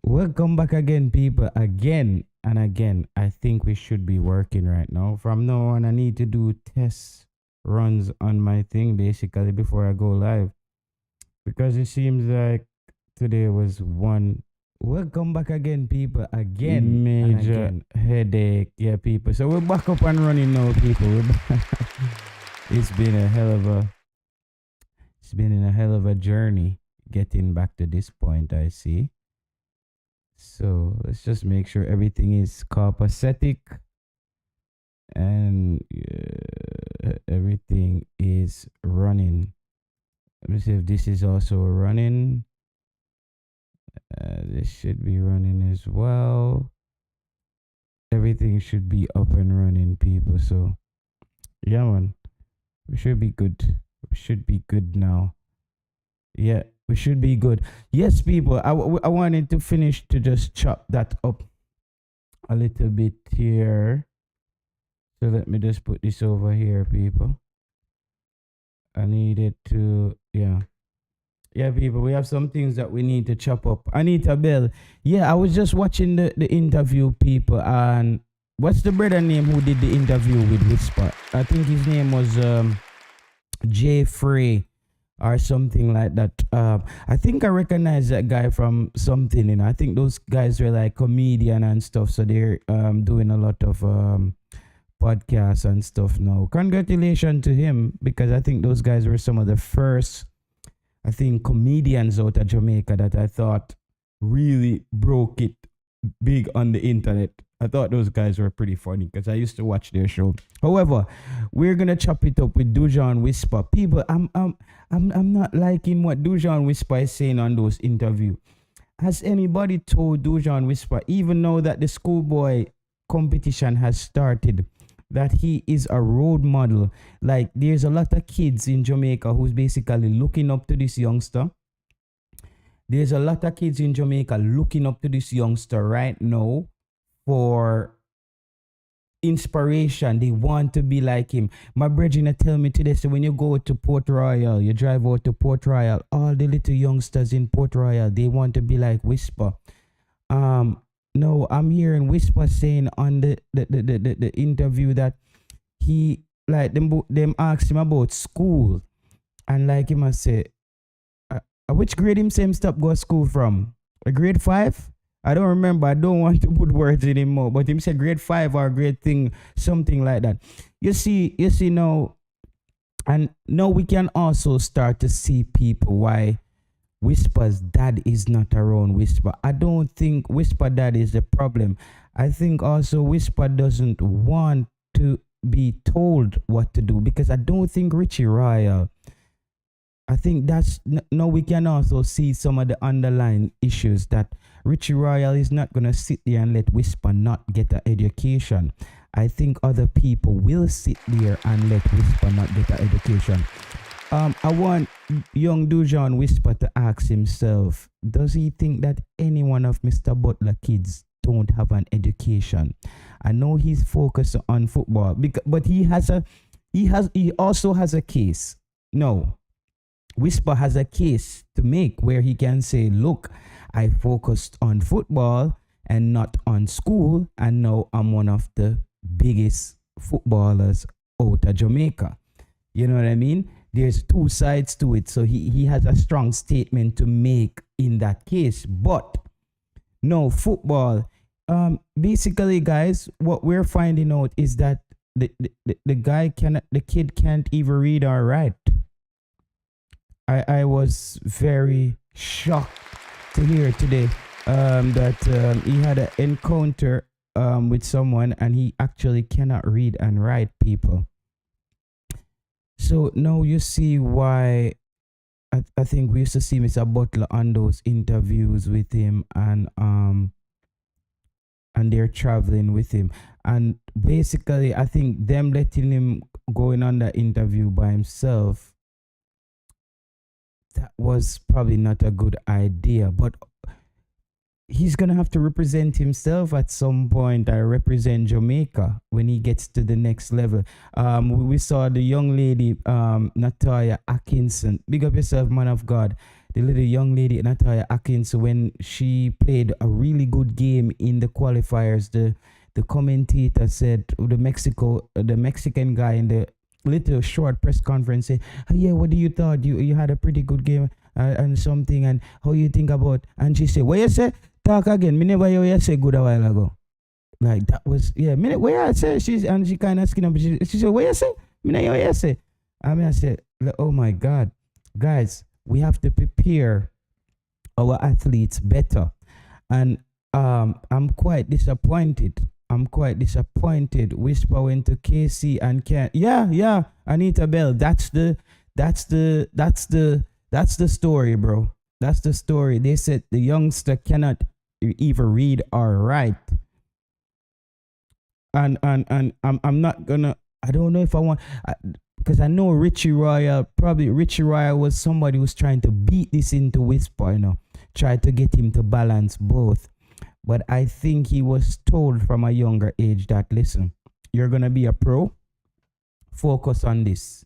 Welcome back again, people. Again and again. I think we should be working right now. From now on, I need to do test runs on my thing basically before I go live. Because it seems like today was one. Welcome back again, people. Again. Major again. Headache. Yeah, people. So we're back up and running now, people. It's been a hell of a. It's been a hell of a journey getting back to this point, I see. So let's just make sure everything is copacetic and everything is running. Let me see if this is also running. This should be running as well. Everything should be up and running, people. So, yeah, man. We should be good. We should be good now. Yeah, we should be good. Yes, people, I wanted to finish to just chop that up a little bit here. So let me just put this over here, people. I needed to, yeah. Yeah, people, we have some things that we need to chop up. Anita Bell. Yeah, I was just watching the interview, people, and what's the brother name who did the interview with Whisper? I think his name was Jay Frey or something like that. I think I recognize that guy from something, I think those guys were like comedian and stuff, so they're doing a lot of podcasts and stuff now. Congratulations to him, because I think those guys were some of the first, I think, comedians out of Jamaica that I thought really broke it big on the internet. I thought those guys were pretty funny because I used to watch their show. However, we're gonna chop it up with Dujauan Whisper. People, I'm not liking what Dujauan Whisper is saying on those interviews. Has anybody told Dujauan Whisper, even now that the schoolboy competition has started, that he is a role model? Like, there's a lot of kids in Jamaica who's basically looking up to this youngster. There's a lot of kids in Jamaica looking up to this youngster right now for inspiration. They want to be like him. My brethren tell me today, so when you go to Port Royal, you drive out to Port Royal, all the little youngsters in Port Royal, they want to be like Whisper. No, I'm hearing Whisper saying on the interview that he, like, them asked him about school, and like him I say, which grade him say him stop go to school from? A grade 5? I don't remember. I don't want to put words in him more, but him said grade 5 or grade thing, something like that. You see now, and now we can also start to see people why Whisper's dad is not around Whisper. I don't think Whisper dad is the problem. I think also Whisper doesn't want to be told what to do, because I don't think Richie Royal, I think that's, now we can also see some of the underlying issues that Richie Royal is not going to sit there and let Whisper not get an education. I think other people will sit there and let Whisper not get an education. I want young Dujauan Whisper to ask himself, does he think that any one of Mr. Butler kids don't have an education? I know he's focused on football, but he also has a case. No, Whisper has a case to make where he can say, look, I focused on football and not on school, and now I'm one of the biggest footballers out of Jamaica. You know what I mean? There's two sides to it. So he has a strong statement to make in that case. But no, football, basically, guys, what we're finding out is that the kid can't even read or write. I was very shocked to hear today that he had an encounter with someone and he actually cannot read and write, people. So now you see why I think we used to see Mr. Butler on those interviews with him, and they're traveling with him. And basically, I think them letting him going on that interview by himself, that was probably not a good idea. But he's going to have to represent himself at some point. I represent Jamaica when he gets to the next level. We saw the young lady, Natalia Atkinson. Big up yourself, man of God. the little young lady Natalia Atkins, when she played a really good game in the qualifiers, the commentator said, the Mexican guy in the little short press conference said, oh, yeah, what do you thought? You had a pretty good game and something, and how you think about? And she said, what you say? Talk again. Me never hear you say good a while ago. Like that was minute where I say she kind of skin up. She said, what you say? Me never hear you say. I said, oh my God, guys, we have to prepare our athletes better, and I'm quite disappointed. Whisper went to KC and can't. Yeah. Anita Bell. That's the story, bro. That's the story. They said the youngster cannot even read or write. And I'm not gonna. I don't know if I want. Because I know Richie Royal was somebody who's trying to beat this into Whisper, try to get him to balance both. But I think he was told from a younger age that, listen, you're going to be a pro, focus on this.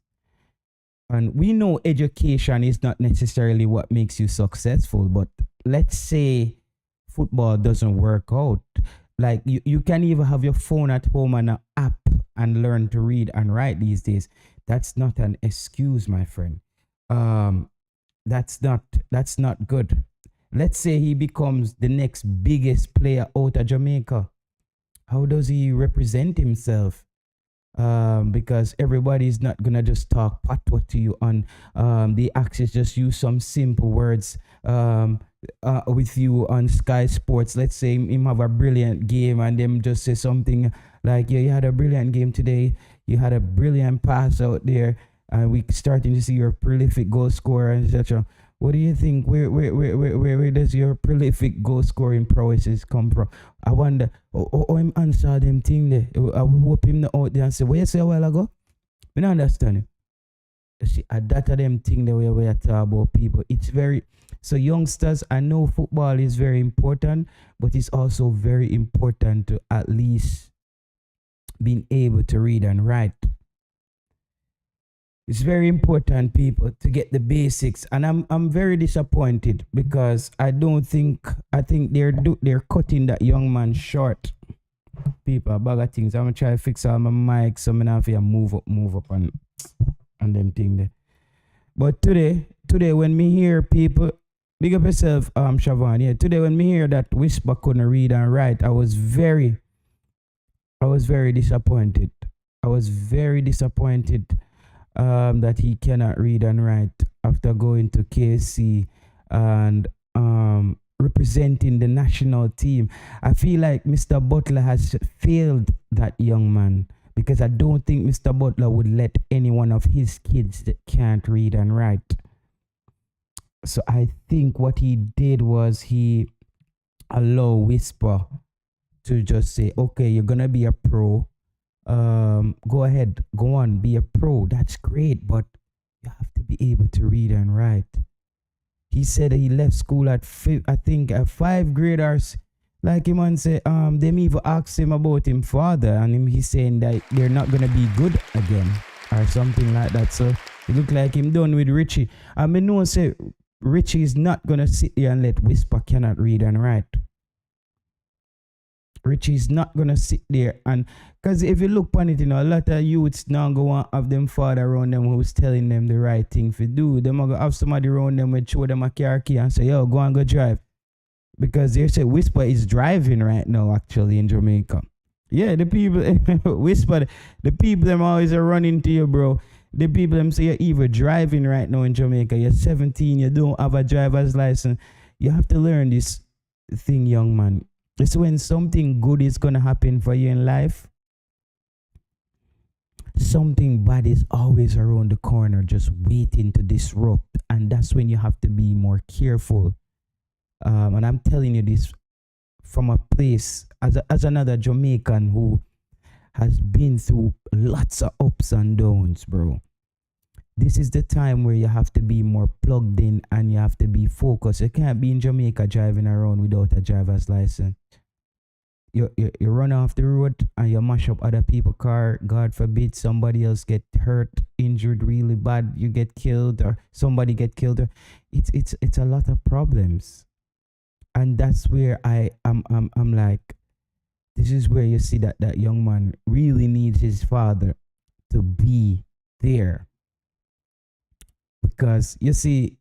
And we know education is not necessarily what makes you successful, but let's say football doesn't work out. Like you can even have your phone at home and an app and learn to read and write these days. That's not an excuse, my friend. That's not good. Let's say he becomes the next biggest player out of Jamaica. How does he represent himself? Because everybody's not gonna just talk patois to you on the access. Just use some simple words with you on Sky Sports. Let's say him have a brilliant game and them just say something like, yeah, you had a brilliant game today. You had a brilliant pass out there, and we starting to see your prolific goal scorer, etc. What do you think? Where does your prolific goal scoring prowesses come from? I wonder. I'm answer them thing there. I hope him out there and say, what you say a while ago? I don't understand it. You see, that of them thing the way we talk about people. It's very so youngsters. I know football is very important, but it's also very important to at least being able to read and write. It's very important, people, to get the basics, and I'm very disappointed because I think they're cutting that young man short. People, a bag of things. I'm gonna try to fix all my mics, so I'm gonna have to move up on them thing there. But today when me hear people, big up yourself, Siobhan. Yeah, today when me hear that Whisper couldn't read and write, I was very disappointed. That he cannot read and write after going to KC and representing the national team. I feel like Mr. Butler has failed that young man, because I don't think Mr. Butler would let any one of his kids that can't read and write. So I think what he did was he allowed Whisper to just say, okay, you're gonna be a pro. Go ahead, go on, be a pro. That's great, but you have to be able to read and write. He said that he left school at 5 graders. Like him and say, them even asked him about him father, and he's saying that they're not gonna be good again or something like that. So it look like him done with Richie. I mean, no one say Richie is not gonna sit there and let Whisper cannot read and write. Richie's not gonna sit there, and because if you look on it, a lot of youths now go and have them father around them who's telling them the right thing to do. Them are gonna have somebody around them and show them a car key and say, yo, go and go drive. Because they say Whisper is driving right now actually in Jamaica. Yeah, the people Whisper, the people them always are running to you, bro. The people them say you're even driving right now in Jamaica. You're 17, you don't have a driver's license. You have to learn this thing, young man. It's when something good is going to happen for you in life, something bad is always around the corner just waiting to disrupt. And that's when you have to be more careful. And I'm telling you this from a place, as another Jamaican who has been through lots of ups and downs, bro. This is the time where you have to be more plugged in and you have to be focused. You can't be in Jamaica driving around without a driver's license. You run off the road and you mash up other people's car. God forbid somebody else get hurt, injured really bad. You get killed or somebody get killed. It's a lot of problems, and that's where I'm like, this is where you see that that young man really needs his father to be there, because you see,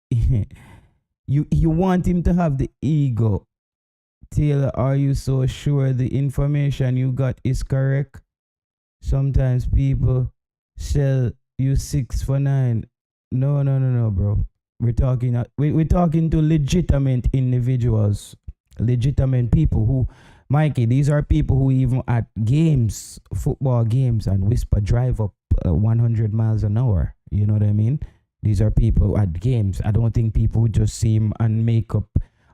you want him to have the ego. Taylor, are you so sure the information you got is correct? Sometimes people sell you 6 for 9. No, no, no, no, bro. We're talking to legitimate individuals, legitimate people who, Mikey, these are people who even at games, football games, and whisper drive up 100 miles an hour. You know what I mean? These are people at games. I don't think people would just see him and make up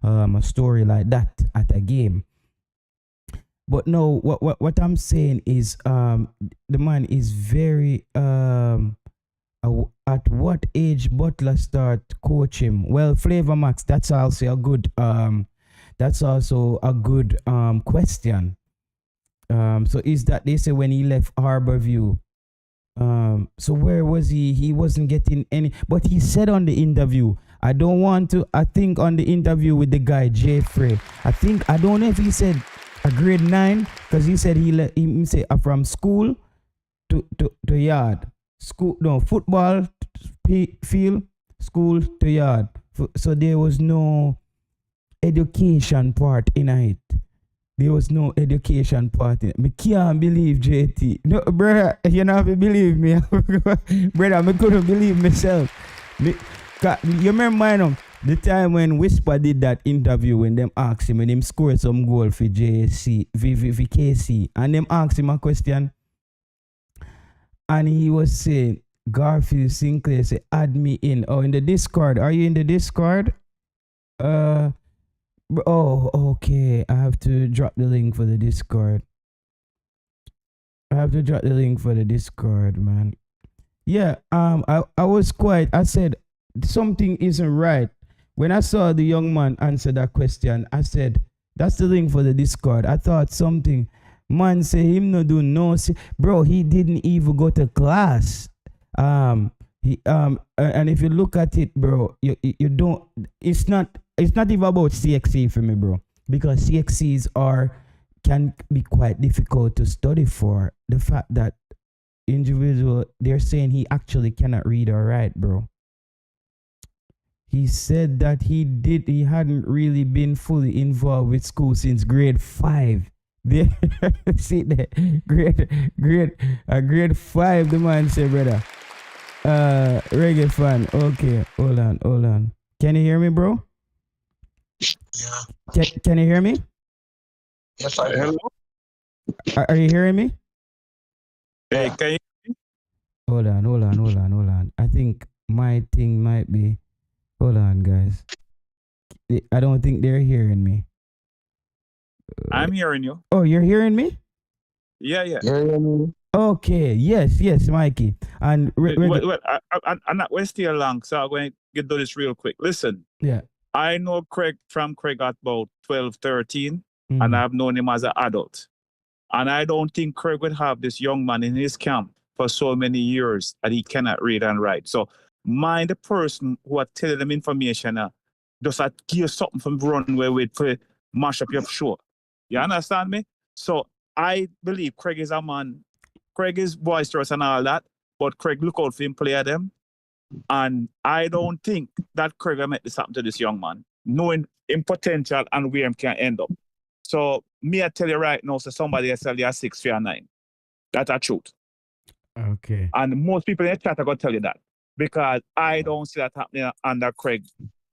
a story like that at a game. But no, what I'm saying is the man is very at what age Butler start coach him? Well, Flavor Max, that's also a good question. So is that they say when he left Harborview? So where was he? He wasn't getting any, but he said on the interview, I think on the interview with the guy, Jeffrey, I don't know if he said a grade 9, because he said he said from school to yard. School, no, football field, school to yard. So there was no education part in it. There was no education part in it. I can't believe JT. No, brother, you know, if believe me. Brother, I couldn't believe myself. You remember the time when Whisper did that interview when them asked him, when him scored some goal for JC, for KC, and them asked him a question, and he was saying, Garfield Sinclair say, add me in. Oh, in the Discord. Are you in the Discord? Oh, okay. I have to drop the link for the Discord. Man. Yeah, I was quiet. I said something isn't right. When I saw the young man answer that question, I said, that's the link for the Discord. I thought something. Man say him no do no. Bro, he didn't even go to class. And if you look at it, bro, you don't. It's not even about CXC for me, bro, because CXCs can be quite difficult to study for. The fact that individual, they're saying he actually cannot read or write, bro. He said that he hadn't really been fully involved with school since grade 5. See that grade 5, the man said, brother. Reggae fan. Okay, hold on. Can you hear me, bro? Yeah. Can you hear me? Yes, I hear. Are you hearing me? Hey, can you? Hold on. I think my thing might be. Hold on, guys. I don't think they're hearing me. I'm hearing you. Oh, you're hearing me? Yeah. Okay. Yes, Mikey. And we're still long, so I'm going to get do this real quick. Listen. Yeah. I know Craig at about 12, 13, and I've known him as an adult. And I don't think Craig would have this young man in his camp for so many years that he cannot read and write. So mind the person who are telling them information just give something from runway with to mash up your show. You understand me? So I believe Craig is a man. Craig is boisterous and all that, but Craig look out for him play them. And I don't think that Craig will make this happen to this young man, knowing him potential and where him can end up. So me, I tell you right now, so somebody else tell you a 6 for 9. That's a truth. Okay. And most people in the chat are going to tell you that, because I don't see that happening under Craig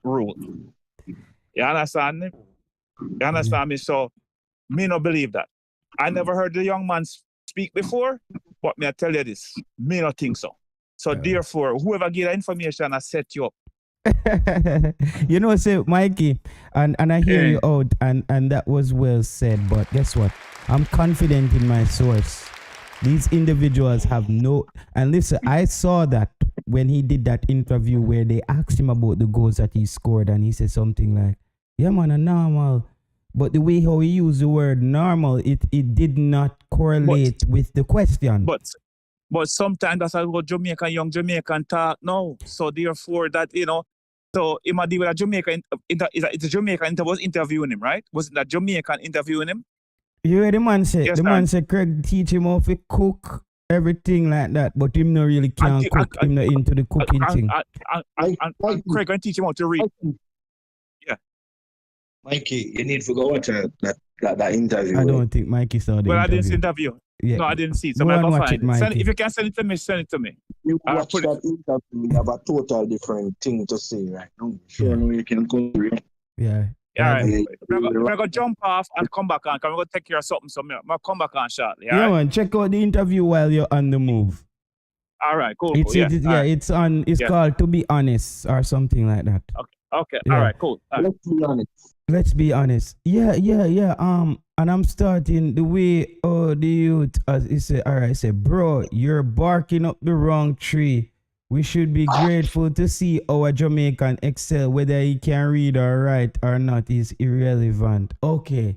rule. You understand me? You understand me? So me not believe that. I never heard the young man speak before, but me I tell you this, me not think so. So therefore, whoever get that information, I set you up. You know, say Mikey, and I hear you out, and that was well said. But guess what? I'm confident in my source. These individuals have no. And listen, I saw that when he did that interview where they asked him about the goals that he scored, and he said something like, "Yeah, man, a normal but the way how he used the word normal, it did not correlate with the question. But sometimes that's how Jamaican, young Jamaican talk now. So therefore that, so he might deal with a Jamaican, it's a Jamaican was interviewing him, right? Wasn't that Jamaican interviewing him? You hear the man say, Yes, the man say Craig teach him how to cook, everything like that, but him not really can cook, him not into the cooking thing. And Craig can teach him how to read. Yeah. Mikey, you need to go watch that interview. I don't think Mikey saw the interview. Well, I didn't see the interview. Yeah. No, I didn't see it. So I'm going to find it. If you can send it to me, send it to me. You watch that interview, you have a total different thing to say right now. Sure, no, you can go through it. Yeah. All right. I'm going to jump off and come back on. I'm going to take care of something. So I'm going to come back on shortly. Yeah, right? Man. Check out the interview while you're on the move. All right. Cool. It's on. It's called To Be Honest or something like that. Okay. Yeah. All right. Cool. All right. Let's be honest. Yeah. And I'm starting the way the youth, as he said, all right, he said, bro, you're barking up the wrong tree. We should be grateful to see our Jamaican excel. Whether he can read or write or not is irrelevant. Okay.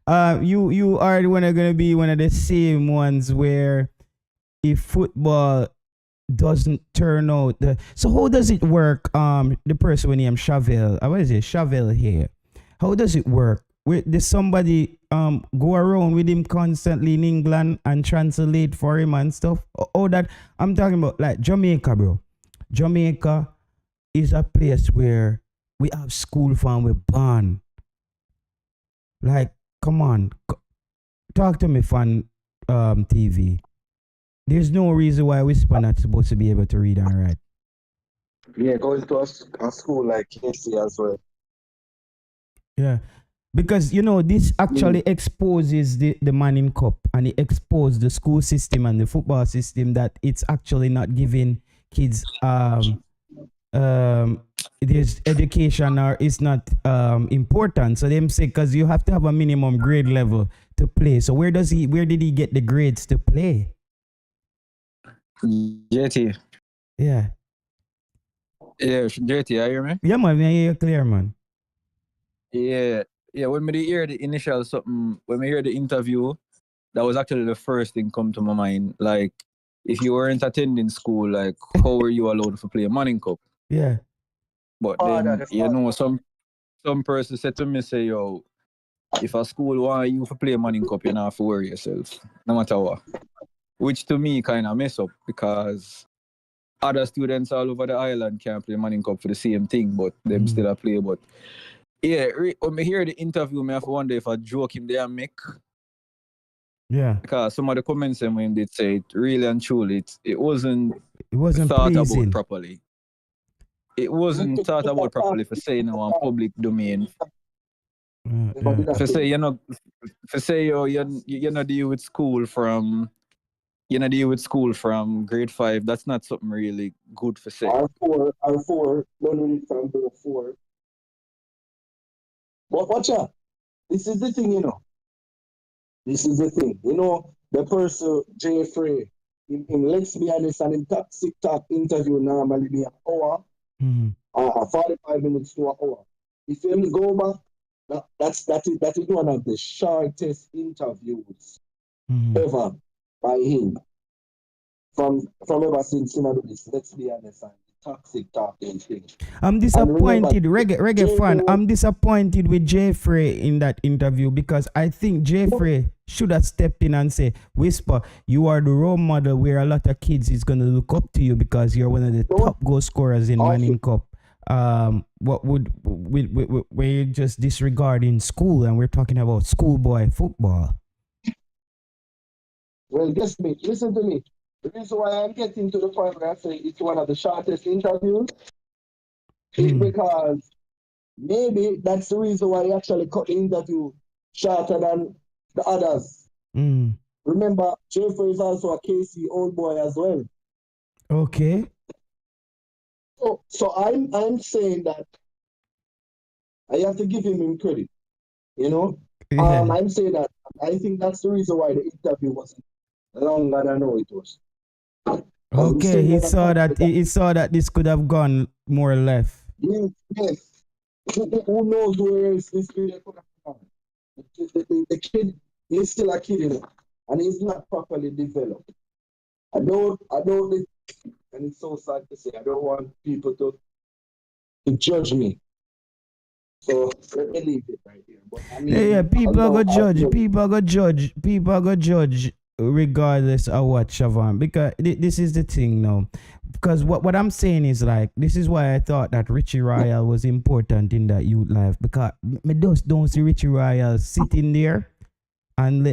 You are gonna be one of the same ones where if football doesn't turn out, so how does it work? The person named Chauvel, what is it? Chauvel here. How does it work? Does somebody go around with him constantly in England and translate for him and stuff? Oh, that I'm talking about like Jamaica, bro. Jamaica is a place where we have school from we born. Like, come on, talk to me, fan TV. There's no reason why Whisper not supposed to be able to read and write. Yeah, going to a school like KC as well. Yeah. Because, this actually exposes the Manning Cup, and it exposes the school system and the football system that it's actually not giving kids there's education or it's not important. So them say because you have to have a minimum grade level to play. So where did he get the grades to play? JT. Yeah. Yeah, JT, you hear me? Yeah, man, I hear you clear, man. Yeah, when we hear the initial something, when we hear the interview, that was actually the first thing come to my mind. Like, if you weren't attending school, like, how were you allowed to play a Manning Cup? Yeah. But then, some person said to me, say, yo, if a school want you to play a Manning Cup, you don't have to worry yourself, no matter what. Which to me kind of mess up because other students all over the island can't play Manning Cup for the same thing, but them still play. But yeah, when I hear the interview, I have to wonder if I joke him there and make. Yeah. Because some of the comments when they say it really and truly, it wasn't thought pleasing. about properly. It wasn't thought about properly for saying on public domain. For say you're not deal with school from grade 5. That's not something really good for say. R4, don't read from grade 4. But watch out. This is the thing, This is the thing. The person, Jeffrey, in Let's Be Honest and in Toxic Talk interview normally be an hour, 45 minutes to an hour. If you go back, that is one of the shortest interviews ever by him. From ever since this, Let's Be Honest, and Toxic Talking thing. I'm disappointed, reggae fan. I'm disappointed with Jeffrey in that interview because I think Jeffrey should have stepped in and say, Whisper, you are the role model where a lot of kids is gonna look up to you because you're one of the top goal scorers in Manning Cup. What we're just disregarding school and we're talking about schoolboy football. Well, guess me. Listen to me. The reason why I'm getting to the point where I say it's one of the shortest interviews is because maybe that's the reason why he actually cut the interview shorter than the others. Remember, Jeffrey is also a KC old boy as well. Okay. So I'm saying that I have to give him credit. Yeah. I'm saying that I think that's the reason why the interview wasn't longer than how it was. Okay, he saw that this could have gone more left. Yes. who knows where else this video could have gone? The kid is still a kid, you know, and he's not properly developed. I don't, and it's so sad to say, I don't want people to judge me. So let me leave it right here. But I mean, yeah, people are gonna judge. People are gonna judge. People are gonna judge regardless of what, Siobhan. Because this is the thing now. Because what I'm saying is like, this is why I thought that Richie Royale was important in that youth life. Because me just don't see Richie Royale sitting there and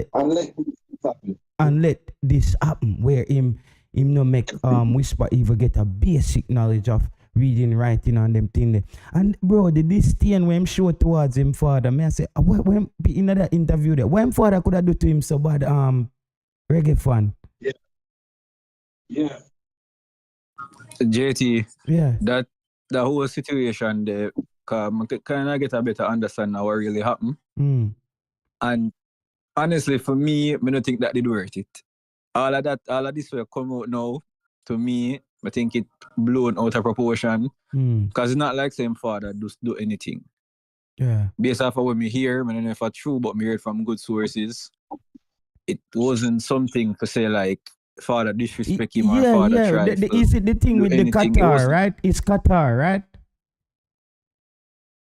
let this happen where him no make Whisper even get a basic knowledge of reading, writing, and them thing there. And bro, the disdain when him show towards him father, me I say, when in that interview there, what him father could have do to him so bad, reggae fan. Yeah. JT, Yeah. that the whole situation there, kind of get a better understanding of what really happened. And honestly, for me, I don't think that did worth it. All of this will come out now. To me, I think it blown out of proportion. Because it's not like same father just do anything. Yeah. Based off of what me hear, I don't know if it's true, but me heard from good sources. It wasn't something to say like father disrespect him or father try. Is it the thing with the Qatar, right? It's Qatar, right?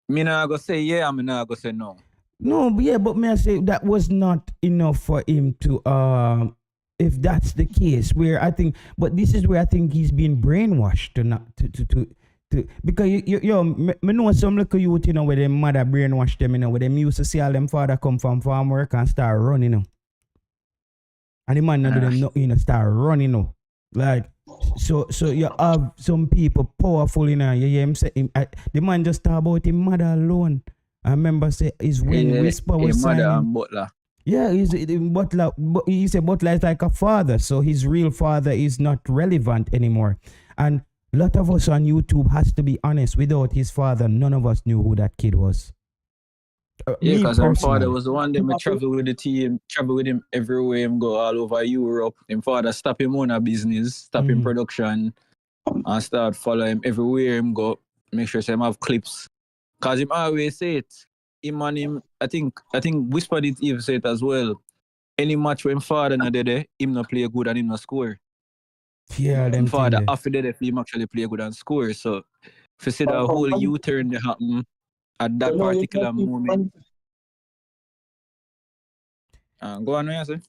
Me not go say yeah, I'm not go say no. No, but may I say that was not enough for him to if that's the case, where I think, but this is where I think he's been brainwashed to because me know some little youth, you know, where their mother brainwashed them, you know, where them used to see all them father come from farm work and start running, you know. And the man not do them nothing, you know, start running, you know. Like, so you have some people powerful, you know, you hear him say, the man just talk about his mother alone. I remember say is when Whisper was signing. Mother and Butler. Yeah, he's Butler. He said Butler is like a father, so his real father is not relevant anymore. And a lot of us on YouTube has to be honest. Without his father, none of us knew who that kid was. Yeah, because our father was the one that me travel with the team, travel with him everywhere, him go all over Europe. Him father stop him on a business, stop him production, and start follow him everywhere him go. Make sure him have clips. Cause him always say it. Him and him, I think Whisper did even say it as well. Any match when father not there, him not play good and him not score. Yeah, them father after that him actually play good and score. So if you see the whole U-turn that happen at that particular moment. Go on, I say.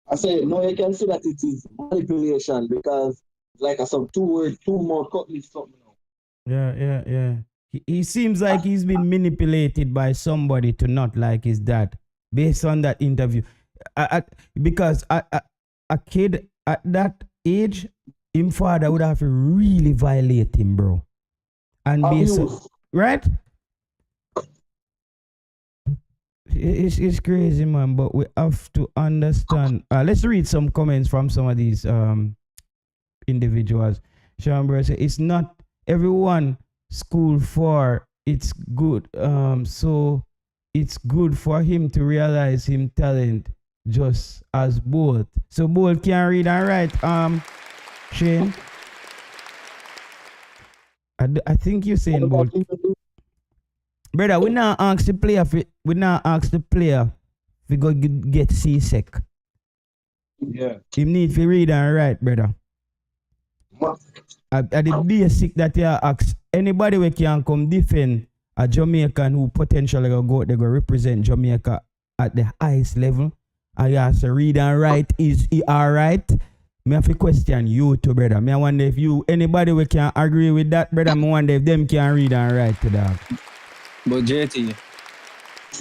I say no, you can see that it is manipulation because like some two more cutlass something now. Yeah. He seems like he's been manipulated by somebody to not like his dad based on that interview. Because a kid at that age, him father would have to really violate him, bro. And right? It's crazy, man, but we have to understand. Let's read some comments from some of these individuals. Sean said, it's not everyone school for, it's good. So it's good for him to realize him talent just as both. So both can read and write. Shane, I think you're saying both. Brother, we not ask the player if go get seasick. Yeah. You need to read and write, brother. At the basic that you ask anybody we can come defend a Jamaican who potentially go represent Jamaica at the highest level. And you have to read and write. Is he alright? Me have to question you too, brother. Me I wonder if anybody we can agree with that, brother. Me wonder if them can read and write to that. But JT,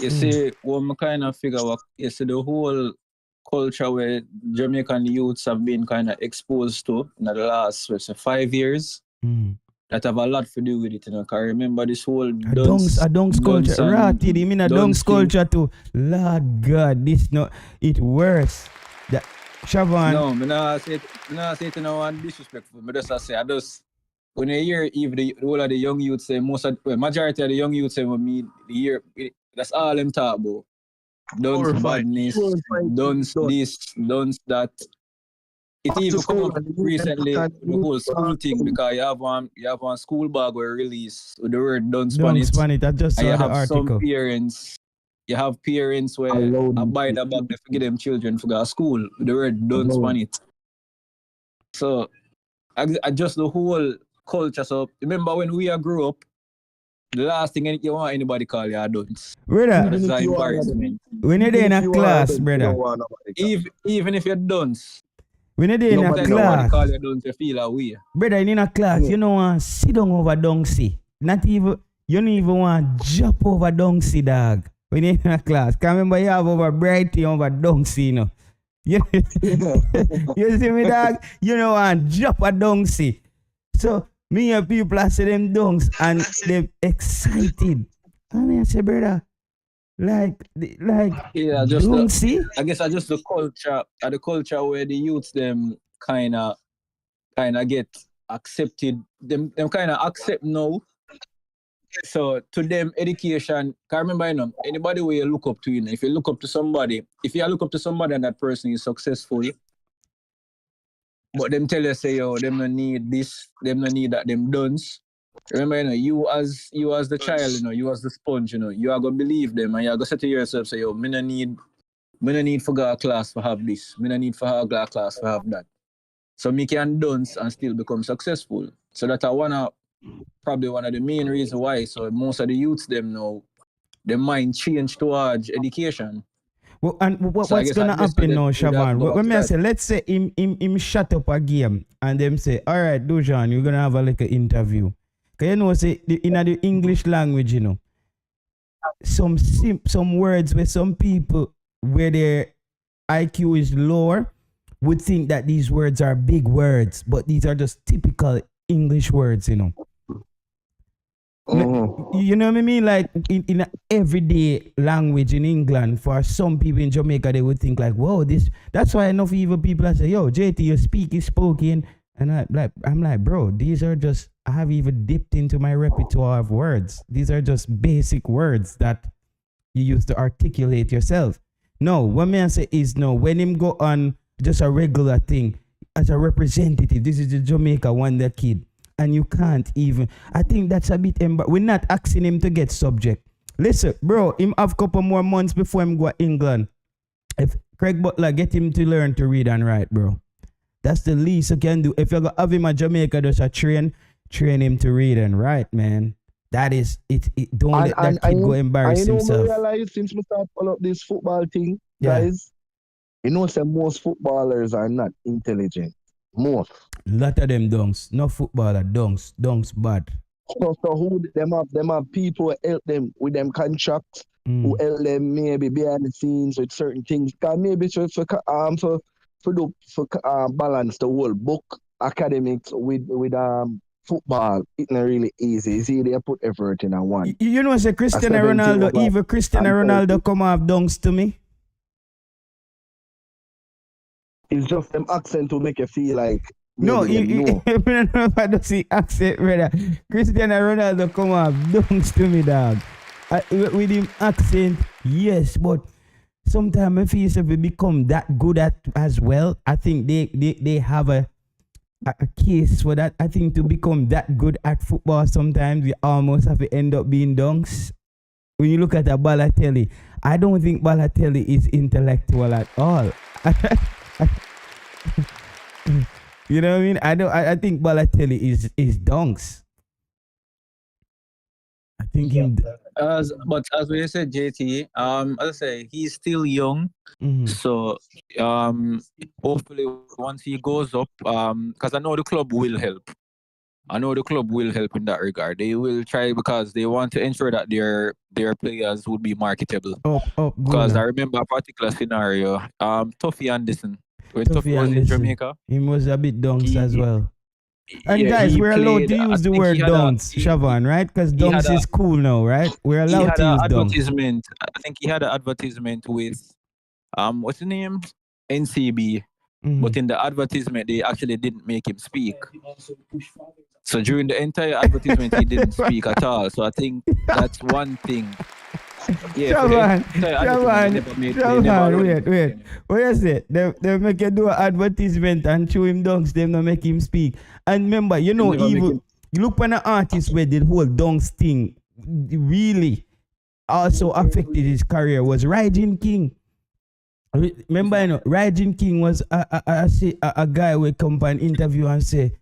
you see, what I kind of figure out, you see the whole culture where Jamaican youths have been kind of exposed to in the last 5 years, that have a lot to do with it, you know. Cause remember this whole dunce culture. Ratty, you mean a dunce culture too? Lord God, this not it worse. That Siobhan. No, me not say it in one disrespectful. Me just say when you hear even the whole of the young youth say majority of the young youth say when me hear that's all them talk about. Dunce badness, dunce this, dunce that. it back to even come school up and recently, the whole school thing, because you have one school bag where release with the word dunce on Dunks it. funny. I just And saw you the have some article. parents, where allow I them buy to the bag they forget them children for go to school with the word dunce allow. on it. So I just the whole culture. So remember when we grew up, the last thing you want anybody call you a dunce. Brother, That's Even an if you are embarrassment. when you're there even in if a you are class, adult, you don't brother. want nobody to Even if you're dunce, When you're there in a nobody like nobody class, call you dunce, you feel away. brother, in a class, Yeah. you don't want to sit down over Dunksy. Not even, you don't even want to jump over Dunksy, dog. When you're in a class. Can remember you have over Brighty over Dunksy, you know. You, you see me, dog? You don't want to jump a Dunksy. So, me and people are say them dunks and they're excited. I mean, I say, brother, like Yeah, Dunksy? I guess I just the culture where the youths them kinda get accepted. Them kinda accept now. So to them, education, can remember, anybody where you look up to, if you look up to somebody, and that person is successful, but them tell you say, yo, them no need this, them no need that, them dunce. Remember, you as the child, you as the sponge, you are gonna believe them and you are gonna say to yourself, say, yo, me no need for go to class for have this, me no need for go to class for have that. So me can dunce and still become successful. So that probably one of the main reasons why. So most of the youths them now, their mind change towards education. Well, and So I what's guess gonna that's why happen they now, would have to Shavan? go back When to me I that. say, let's say him shut up a game and them say, all right, Dujuan, you're gonna have a like an interview. Cause you know, say in the English language, some words where some people where their IQ is lower would think that these words are big words, but these are just typical English words, You know what I mean? Like in a everyday language in England, for some people in Jamaica, they would think like, whoa, that's why enough evil people I say, yo, JT, you speak is spoken. And I'm like, bro, these are just, I have even dipped into my repertoire of words. These are just basic words that you use to articulate yourself. No, what me I say is no, when him go on just a regular thing, as a representative, this is the Jamaica Wonder Kid. And you can't even. I think that's a bit we're not asking him to get subject. Listen, bro, him have a couple more months before him go to England. If Craig Butler get him to learn to read and write, bro. That's the least you can do. If you go have him at Jamaica, just a train him to read and write, man. That is it. Don't let that kid go embarrass himself. I realize since we start follow up this football thing, Yeah. guys, say most footballers are not intelligent. Most. Lot of them dunks. No footballer dunks. Dunks bad. So who them have people who help them with them contracts, who help them maybe behind the scenes with certain things. Cause maybe for balance the whole book academics with football, it's not really easy. You see, they put effort in one. You know, say Cristiano Ronaldo, even Cristiano Ronaldo come off dunks to me. It's just them accent to make you feel like no, I don't know if I don't see accent, brother. Cristiano Ronaldo come off dunks to me, dog. With him accent, yes, but sometimes I feel if we become that good at as well, I think they have a case for that. I think to become that good at football, sometimes we almost have to end up being dunks. When you look at a Balotelli, I don't think Balotelli is intellectual at all. You know what I mean? I think Balotelli is dunks. I think But as we said, JT, as I say, he's still young. So hopefully once he goes up, because I know the club will help. I know the club will help in that regard. They will try because they want to ensure that their players would be marketable. Because I remember a particular scenario. Tuffy Anderson. When Tuffy was in Jamaica, he was a bit dunks as well. And yeah, guys, we're allowed played, to use the word dunks, Shavan, right? Because dunks is cool now, right? We're allowed to use dunks. I think he had an advertisement with what's the name? NCB. But in the advertisement, they actually didn't make him speak. So during the entire advertisement, he didn't speak at all. So I think that's one thing Javan, wait. What you say? They make you do an advertisement and show him dunks, them not make him speak. And remember, you know, even you look when an artist where the whole dunks thing really also affected his career was Raging King. Remember, you know, Raging King was a guy who come for an interview and say,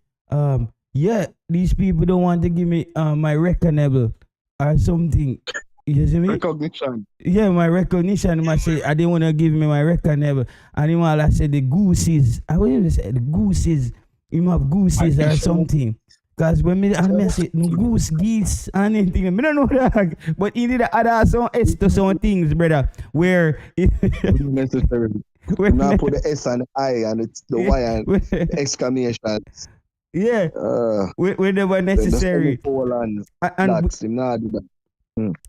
yeah, these people don't want to give me my record label or something. You see me? Recognition. Yeah, my recognition. I say I didn't want to give me my record label. And him all I said the gooses. I wouldn't even say the gooses. You have gooses or something. Because when I say no goose, geese, and anything, I don't know that. But he did add some S to some things, brother. Where necessarily. Now put the S and the I and it's the Y and exclamation. Yeah. Whenever necessary.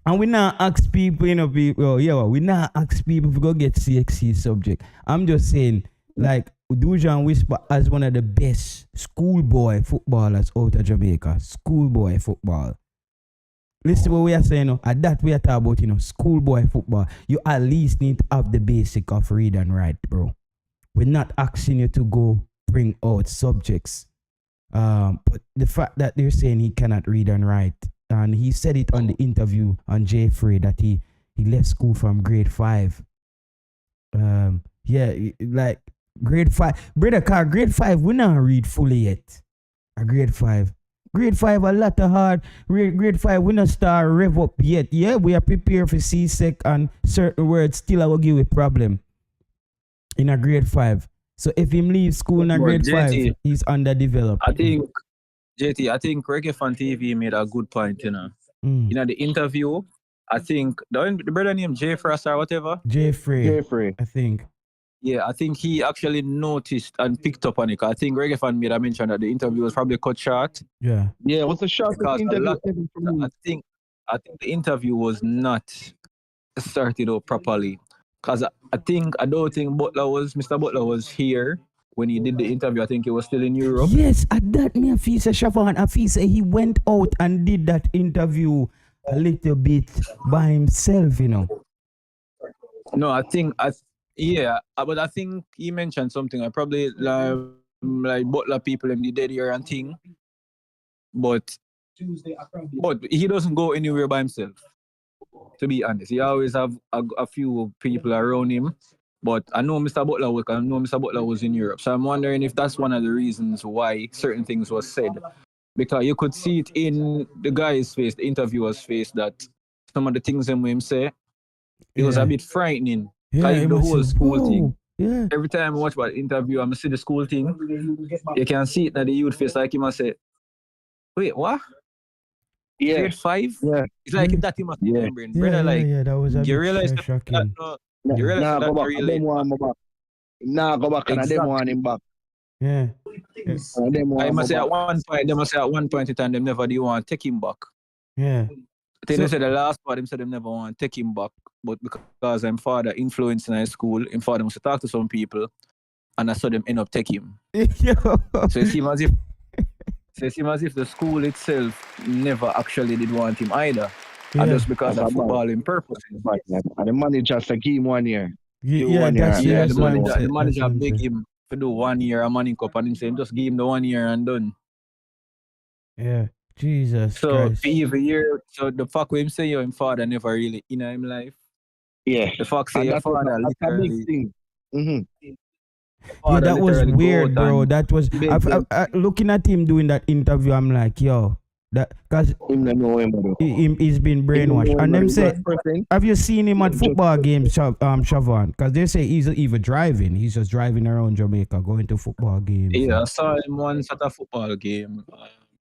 And we now ask people, you know, we now ask people to go get CXC subject. I'm just saying, like, Dujauan Whisper as one of the best schoolboy footballers out of Jamaica. Schoolboy football. Listen what we are saying, at that we are talking about, schoolboy football. You at least need to have the basic of read and write, bro. We're not asking you to go bring out subjects. But the fact that they're saying he cannot read and write, and he said it on the interview on Jeffrey that he left school from grade 5. Like grade 5. Brother, car grade 5, we not read fully yet. A grade 5. Grade 5 a lot of hard. Grade 5, we not start rev up yet. Yeah, we are prepared for C-Sec and certain words still I will give a problem in a grade 5. So if him leave school in a grade 5, he's underdeveloped. I think Reggae Fan TV made a good point, You know, the interview, I think the brother named Jeffrey or whatever. Jeffrey, I think. Yeah, I think he actually noticed and picked up on it. I think Reggae Fan made a mention that the interview was probably cut short. Yeah. Yeah, what's a short interview? I think the interview was not started out properly. Because I don't think Mr. Butler was here when he did the interview. I think he was still in Europe. Yes, at that me Afisa Shavan, Afisa, he went out and did that interview a little bit by himself, No, but I think he mentioned something. I probably like Butler people in the dead here and thing. But he doesn't go anywhere by himself. To be honest, he always have a few people around him. But I know Mr. Butler was in Europe. So I'm wondering if that's one of the reasons why certain things was said. Because you could see it in the guy's face, the interviewer's face, that some of the things him say, it was a bit frightening. Yeah, the whole school thing. Yeah. Every time I watch that interview, I'm see the school thing. You can see it in the youth face, like he must say, wait, what? Yeah. Grade 5? Yeah. It's like that he must remember. Brother, that was a you bit realize shocking. You realize go back. really... Go back and them want him back. Yeah. I must say at one point in time, them never did want to take him back. Yeah. I think they said the last part, them said them never want to take him back. But because I'm father influenced in high school, him father must talk to some people, and I saw them end up taking him. So it seems as if the school itself never actually did want him either. Yeah. And just because of footballing purposes. And the manager said give him 1 year. The manager begged him to do 1 year a Manning Cup, and him saying just give him the 1 year and done. Yeah, Jesus so Christ. Every year, so the fact with him say your father never really in him life. Yeah. The fact say your father literally. Yeah, that was weird, bro. That was looking at him doing that interview. I'm like, yo, that because he's been brainwashed. And them say, have you seen him at football games, Siobhan? Because they say he's even driving. He's just driving around Jamaica, going to football games. Yeah, I saw him once at a football game.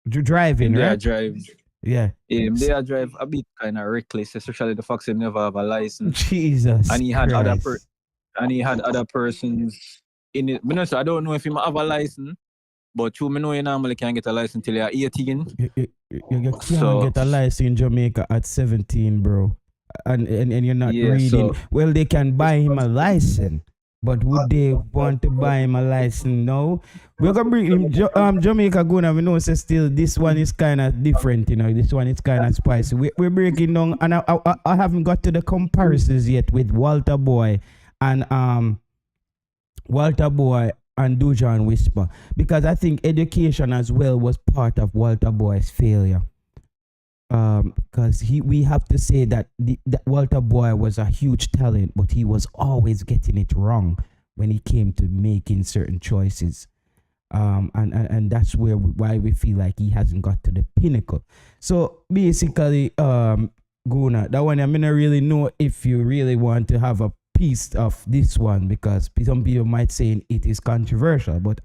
Driving, right? Drive. Yeah. They are drive a bit kind of reckless, especially the fact he never have a license. Jesus. And he had other persons in it. But I don't know if he might have a license, but you know you normally can't get a license till you're 18. You can't get a license in Jamaica at 17, bro. And you're not reading. So, well, they can buy him a license, But would they want to buy him a license? No. We're gonna bring him Jamaica Guna. We know so still this one is kind of different, you know. This one is kind of spicy. We're breaking down, and I haven't got to the comparisons yet with Walter Boy and Dujauan Whisper, because I think education as well was part of Walter Boy's failure. Because we have to say that that Walter Boy was a huge talent, but he was always getting it wrong when he came to making certain choices. And that's why we feel like he hasn't got to the pinnacle. So basically, Guna, that one I mean, I really know if you really want to have a piece of this one, because some people might say it is controversial, but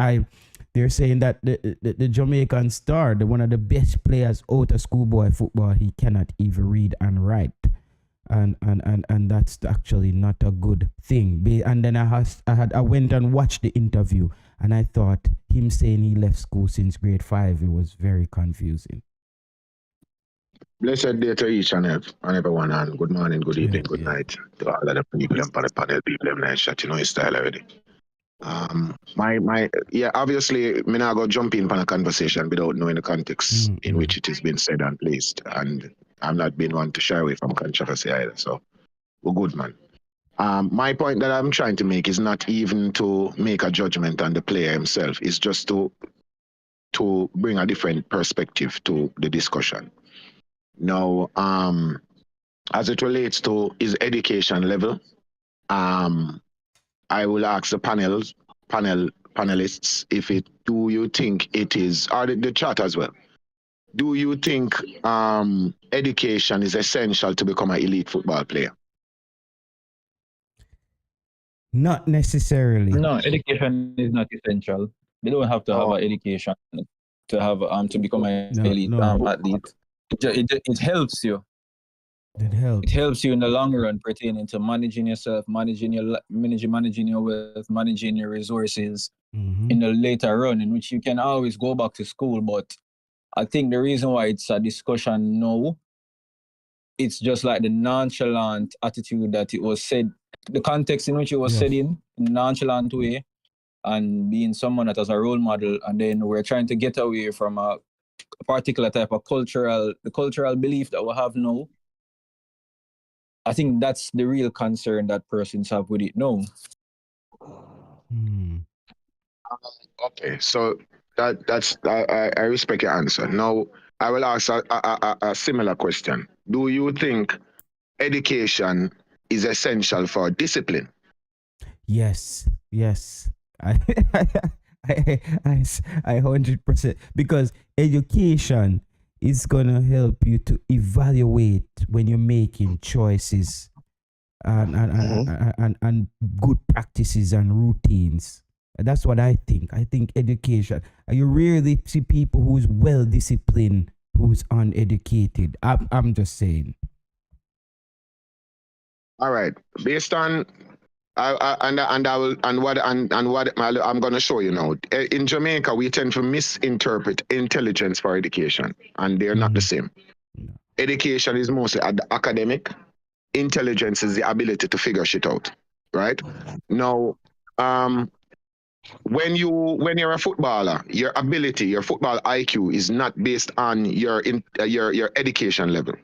they're saying that the Jamaican star, one of the best players out of schoolboy football, he cannot even read and write, and that's actually not a good thing. And then I went and watched the interview, and I thought him saying he left school since grade 5, it was very confusing. Blessed day to each and everyone, and good morning, good evening, good night to all of the people and panel people. Them nice chat, you know his style already. Obviously, me not go jump in on a conversation without knowing the context in which it has been said and placed, and I'm not being one to shy away from controversy either. So we're good, man. My point that I'm trying to make is not even to make a judgment on the player himself. It's just to bring a different perspective to the discussion. Now, as it relates to his education level, I will ask the panelists do you think it is, or the chat as well, do you think education is essential to become an elite football player? Not necessarily. No, education is not essential. They don't have to have an education to have to become an elite athlete. It helps you. It helps you in the long run pertaining to managing yourself, managing your wealth, managing your resources in the later run, in which you can always go back to school. But I think the reason why it's a discussion now, it's just like the nonchalant attitude that it was said, the context in which it was said in a nonchalant way, and being someone that has a role model, and then we're trying to get away from a particular type of cultural belief that we have now. I think that's the real concern that persons have with it now. Okay, so that's I respect your answer. Now I will ask a similar question. Do you think education is essential for discipline? Yes. I 100%, because education is gonna help you to evaluate when you're making choices and good practices and routines. That's what I think. I think education. You rarely see people who's well disciplined, who's uneducated. I'm just saying. All right. Based on what I'm gonna show you now. In Jamaica, we tend to misinterpret intelligence for education, and they're not the same. Education is mostly academic. Intelligence is the ability to figure shit out, right? Now, when you're a footballer, your football IQ is not based on your education level.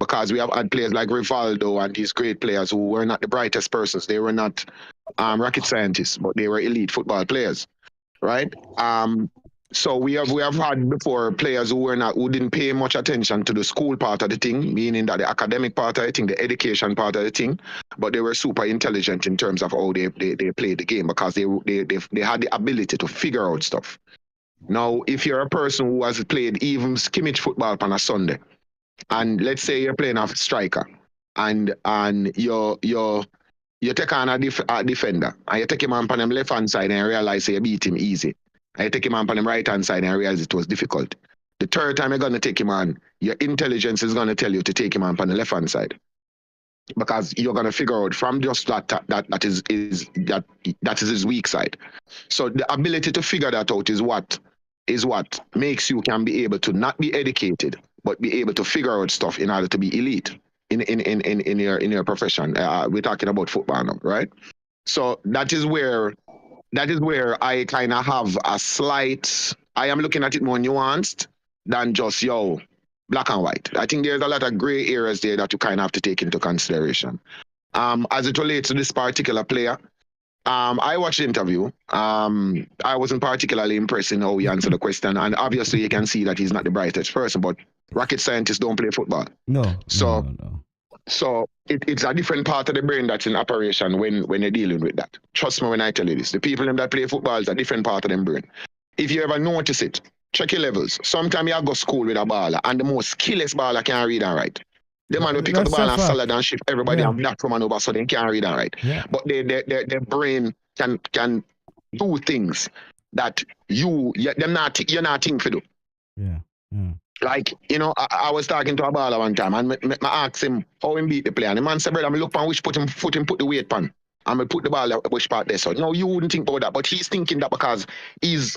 Because we have had players like Rivaldo and these great players who were not the brightest persons. They were not rocket scientists, but they were elite football players, right? So we have had before players who didn't pay much attention to the school part of the thing, meaning that the academic part of the thing, the education part of the thing, but they were super intelligent in terms of how they played the game, because they had the ability to figure out stuff. Now, if you're a person who has played even skimmage football on a Sunday, and let's say you're playing a striker, and you take on a defender, and you take him on the left hand side and you realize you beat him easy, and you take him on the right hand side and you realize it was difficult. The third time you're gonna take him on, your intelligence is gonna tell you to take him on the left hand side, because you're gonna figure out from just that is his weak side. So the ability to figure that out is what makes you can be able to not be educated, but be able to figure out stuff in order to be elite in your profession. We're talking about football now, right? So that is where I kind of have a slight. I am looking at it more nuanced than just black and white. I think there's a lot of gray areas there that you kind of have to take into consideration. As it relates to this particular player, I watched the interview. I wasn't particularly impressed in how he answered the question, and obviously you can see that he's not the brightest person. But rocket scientists don't play football. No. So it's a different part of the brain that's in operation when you're dealing with that. Trust me when I tell you this. The people that play football is a different part of the brain. If you ever notice it, check your levels. Sometimes you go to school with a baller, and the most skillless baller can't read and write. The man will pick up the ball and salad and shift everybody and black from over so they can't read and write. Yeah. But their brain can do things that you're not thinking to do. Yeah. Like, I was talking to a baller one time and I asked him how he beat the player. And the man said, brother, I look on which put the weight pan. And I put the ball which part there. So no, you wouldn't think about that. But he's thinking that because he's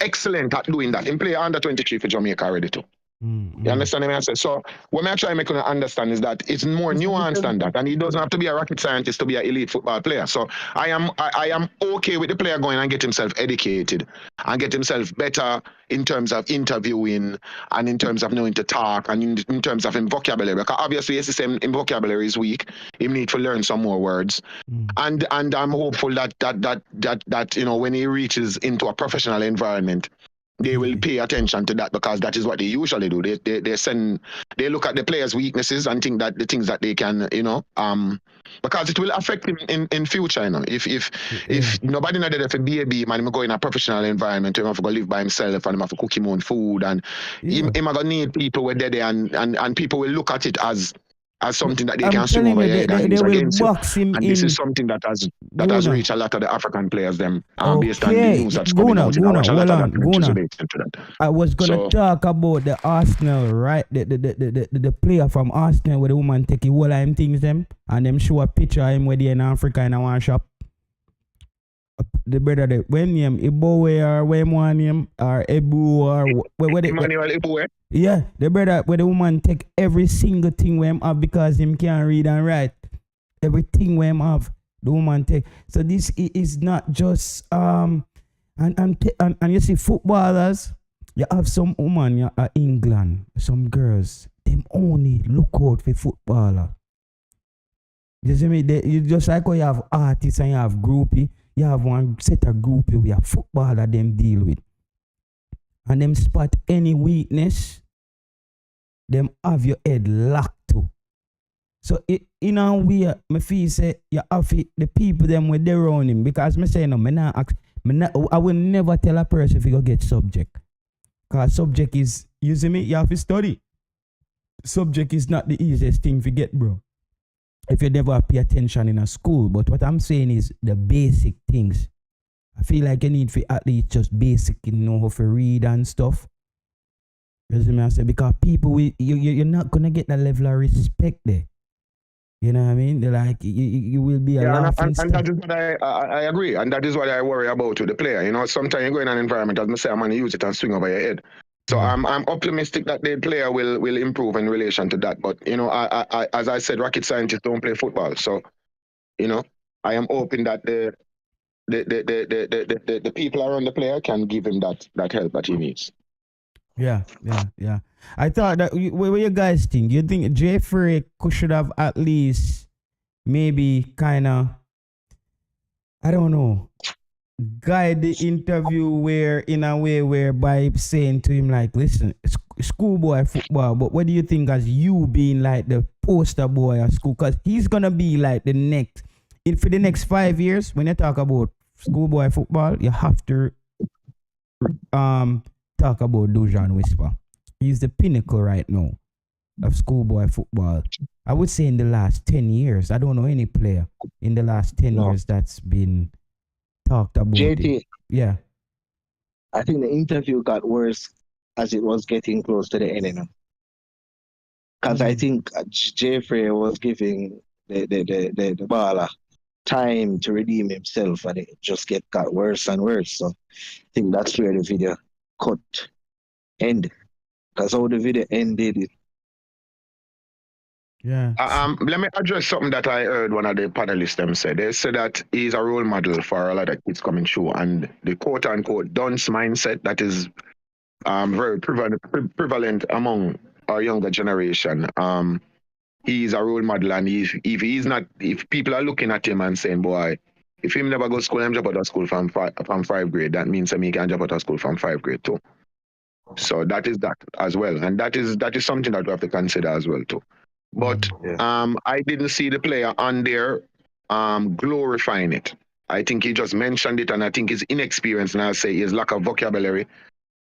excellent at doing that. He play under 23 for Jamaica already too. You understand what I say? So what I try to make you understand is that it's more nuanced than that, and he doesn't have to be a rocket scientist to be an elite football player. So I am okay with the player going and get himself educated and get himself better in terms of interviewing and in terms of knowing to talk and in terms of his vocabulary. Because obviously it's the same in vocabulary is weak. He need to learn some more words. And I'm hopeful that when he reaches into a professional environment, they will pay attention to that, because that is what they usually do. They look at the players' weaknesses and think that the things that they can, because it will affect him in future. If nobody know that for baby man, him go in a professional environment, him have to go live by himself and him have to cook him own food, and him gonna need people with there and people will look at it as something that they can swing over your head and use against you. And this is something that has reached a lot of the African players them based on the news that's coming out. I was gonna talk about the Arsenal, right? The player from Arsenal where the woman take all of him things them and them show a picture of him where they in Africa in a one shop. The brother when him Ibowe or when one him or Ebu or where Emmanuel Ibowe. Yeah, the brother where the woman take every single thing we him have because him can't read and write. Everything we him have, the woman take. So this is not just and you see footballers, you have some woman in England, some girls, them only look out for footballer. You see me? You just like how you have artists and you have groupie. You have one set of groupie we have footballer them deal with. And them spot any weakness, them have your head locked to. So in a way, me feel say you have the people them with their own him, because me say no, I will never tell a person if you go get subject. Because subject is, you see me, you have to study. Subject is not the easiest thing to get, bro. If you never pay attention in a school. But what I'm saying is the basic things. I feel like you need to at least just basic, know how to read and stuff. You see me, I say, because people, you're not going to get that level of respect there. You know what I mean? They're like, you will be a laughing and that is what I agree. And that is what I worry about with the player. Sometimes you go in an environment, as I say, I'm going to use it and swing over your head. So I'm optimistic that the player will improve in relation to that. But, I as I said, rocket scientists don't play football. So, I am hoping that the people around the player can give him that help that he needs. Yeah. I thought that, what you guys think? You think Jeffrey should have at least maybe kind of, I don't know, guide the interview where in a way whereby saying to him like, listen, schoolboy football, but what do you think as you being like the poster boy at school? Because he's going to be like the next, for the next 5 years, when you talk about schoolboy football, you have to talk about Dujauan Whisper. He's the pinnacle right now of schoolboy football. I would say in the last 10 years. I don't know any player in the last 10 years that's been talked about. JT. Yeah. I think the interview got worse as it was getting close to the end. Because I think Jeffrey was giving the baller time to redeem himself, and it just got worse and worse. So I think that's where the video end. Because how the video ended, Yeah. Let me address something that I heard one of the panelists them say. They said that he's a role model for a lot of kids coming through, and the quote unquote dunce mindset that is very prevalent among our younger generation. He's a role model, and if he's not, if people are looking at him and saying, boy, if him never go to school, I'm drop out of school from five grade, that means he can drop out of school from 5th grade too. So that is that as well, and that is something that we have to consider as well too. But I didn't see the player on there glorifying it. I think he just mentioned it, and I think his inexperience, and I say his lack of vocabulary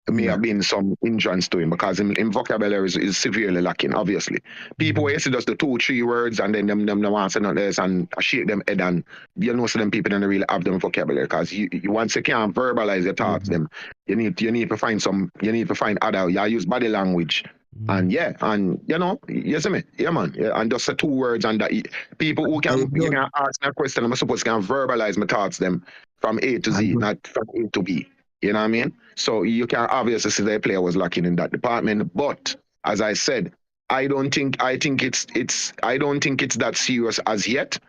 may have been some hindrance to him, because in vocabulary is severely lacking, obviously. People where you see just the 2-3 words and then them want to say nothing else and shake them head, and you know, so them people don't really have them vocabulary, because you once you can't verbalize your thoughts, them you need to find other, you use body language. And you know, you see me, man, and just the 2 words, and that people who can ask a question, I'm supposed to can verbalize my thoughts them from A to Z, not from A to B. You know what I mean? So you can obviously see the player was lacking in that department. But as I said, I don't think it's that serious as yet.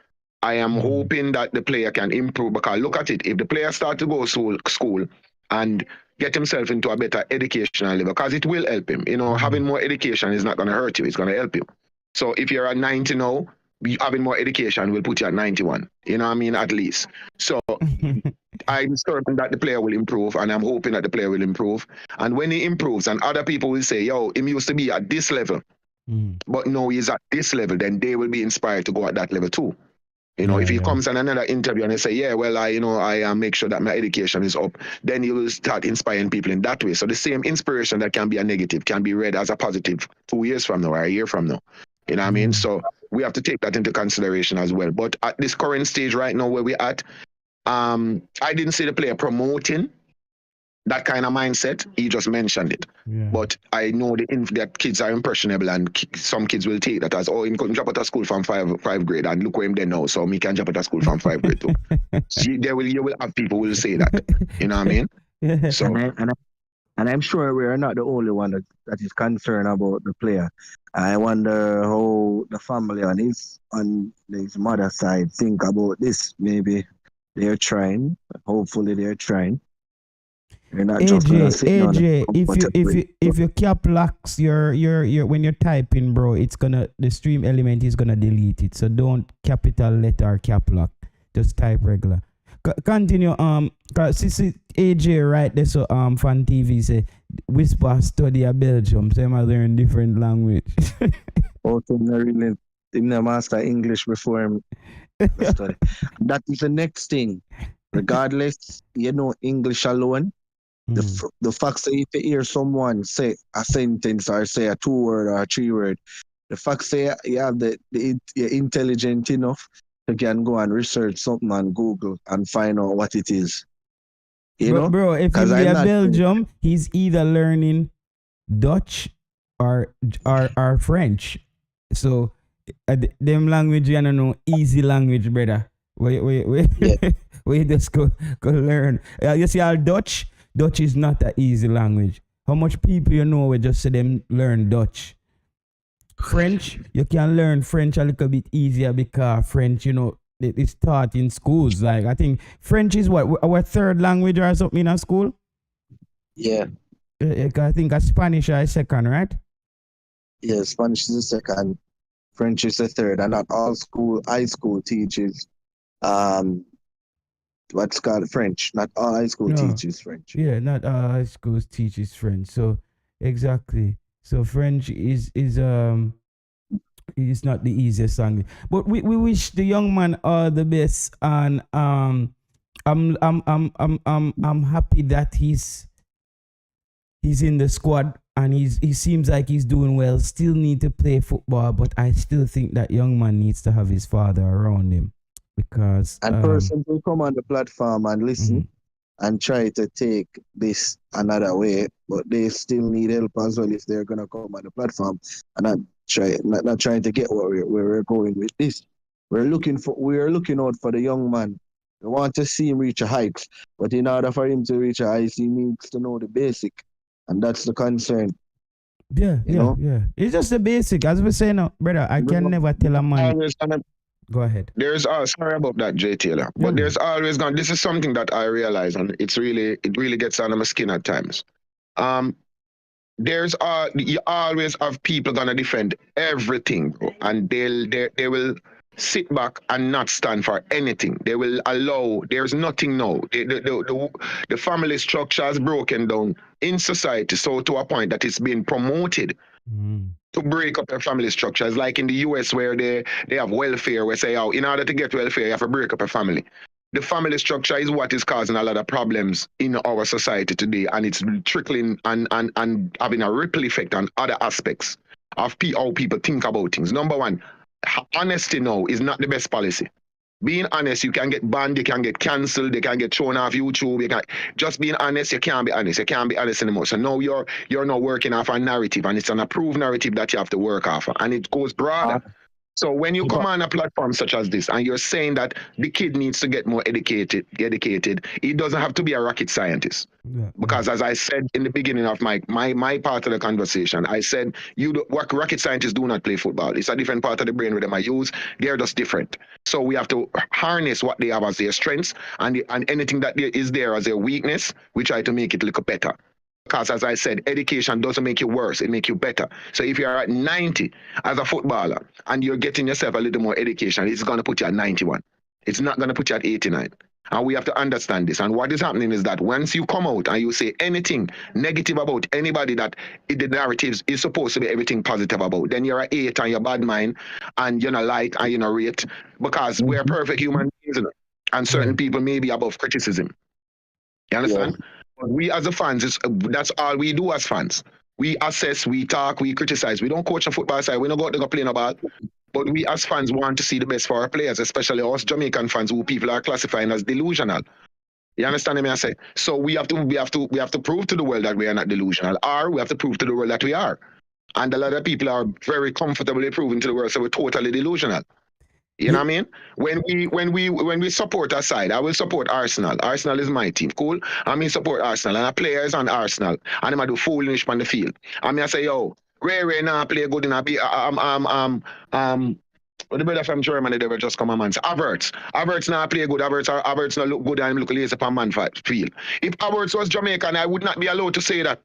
I am hoping that the player can improve, because look at it, if the player start to go to school and get himself into a better educational level, because it will help him. You know, having more education is not going to hurt you, it's going to help you. So if you're at 90 now, having more education will put you at 91. You know what I mean? At least. So I'm certain that the player will improve, and I'm hoping that the player will improve. And when he improves, and other people will say, yo, him used to be at this level, but now he's at this level, then they will be inspired to go at that level too. You know, if he comes on another interview and they say, yeah, well, I make sure that my education is up, then you will start inspiring people in that way. So the same inspiration that can be a negative can be read as a positive 2 years from now or a year from now. You know what I mean? So we have to take that into consideration as well. But at this current stage right now where we're at, I didn't see the player promoting that kind of mindset. He just mentioned it. But I know that kids are impressionable, and some kids will take that as, oh, he couldn't drop out of school from 5th grade, and look where him there now, so me can drop out of school from 5th grade too. So you will have people who will say that. You know what I mean? So and I'm sure we are not the only one that is concerned about the player. I wonder how the family on his mother's side think about this. Maybe they're trying. Hopefully they're trying. They're not just gonna sit down. If your cap locks your when you're typing, bro, the stream element is gonna delete it. So don't capital letter cap lock. Just type regular. Continue. See AJ right there. So Fan TV say Whisper study a Belgium. So I learn different language. Also, really, didn't master English before him study. That is the next thing. Regardless, English alone. The fact that if you hear someone say a sentence or say a 2-word or a 3-word, the fact that you have you're intelligent enough, you can go and research something on Google and find out what it is. You know? Bro, if he's in Belgium, he's either learning Dutch or French. So them language, you don't know, easy language, brother. We just go learn. You see, our Dutch is not an easy language. How much people you know we just say them learn Dutch? French, you can learn French a little bit easier, because French, it's taught in schools. Like, I think French is what, our 3rd language or something in school? Yeah. I think Spanish is 2nd, right? Yeah, Spanish is the 2nd. French is the 3rd, and not all high school teaches what's called French. Not all high school teaches French. Yeah, not all high schools teaches French. So exactly. So French is not the easiest language. But we wish the young man all the best, and I'm happy that he's in the squad, and he seems like he's doing well. Still need to play football, but I still think that young man needs to have his father around him, because persons will come on the platform and listen and try to take this another way, but they still need help as well if they're gonna come on the platform and not trying to get where we're going with this. We are looking out for the young man. We want to see him reach a heights, but in order for him to reach a heights, he needs to know the basic, and that's the concern. Yeah, You know? It's just the basic. As we say now, brother, I can never tell a man. Go ahead. There's sorry about that, Jay Taylor. But there's always gone. This is something that I realize, and it really gets under my skin at times. There's you always have people gonna defend everything, bro, and they will sit back and not stand for anything. They will allow. There's nothing now. The family structure is broken down in society, so to a point that it's being promoted to break up a family structure. It's like in the US where they have welfare, where say, oh, in order to get welfare, you have to break up a family. The family structure is what is causing a lot of problems in our society today, and it's trickling and having a ripple effect on other aspects of how people think about things. Number one, honesty now is not the best policy. Being honest, you can get banned, you can get cancelled, you can get thrown off YouTube. You can just being honest, you can't be honest. You can't be honest anymore. So now you're now working off a narrative, and it's an approved narrative that you have to work off, and it goes broader. So when you come on a platform such as this and you're saying that the kid needs to get more educated, he doesn't have to be a rocket scientist. Because as I said in the beginning of my part of the conversation, I said what rocket scientists do not play football. It's a different part of the brain rhythm I use. They're just different. So we have to harness what they have as their strengths and anything that is there as their weakness, we try to make it look better. Because as I said, education doesn't make you worse, it makes you better. So if you're at 90 as a footballer and you're getting yourself a little more education, it's going to put you at 91. It's not going to put you at 89. And we have to understand this. And what is happening is that once you come out and you say anything negative about anybody that the narrative is supposed to be everything positive about, then you're an 8 and you're bad mind and you're not like and you're not rate, because we're perfect human beings, and certain people may be above criticism. You understand? We as a fans, that's all we do as fans. We assess, we talk, we criticize. We don't coach on football side. We don't go to go play no ball. But we as fans want to see the best for our players, especially us Jamaican fans who people are classifying as delusional. You understand me? I say. So we have to prove to the world that we are not delusional, or we have to prove to the world that we are. And a lot of people are very comfortably proving to the world that we're totally delusional. You know what I mean? When we support our side, I will support Arsenal. Arsenal is my team. Cool. I mean support Arsenal. And our players on Arsenal. And them I do foolish on the field. I mean I say, yo, Ray now play good in a be the brother from Germany, they were just come a man. Havertz now play good. Havertz now look good and look lazy upon man field. If Havertz was Jamaican, I would not be allowed to say that.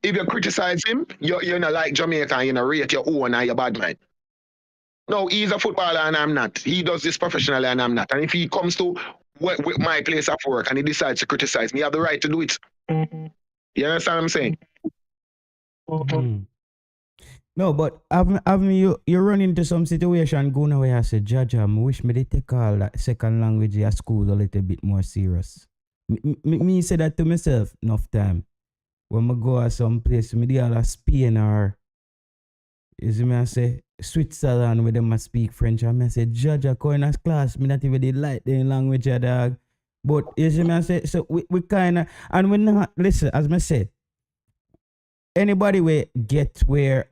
If you criticize him, you're not like Jamaican, you know, rate your own and your bad mind. No, he's a footballer and I'm not. He does this professionally and I'm not. And if he comes to with my place of work and he decides to criticize me, I have the right to do it. You understand what I'm saying? No, but you run into some situation going away. I said, Jaja, I wish me they take all that second language at school a little bit more serious. Me say that to myself enough time. When I go at some place, me they all Spain or you see me I say Switzerland where them I speak French. I say, Judge, I go in a class, me not even they like the language of dog. But you see me I say, so we kinda and we not listen, as I said, anybody will get where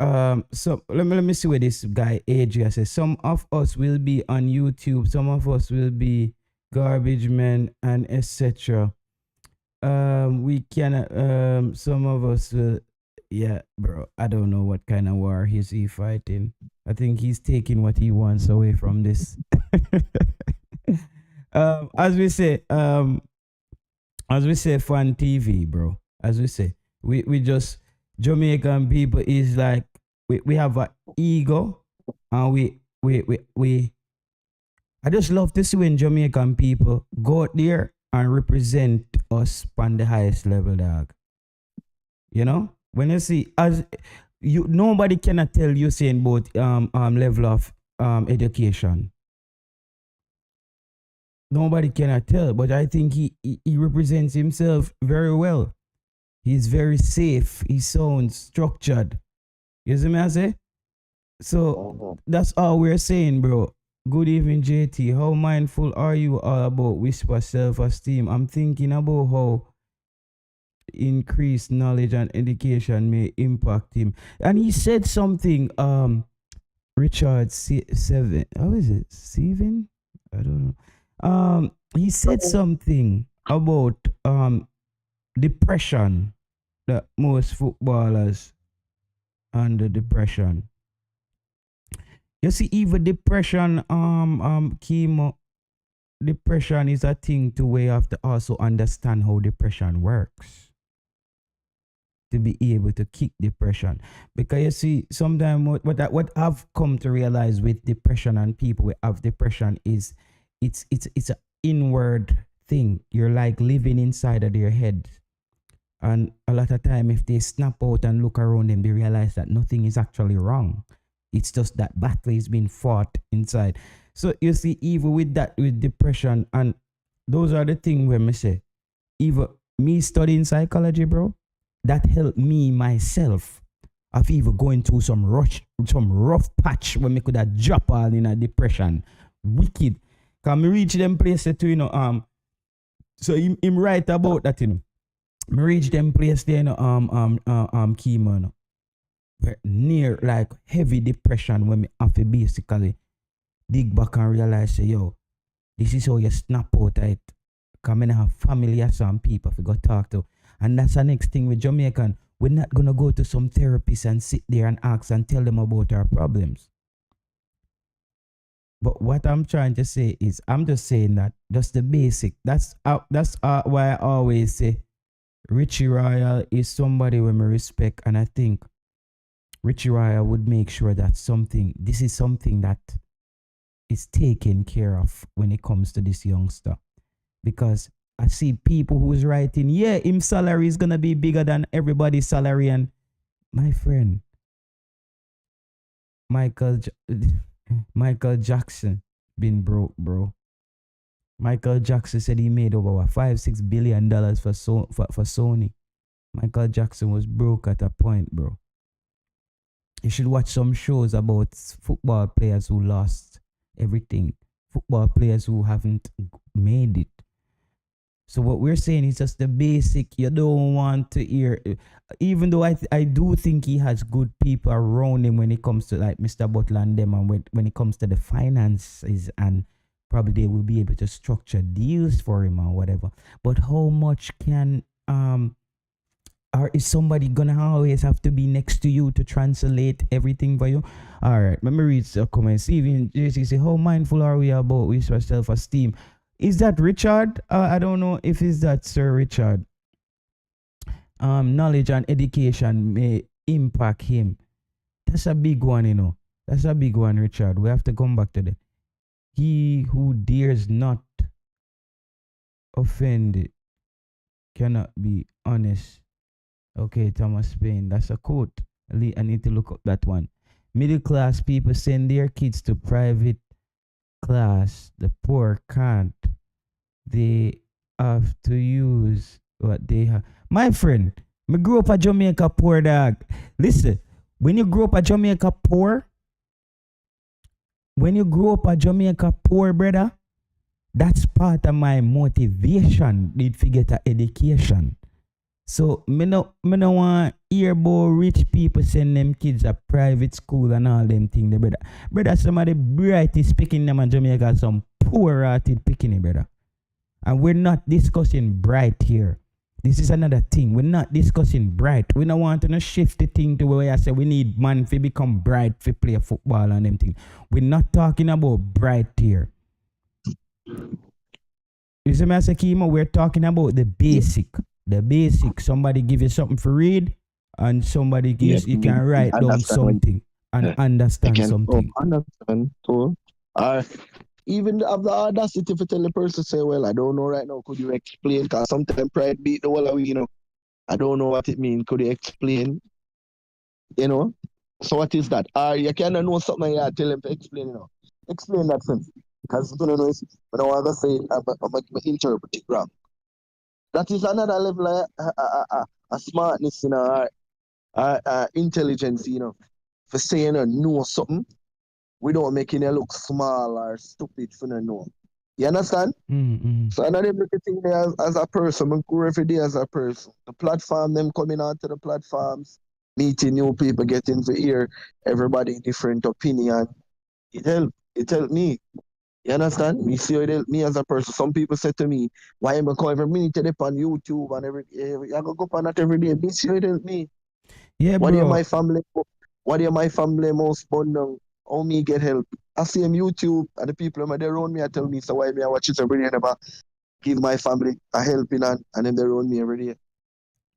so let me see where this guy Adria says. Some of us will be on YouTube, some of us will be garbage men and etc. We can some of us will. Yeah, bro. I don't know what kind of war he fighting. I think he's taking what he wants away from this. As we say, fun TV, bro. As we say, we just Jamaican people is like we have an ego, and we. I just love to see when Jamaican people go out there and represent us on the highest level, dog. You know. When you see as you nobody cannot tell you saying about level of education. Nobody cannot tell, but I think he represents himself very well. He's very safe, he sounds structured. You see me I say? So that's all we're saying, bro. Good evening, JT. How mindful are you all about whisper self-esteem? I'm thinking about how increased knowledge and education may impact him. And he said something, Richard Seven. How is it? Seven? I don't know. He said something about depression that most footballers under depression. You see, even depression, chemo, depression is a thing to where you have to also understand how depression works to be able to kick depression. Because you see, sometimes what I've come to realize with depression and people who have depression is it's an inward thing. You're like living inside of their head. And a lot of time, if they snap out and look around them, they realize that nothing is actually wrong. It's just that battle is being fought inside. So you see, even with that, with depression, and those are the things where me say, even me studying psychology, bro, that helped me myself of even going through some rough patch when me could have drop all in a depression. Wicked. Can me reach them places too, so him write about that, Me reach them place there, chemo, near like heavy depression when me have to basically dig back and realize, say, yo, this is how you snap out of it. Come and have family or some people to go talk to. And that's the next thing with Jamaican. We're not going to go to some therapist and sit there and ask and tell them about our problems. But what I'm trying to say is, I'm just saying that just the basic. That's why I always say Richie Royal is somebody we respect. And I think Richie Royal would make sure that this is something that is taken care of when it comes to this youngster. Because I see people who's writing, yeah, his salary is going to be bigger than everybody's salary. And my friend, Michael Jackson been broke, bro. Michael Jackson said he made over $5-6 billion for Sony. Michael Jackson was broke at a point, bro. You should watch some shows about football players who lost everything. Football players who haven't made it. So what we're saying is just the basic. You don't want to hear, even though I do think he has good people around him when it comes to like Mr. Butler and them, and when it comes to the finances, and probably they will be able to structure deals for him or whatever. But how much can or is somebody gonna always have to be next to you to translate everything for you? All right, let me read the comments. Even JC say, how mindful are we about with self-esteem? Is that Richard? I don't know if it's that Sir Richard. Knowledge and education may impact him. That's a big one, That's a big one, Richard. We have to come back to that. He who dares not offend cannot be honest. Okay, Thomas Paine. That's a quote. I need to look up that one. Middle class people send their kids to private class. The poor can't. They have to use what they have. My friend, me grew up a Jamaica poor, dog. Listen, when you grow up a Jamaica poor, brother, that's part of my motivation. Did forget a education. So me no want hear about rich people send them kids a private school and all them things, brother. Brother, some of the brightest picking them in Jamaica, some poor hearted picking it, brother. And we're not discussing bright here. This is another thing. We're not discussing bright. We don't want to shift the thing to where I say we need man to become bright to play football and them things. We're not talking about bright here. You see me as a chemo, we're talking about the basic. The basic. Somebody give you something for read, and somebody gives you can write down something and understand something. Understand. So, even have the audacity to tell the person, say, well, I don't know right now, could you explain? Because sometimes pride beat the wall away, I don't know what it means. Could you explain? So what is that? You cannot know something, tell them to explain, Explain that to me. Because I don't know, I don't want to say it, I'm interpret it wrong. That is another level of smartness, intelligence, for saying know something without making it look small or stupid for no know. You understand? Mm-hmm. So another thing there as a person, I grow every day as a person. The platform, them coming onto the platforms, meeting new people, getting to hear everybody different opinion. It helped me. You understand? Me see how they help me as a person. Some people say to me, why am I call every minute to dip on YouTube and I go up on that every day. Me see how they help me. Yeah, What do bro. my family most bond down? How me get help? I see him YouTube and the people that around me I tell me so why me I watch it every day and never give my family a helping hand and then they around me every day.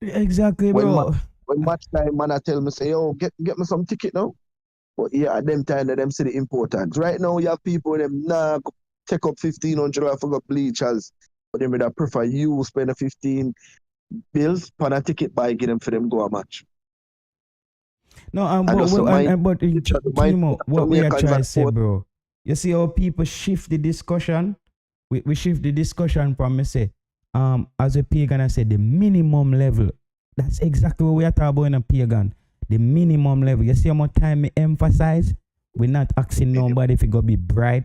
Exactly, When bro. match time man I tell me say, oh get me some ticket now. But yeah, at them time that them see the importance. Right now you have people them take up 1,500 I forgot bleachers. But them would prefer you spend a 15 bills on a ticket buy get them for them go a match. No, And just but Timo, what we are trying to say, sport. bro. You see how people shift the discussion? We shift the discussion from me say, as a pagan, I say the minimum level. That's exactly what we are talking about in a pagan. The minimum level. You see how much time we emphasize? We're not asking nobody if it gonna be bright.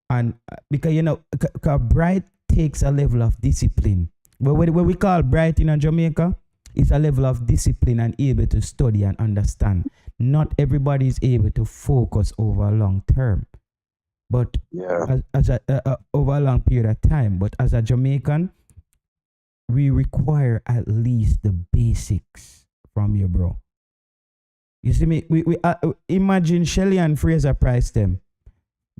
And because you know, bright takes a level of discipline. But what we call bright in Jamaica is a level of discipline and able to study and understand. Not everybody is able to focus over a long term, but as a over a long period of time. But as a Jamaican, we require at least the basics from you, bro. You see me? We imagine Shelly and Fraser Price them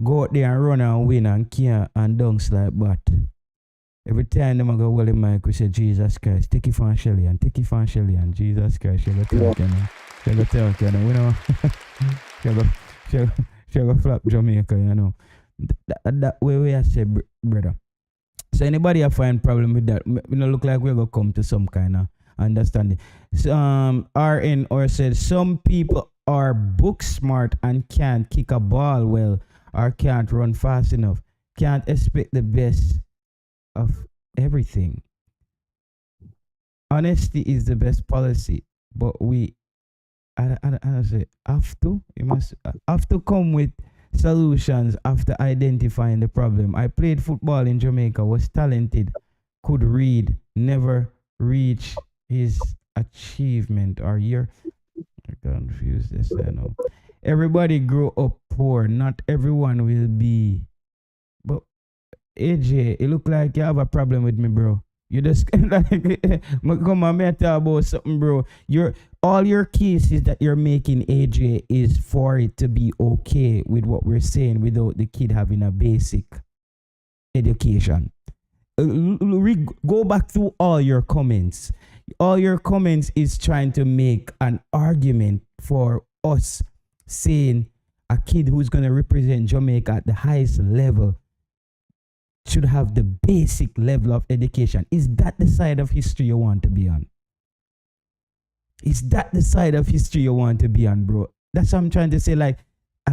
go out there and run and win and care and dunks like that. Every time them go hold the mic, we say Jesus Christ, take it from Shelly and take it from Shelly and Jesus Christ, she go talk, you know. She go talk, you know. We know. she go flap Jamaica, you know. That way we are say, brother. So anybody have find problem with that? We don't look like we're gonna come to some kind of understanding. So, RN or said some people are book smart and can't kick a ball well or can't run fast enough. Can't expect the best of everything. Honesty is the best policy, but I say you must have to come with solutions after identifying the problem. I played football in Jamaica, was talented, could read, never reach his achievement or year. I confused this, I know. Everybody grow up poor, not everyone will be. But AJ, it look like you have a problem with me, bro. You just like come on, me talk about something, bro. All your cases that you're making, AJ, is for it to be okay with what we're saying without the kid having a basic education. Go back through all your comments. All your comments is trying to make an argument for us saying a kid who's going to represent Jamaica at the highest level should have the basic level of education. Is that the side of history you want to be on? Is that the side of history you want to be on, bro? That's what I'm trying to say. Like,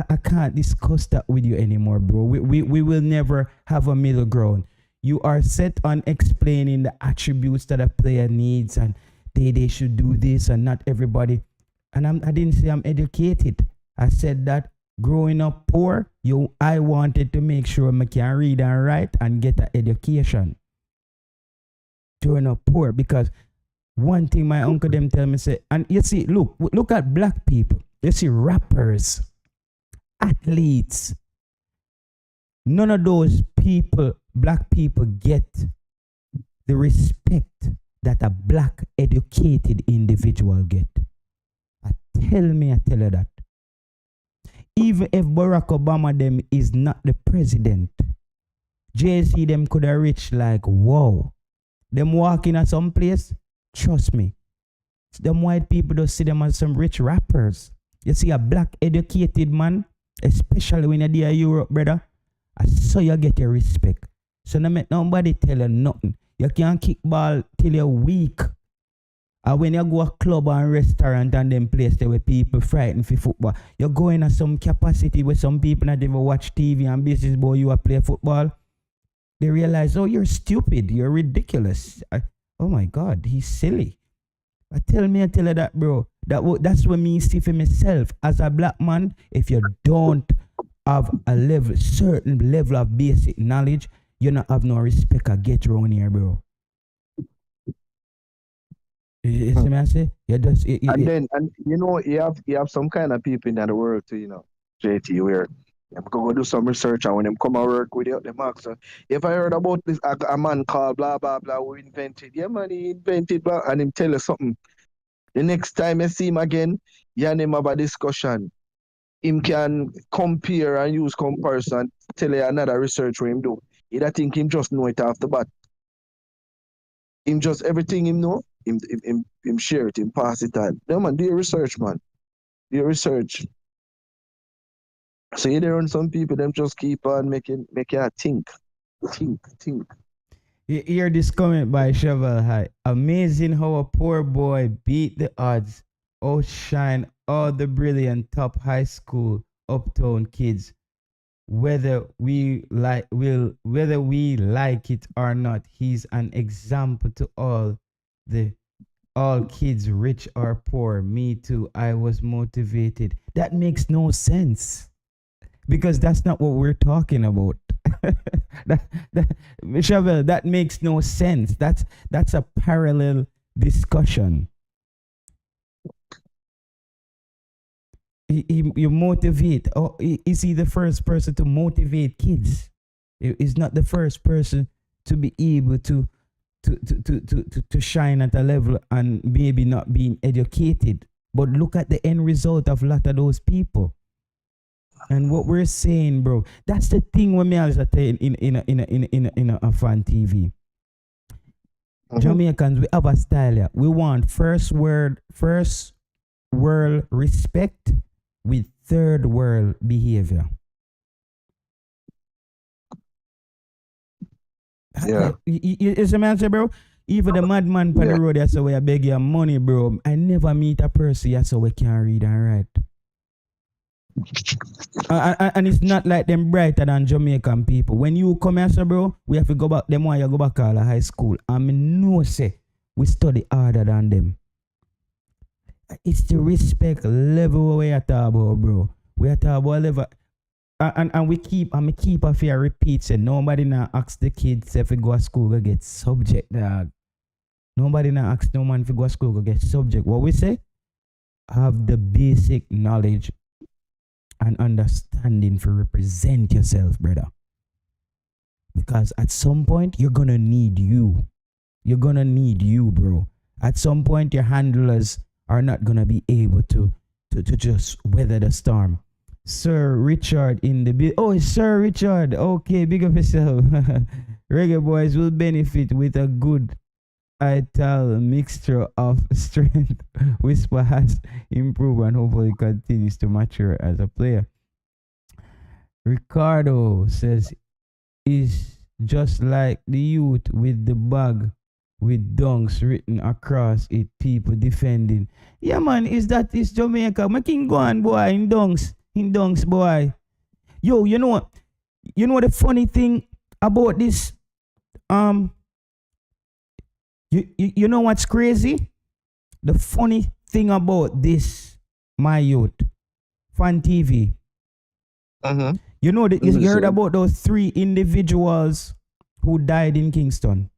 I can't discuss that with you anymore, bro. We will never have a middle ground. You are set on explaining the attributes that a player needs and they should do this and not everybody. And I didn't say I'm educated. I said that growing up poor, I wanted to make sure I can read and write and get an education. Growing up poor, because one thing my uncle them tell me say, and you see, look at black people. You see rappers, athletes. None of those people, black people, get the respect that a black educated individual get. Tell you that. Even if Barack Obama them is not the president, JC them could have reached like, wow. Them walking at some place, trust me. Them white people don't see them as some rich rappers. You see a black educated man, especially when you're there in Europe, brother, I saw you get your respect. So no make nobody tell you nothing. You can't kick ball till you're weak. And when you go a club and restaurant and them place there where people frightened for football, you're going at some capacity where some people not even watch TV and business boy you are play football. They realize, oh, you're stupid, you're ridiculous. Oh my God, he's silly. I tell you that, bro. That's what me see for myself as a black man. If you don't have a certain level of basic knowledge, you not have no respect or get around here, bro. You see me I say? You just and you know you have some kind of people in the world too, you know, JT, where I'm gonna go do some research, and when them come and work with you, them ask, if I heard about this, a man called blah blah blah who invented, yeah man, he invented blah, and him tell you something. The next time you see him again, you and him have a discussion. Him can compare and use comparison, tell you another research what him do. You don't think him just know it off the bat. Him just everything him know, him share it, him pass it on. No man, do your research, man. Do your research. So you there on some people, them just keep on make you think. You hear this comment by Shovel High. Amazing how a poor boy beat the odds, outshine all the brilliant top high school uptown kids. Whether we like it or not, he's an example to all kids, rich or poor. Me too. I was motivated. That makes no sense. Because that's not what we're talking about. Shovel, that makes no sense. That's a parallel discussion. You motivate. Oh, is he the first person to motivate kids? He's not the first person to be able to shine at a level and maybe not being educated. But look at the end result of a lot of those people. And what we're saying, bro, that's the thing when me always say in a fan TV. Jamaicans, we have a style here. We want first world respect with third world behavior. Yeah. You see me answer, bro? Even the madman on the road, that's why I beg your money, bro. I never meet a person that's we can read and write. And it's not like them brighter than Jamaican people. When you come here, so bro, we have to go back. Them why you go back to high school. I mean, no say we study harder than them. It's the respect level we are talking about, bro. We are talking about level, and we keep a fear repeat. Say nobody now ask the kids if we go to school to get subject, dog. Nobody now ask no man if we go to school to get subject. What we say? Have the basic knowledge and understanding for represent yourself, brother. Because at some point, you're going to need you. You're going to need you, bro. At some point, your handlers are not going to be able to just weather the storm. Sir Richard in the... Oh, Sir Richard. Okay, big up yourself. Reggae boys will benefit with a good vital mixture of strength. Whisper has improved and hopefully continues to mature as a player. Ricardo says, is just like the youth with the bag with dunks written across it, people defending. Yeah, man, it's Jamaica. My king go on, boy, in dunks, boy. Yo, you know the funny thing about this? You know what's crazy? The funny thing about this, my youth, Fan TV. You know that you heard about those 3 individuals who died in Kingston.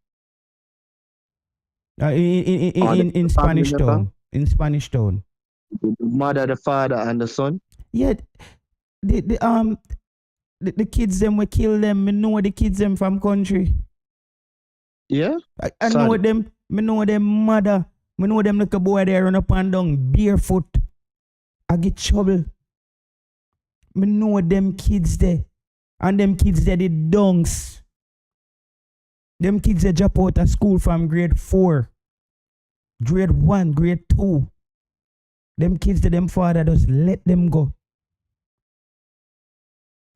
In Spanish Town. In Spanish Town. The mother, the father, and the son. Yeah, the kids them we kill them. Me know the kids them from country. Yeah. I know them. Me know them mother. Me know them little boy there run up and down barefoot. I get trouble. Me know them kids there. And them kids there did dunks. Them kids they drop out of school from grade 4. Grade 1, grade 2. Them kids that them father just let them go.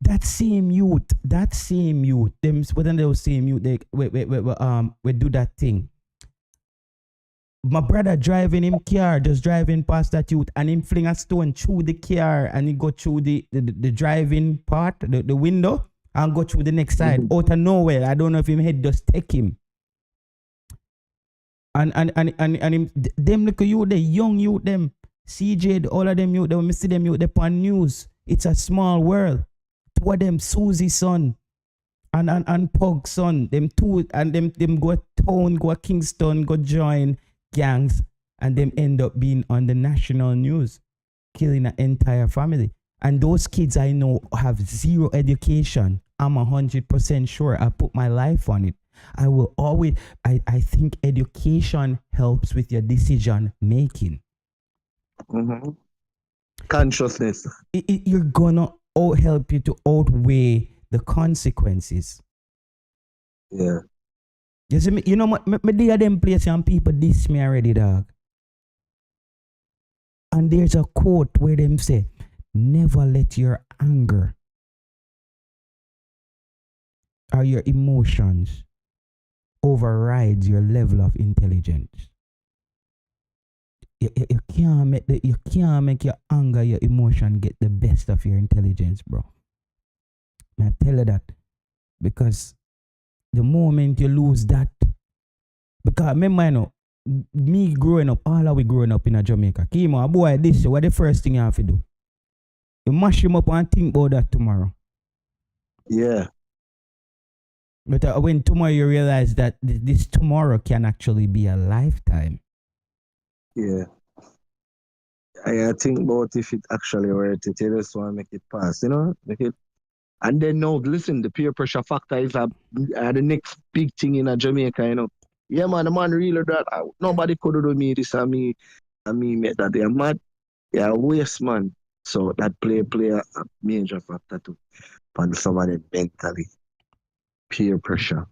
That same youth, them within those same youth, they we do that thing. My brother driving him car, just driving past that youth, and him fling a stone through the car, and he go through the driving part, the window, and go through the next side, out of nowhere. I don't know if him head just take him. And him, them little youth, the young youth, them CJ, all of them youth, when me see them youth, they on news. It's a small world. Two of them, Susie son and Pug son, them two, and them go town, go Kingston, go join gangs, and them end up being on the national news, killing an entire family. And those kids I know have zero education. I'm 100% sure. I put my life on it. I will always, I think education helps with your decision making. Mm-hmm. Consciousness. You're gonna help you to outweigh the consequences. Yeah. You see me, you know, me day of them place and people diss me already, dog. And there's a quote where them say, never let your anger or your emotions override your level of intelligence. You can't make your anger, your emotion get the best of your intelligence, bro. I tell you that. Because the moment you lose that, because remember, you know, me growing up, all of we growing up in a Jamaica. Kimo, a boy, this, what the first thing you have to do? You mash him up and think about that tomorrow. Yeah. But when tomorrow you realize that this tomorrow can actually be a lifetime. Yeah. I think about if it actually worth it. You just want to make it pass, you know? Make it. And then now, listen, the peer pressure factor is the next big thing in a Jamaica, you know. Yeah, man, the man really that nobody could do me this and me make that. They're mad. Yeah, waste, man. So that play a major factor too. On somebody mentally. Peer pressure.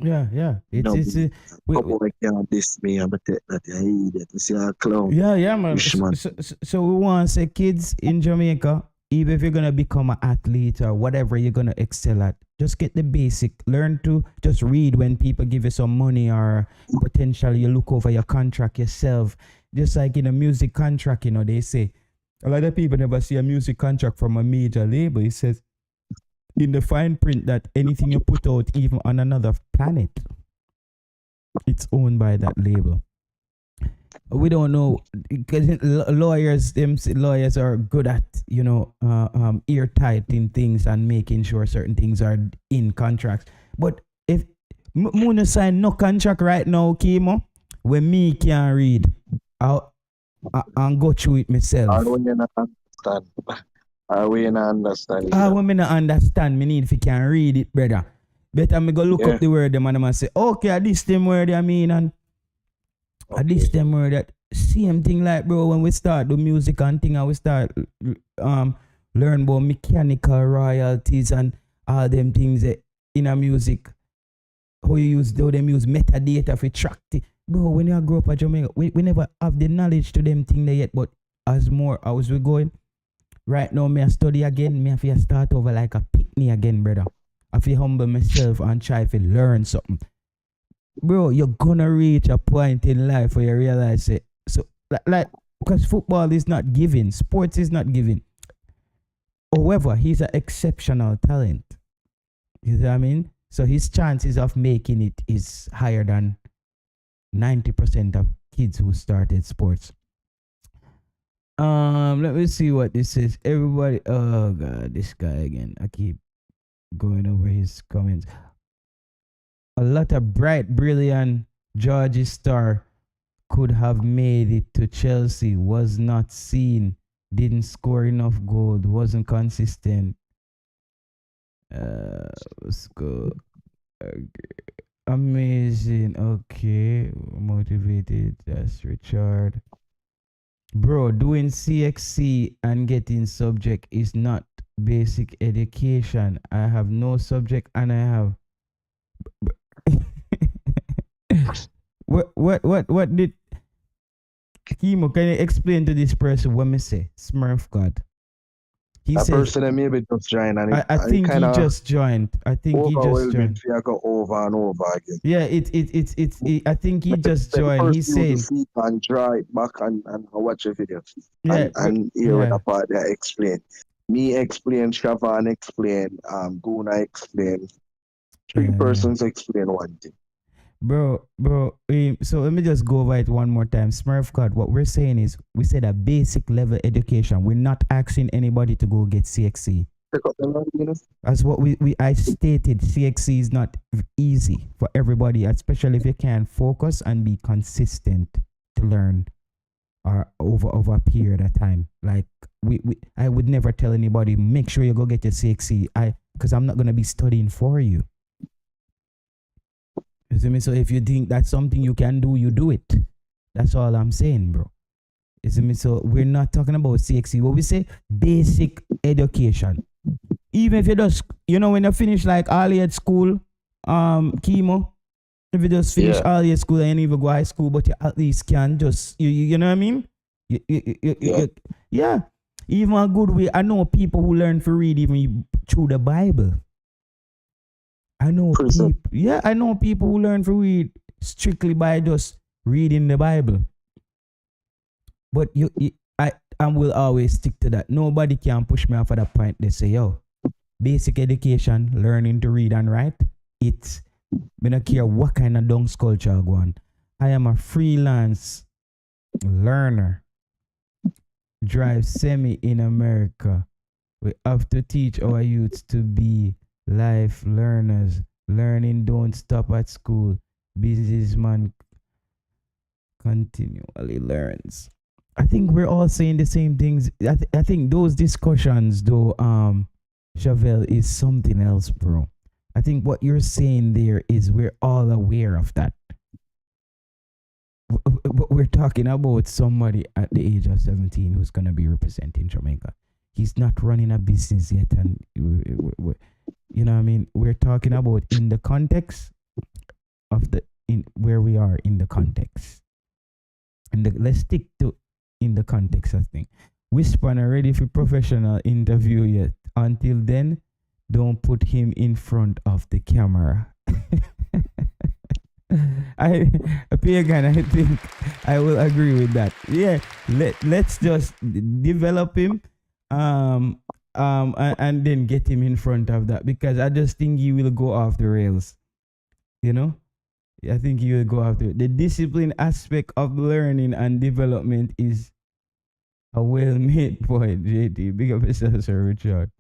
Yeah. It's boy can't diss me. I'm take that you idiot. You see a clown. Yeah, man. So we want to say, kids in Jamaica, even if you're gonna become an athlete or whatever you're gonna excel at, just get the basic. Learn to just read when people give you some money, or potentially you look over your contract yourself. Just like in a music contract, you know, they say a lot of people never see a music contract from a major label. It says in the fine print that anything you put out, even on another planet, it's owned by that label. We don't know, because lawyers are good at, you know, airtight in things and making sure certain things are in contracts. But if Muna sign no contract right now, Kimo, when me can't read, I'll go through it myself. I don't understand. We not understand. When me not understand, me need if you can read it, brother. Better me go look up the word them and I say, okay, this them word I mean, and this them word that same thing like, bro, when we start the music and thing and we start learn about mechanical royalties and all them things in a music. How them use metadata for track it. Bro, when you grow up at Jamaica, we never have the knowledge to them thing there yet, but as we going, right now, me I study again. Me have to start over like a picnic again, brother. I have to humble myself and try to learn something. Bro, you're gonna reach a point in life where you realize it. So, like, because football is not given, sports is not given. However, he's an exceptional talent. You know what I mean? So his chances of making it is higher than 90% of kids who started sports. Let me see what this is. Everybody, oh god, this guy again. I keep going over his comments. A lot of bright, brilliant Georgie star could have made it to Chelsea. Was not seen. Didn't score enough goal. Wasn't consistent. Let's go. Okay. Amazing. Okay. Motivated. That's Richard. Bro, doing CXC and getting subject is not basic education. I have no subject and I have what did Kimo, can you explain to this person what me say? Smurf God. He said person maybe just joined and I think he just joined. I think he just joined. I go over and over again. Yeah, I think he just joined. He's saying and try back and watch a video. Yeah, and hear what the part they explain. Me explain, Shavan explain, Guna explain. Three persons explain one thing. Bro, so let me just go over it one more time. Smurf God, what we're saying is, we said a basic level education. We're not asking anybody to go get CXC. As what I stated, CXC is not easy for everybody, especially if you can't focus and be consistent to learn. or over a period of time. Like I would never tell anybody, make sure you go get your CXC. Because I'm not gonna be studying for you. You see me? So if you think that's something you can do, you do it. That's all I'm saying, bro. You see me? So we're not talking about CXC. What we say, basic education. Even if you just, when you finish like all your school, chemo, if you just finish all your school and you even go high school, but you at least can just, you know what I mean? Yeah. Even a good way. I know people who learn to read even through the Bible. I know people who learn to read strictly by just reading the Bible. But I will always stick to that. Nobody can push me off at that point. They say, yo, basic education, learning to read and write, it's, I don't care what kind of dung culture I go on. I am a freelance learner. Drive semi in America. We have to teach our youths to be life learners. Learning don't stop at school. Businessman continually learns. I think we're all saying the same things. I think those discussions, though, Chevelle, is something else, bro. I think what you're saying there is we're all aware of that. But we're talking about somebody at the age of 17 who's going to be representing Jamaica. He's not running a business yet. And, you know what I mean? We're talking about in the context of where we are in the context. Let's stick to in the context of things. Whisper not ready for professional interview yet. Until then, don't put him in front of the camera. Pagan, I think I will agree with that. Yeah, let's just develop him, and then get him in front of that, because I just think he will go off the rails. I think he will go after it. The discipline aspect of learning and development is a well-made point, JT. Big up yourself, Sir Richard.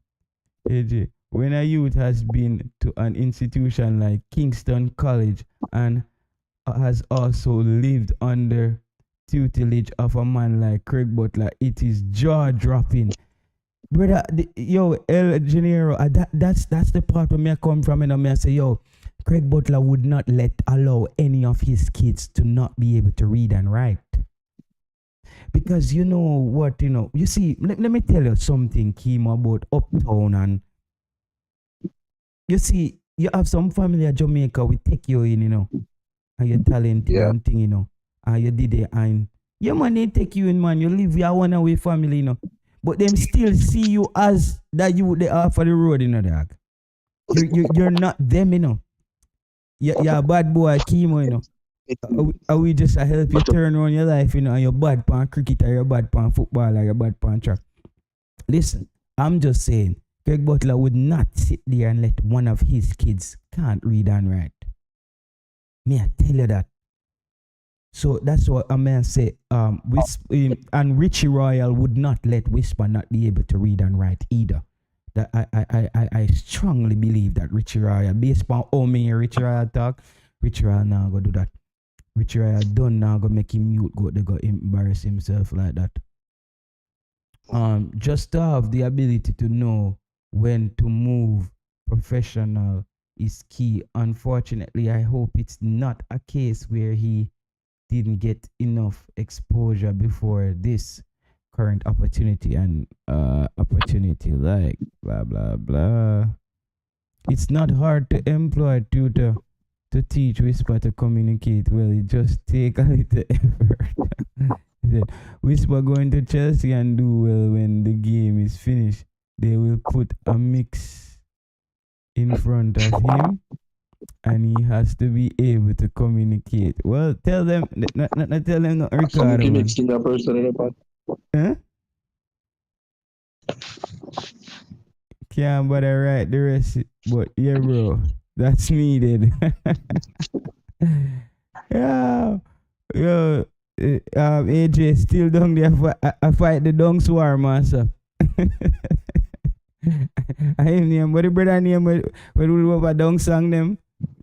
AJ, when a youth has been to an institution like Kingston College and has also lived under tutelage of a man like Craig Butler, it is jaw-dropping. Brother, El Janeiro, that's the part where I come from, and I say, yo, Craig Butler would not allow any of his kids to not be able to read and write. Because you know what, you see, let me tell you something, Kim, about Uptown. And you see, you have some family at Jamaica, we take you in, and you're talented and thing, and you did it, and your man, they take you in, man, you live your one away family, but them still see you as that you they are for the road, dog. You're not them, You're a bad boy, chemo, Are we just help you turn around your life, and you're bad pan cricket, or you're bad pan football, or you're bad pan track. Listen, I'm just saying, Craig Butler would not sit there and let one of his kids can't read and write. May I tell you that? So that's what a man say. And Richie Royal would not let Whisper not be able to read and write either. That I strongly believe that Richie Royal, based on how me and Richie Royal talk, Richie Royal now go do that. Richie Royal done now go make him mute, they go embarrass himself like that. Just to have the ability to know when to move professional is key. Unfortunately, I hope it's not a case where he didn't get enough exposure before this current opportunity and opportunity like blah blah blah. It's not hard to employ a tutor to teach Whisper to communicate well. It just take a little effort. Whisper going to Chelsea and do well when the game is finished. They will put a mix in front of him and he has to be able to communicate. Well, tell them, not tell them not record. Huh? Can't bother write the rest, but yeah, bro, that's needed. Yeah, yo, AJ still down there. I fight the dung swarm, master. I name, what the brother name, what we have a dung song them?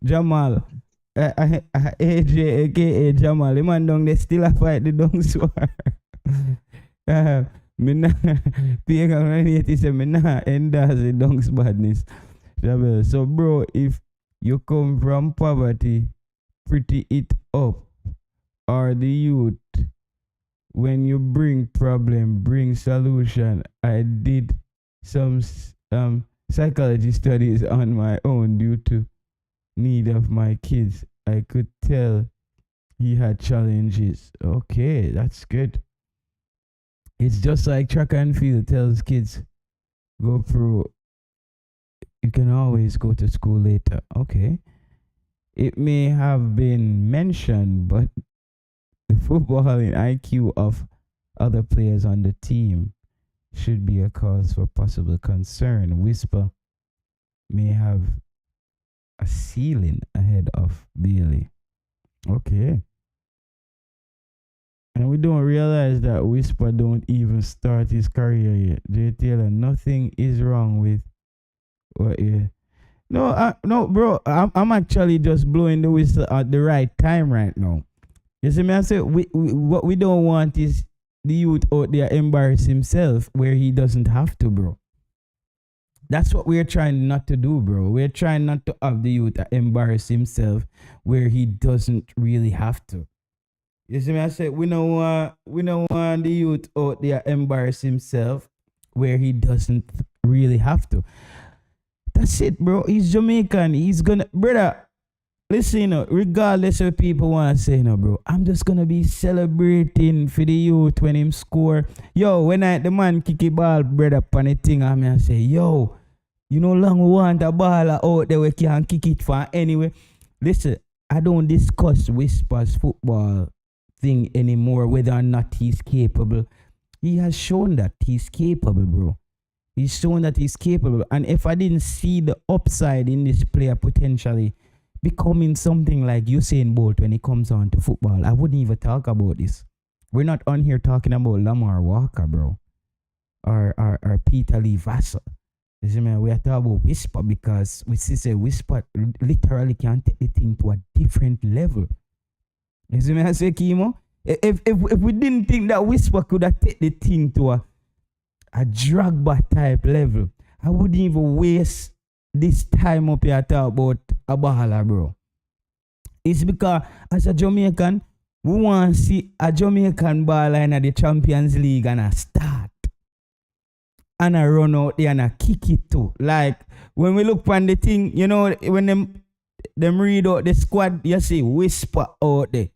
Jamal. AJ, aka Jamal. The man down there still a fight the dung swarm. Me na Piang ang 87 me na endorse the Dunks badness. So bro, if you come from poverty, pretty it up, or the youth, when you bring problem, bring solution. I did some psychology studies on my own due to need of my kids. I could tell he had challenges. Okay, that's good. It's just like track and field tells kids, go through. You can always go to school later. Okay. It may have been mentioned, but the footballing IQ of other players on the team should be a cause for possible concern. Whisper may have a ceiling ahead of Bailey. Okay. And we don't realize that Whisper don't even start his career yet. Jay Taylor, nothing is wrong with what you. No, bro. I'm actually just blowing the whistle at the right time right now. You see me? I say what we don't want is the youth out there embarrass himself where he doesn't have to, bro. That's what we're trying not to do, bro. We're trying not to have the youth embarrass himself where he doesn't really have to. You see me? I say we don't want the youth out there embarrass himself where he doesn't really have to. That's it, bro. He's Jamaican. He's gonna, brother. Listen, regardless of people want to say, bro, I'm just gonna be celebrating for the youth when him score. Yo, when the man kick a ball, brother, on the thing, I say, yo, you know, long we want a ball out there we can kick it for anyway. Listen, I don't discuss Whisper's football thing anymore, whether or not he's capable. He has shown that he's capable, bro. He's shown that he's capable. And if I didn't see the upside in this player potentially becoming something like Usain Bolt when it comes on to football, I wouldn't even talk about this. We're not on here talking about Lamar Walker, bro. Or Peter Lee Vassell. You see me? We are talking about Whisper because we see Whisper literally can take the thing to a different level. You see me? I say, Kimo, if we didn't think that Whisper could have taken the thing to a Drogba type level, I wouldn't even waste this time up here talk about a baller, bro. It's because as a Jamaican, we want to see a Jamaican baller in the Champions League and a start. And a run out there and a kick it too. Like when we look on the thing, you know, when them read out the squad, you see Whisper out there.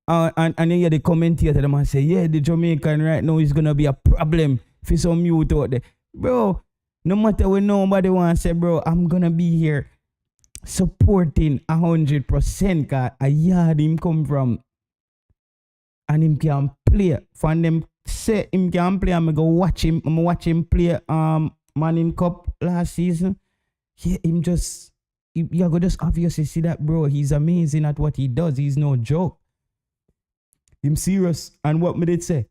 And you hear the commentator, them and say, yeah, the Jamaican right now is going to be a problem for some youth out there. Bro, no matter what nobody wants to say, bro, I'm going to be here supporting 100% because a yard him come from and him can play. For them say him can play, I'm going to watch him. I'm watch him play Man in Cup last season. Yeah, him just, you're going to just obviously see that, bro. He's amazing at what he does. He's no joke. Him serious. And what me did say?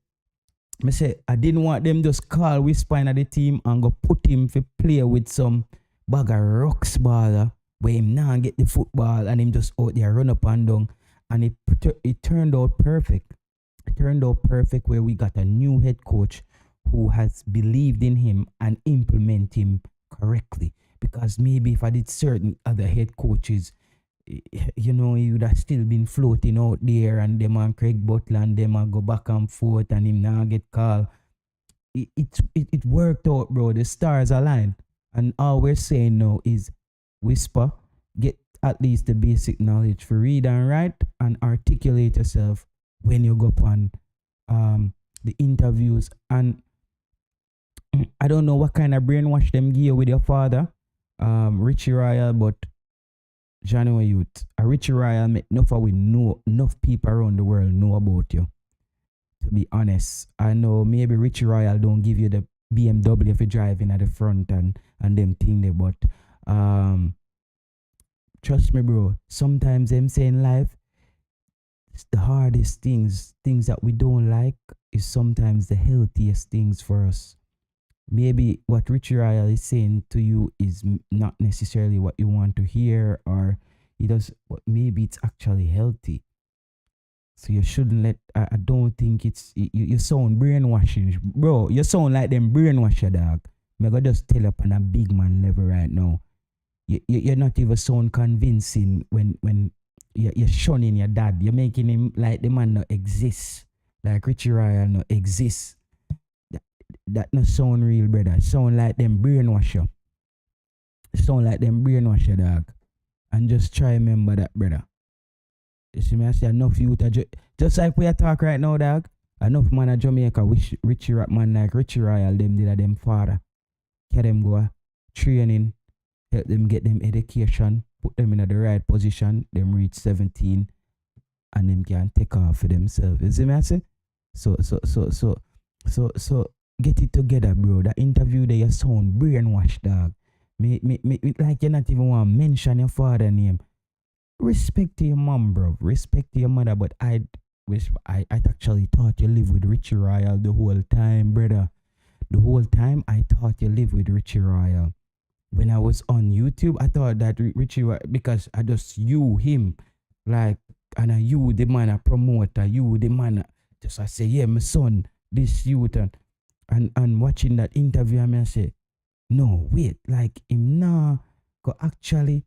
Me say, I didn't want them just call Whisper in the team and go put him for play with some bag of rocks baller where him now get the football and him just out there run up and down. And it turned out perfect. It turned out perfect where we got a new head coach who has believed in him and implement him correctly. Because maybe if I did certain other head coaches, you know, he would have still been floating out there and them and Craig Butler and them and go back and forth and him now get called. It worked out, bro. The stars aligned. And all we're saying now is Whisper, get at least the basic knowledge for read and write and articulate yourself when you go on the interviews. And I don't know what kind of brainwash them give you with your father, Richie Royal, but January youth, a Richie Royal make enough people around the world know about you. To be honest, I know maybe Richie Royal don't give you the BMW if you're driving at the front and them thing there, but trust me, bro. Sometimes them say in life, it's the hardest things that we don't like, is sometimes the healthiest things for us. Maybe what Richie Royal is saying to you is not necessarily what you want to hear, or he does, but maybe it's actually healthy. So you shouldn't let. I don't think it's you sound brainwashing, bro. You sound like them brainwasher dog. Me go just tell up on a big man level right now. You're not even sound convincing when you're shunning your dad. You're making him like the man no exists, like Richie Royal no exists. That no sound real, brother. Sound like them brainwasher. Sound like them brainwasher dog. And just try remember that, brother. You see me, I say enough youth, just like we are talk right now, dog. Enough man of Jamaica wish Richie Rap man like Richie Royal, them did a them father. Get them go training, help them get them education, put them in the right position, them reach 17, and them can take off for themselves. You see me, I say? So get it together, bro. That interview there, you sound brainwashed, dog. Me, like you not even want to mention your father name. Respect to your mom, bro. Respect to your mother. But I actually thought you live with Richie Royal the whole time, brother. The whole time I thought you live with Richie Royal. When I was on YouTube, I thought that Richie Royal, because I just him, like, and the man a promoter, the man just I say, yeah, my son, this youth, and watching that interview, I say, no, wait, like him nah, cause actually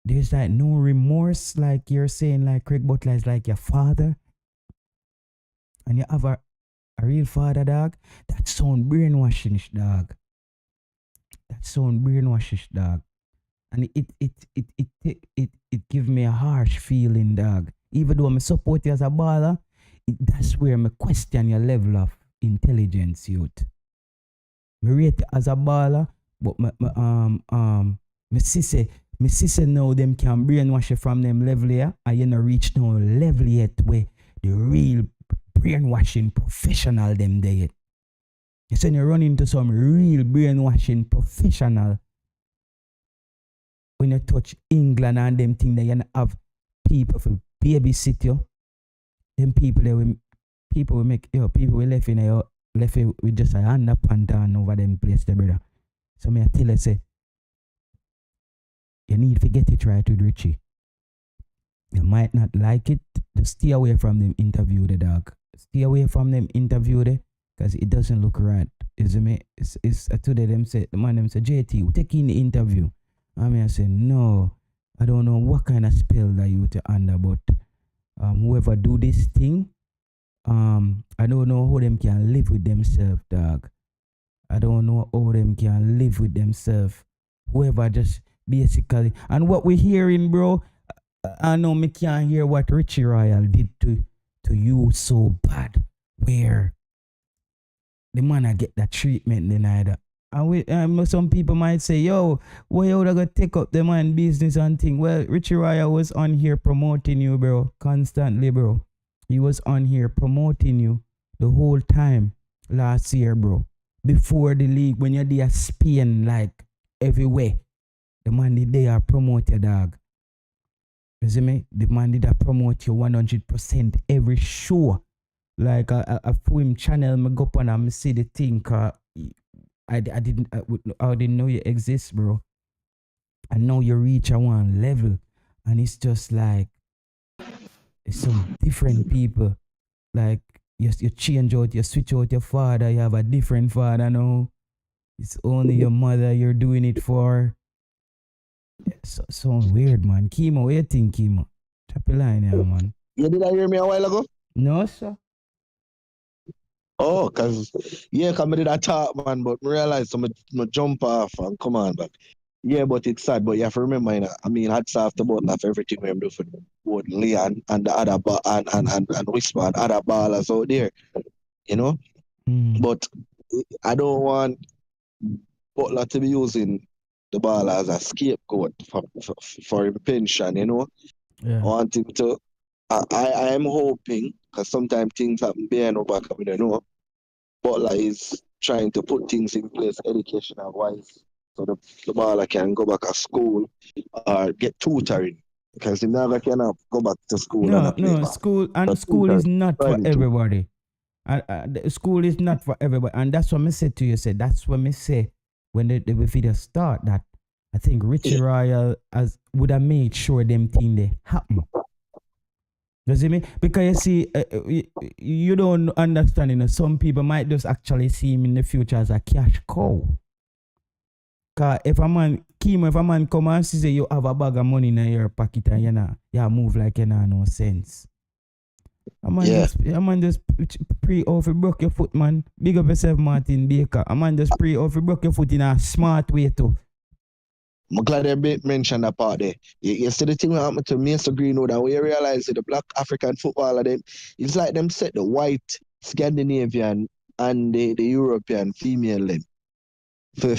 there's like no remorse, like you're saying, like Craig Butler is like your father, and you have a real father, dog. That sound brainwashing, dog. That sound brainwashing, dog. And it give me a harsh feeling, dog. Even though I support you as a baller, that's where I question your level of intelligence, youth. Me rate you as a baller, but me sister know them can brainwash you from them level here, and you not reach no level yet where the real brainwashing professional them there yet. You say you run into some real brainwashing professional when you touch England and them thing that you have people for babysit you. Them people will make people will left with just a underpant on over them place there, brother. So me I tell you say you need to get it right with Richie. You might not like it, just stay away from them interview the dog. Stay away from them interview there, because it doesn't look right. Is me? It's today them say the man them say JT, you take in the interview. I say no, I don't know what kind of spell that you to under, but whoever do this thing, I don't know how them can live with themselves, dog. I don't know how them can live with themselves. Whoever just basically, and what we're hearing, bro, I know me can't hear what Richie Royal did to you so bad, where the man I get that treatment denied. And some people might say, yo, why you gonna take up the man business and thing? Well, Richie Royal was on here promoting you, bro, constantly, bro. He was on here promoting you the whole time last year, bro. Before the league, when you're there Spain, like everywhere, the man did there promote your dog. You see me? The man did promote you 100% every show. Like a film channel, me go up and I see the thing. I didn't know you exist, bro. I know you reach a one level, and it's just like it's some different people. Like you change out, you switch out your father. You have a different father now. It's only your mother you're doing it for. So weird, man. Chemo, what you think, Chemo? Drop a line here, man. You did I hear me a while ago? No, sir. Oh, cause I did that talk, man, but I realized I'm jump off and come on back. Yeah, but it's sad, but you have to remember, you know, I mean, hats off the button of everything we do for both Leon and the other and Whisper and other ballers out there, you know. But I don't want Butler to be using the ball as a scapegoat for pension, you know. Yeah. I want him to. I am hoping, because sometimes things happen behind our back, we don't know. Butler is trying to put things in place educational wise, so the baller can go back to school or get tutoring, because he never can go back to school. No, school is not for everybody. School is not for everybody, and that's what I said to you. That's what I say when the video start, that I think Richie Royal would have made sure them thing they happen. You see me? Because you see, you don't understand, you know, some people might just actually see him in the future as a cash cow. Because if a man come and say you have a bag of money in your pocket and you move like you know no sense. A man just pray off you broke your foot, man. Big up yourself, Martin Baker. A man just pray off you broke your foot in a smart way too. I'm glad they mentioned that part there. You see the thing that happened to Mason Greenwood, and we realize that the black African footballer, them, it's like them set the white Scandinavian and the European female them for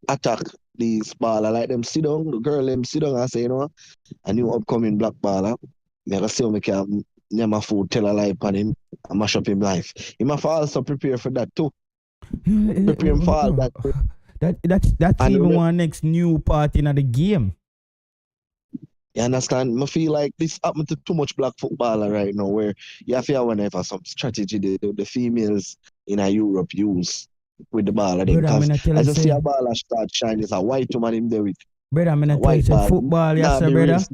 attack these baller. Like them sit down, the girl them sit down and say, you know, a new upcoming black baller. Me gotta see how me can name my food, tell a lie on him, and mash up him life. He must also prepare for that too. Prepare him for all that. That's even one next new part in the game. You understand? I feel like this happened to too much black footballer right now, where you have to have some strategy the females in Europe use with the baller. Because as you see a baller start shine, it's a white woman in there with. Brother, I'm gonna tell you, football, yes, sir, brother. Race.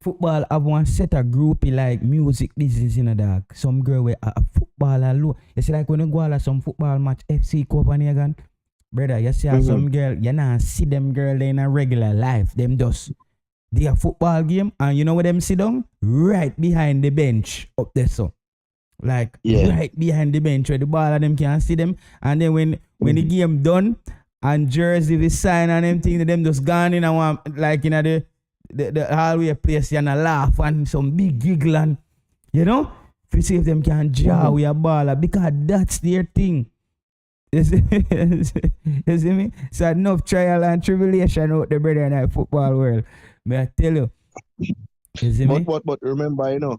Football have one set a groupie like music business in a dog. Some girl with a footballer low. You see, like when you go to some football match, FC Copenhagen. Brother, you see some girl, you not see them girl in a regular life. Them just they a football game, and you know where them sit down? Right behind the bench up there, so. Like right behind the bench where the ball of them can see them. And then when the game done and jersey we sign and them things, them just gone in and want, like in the hallway place and a laugh and some big giggle and you know, to see if them can jaw with a baller because that's their thing. You see me? So enough trial and tribulation out the brother in the football world. May I tell you? You see me? But remember, you know,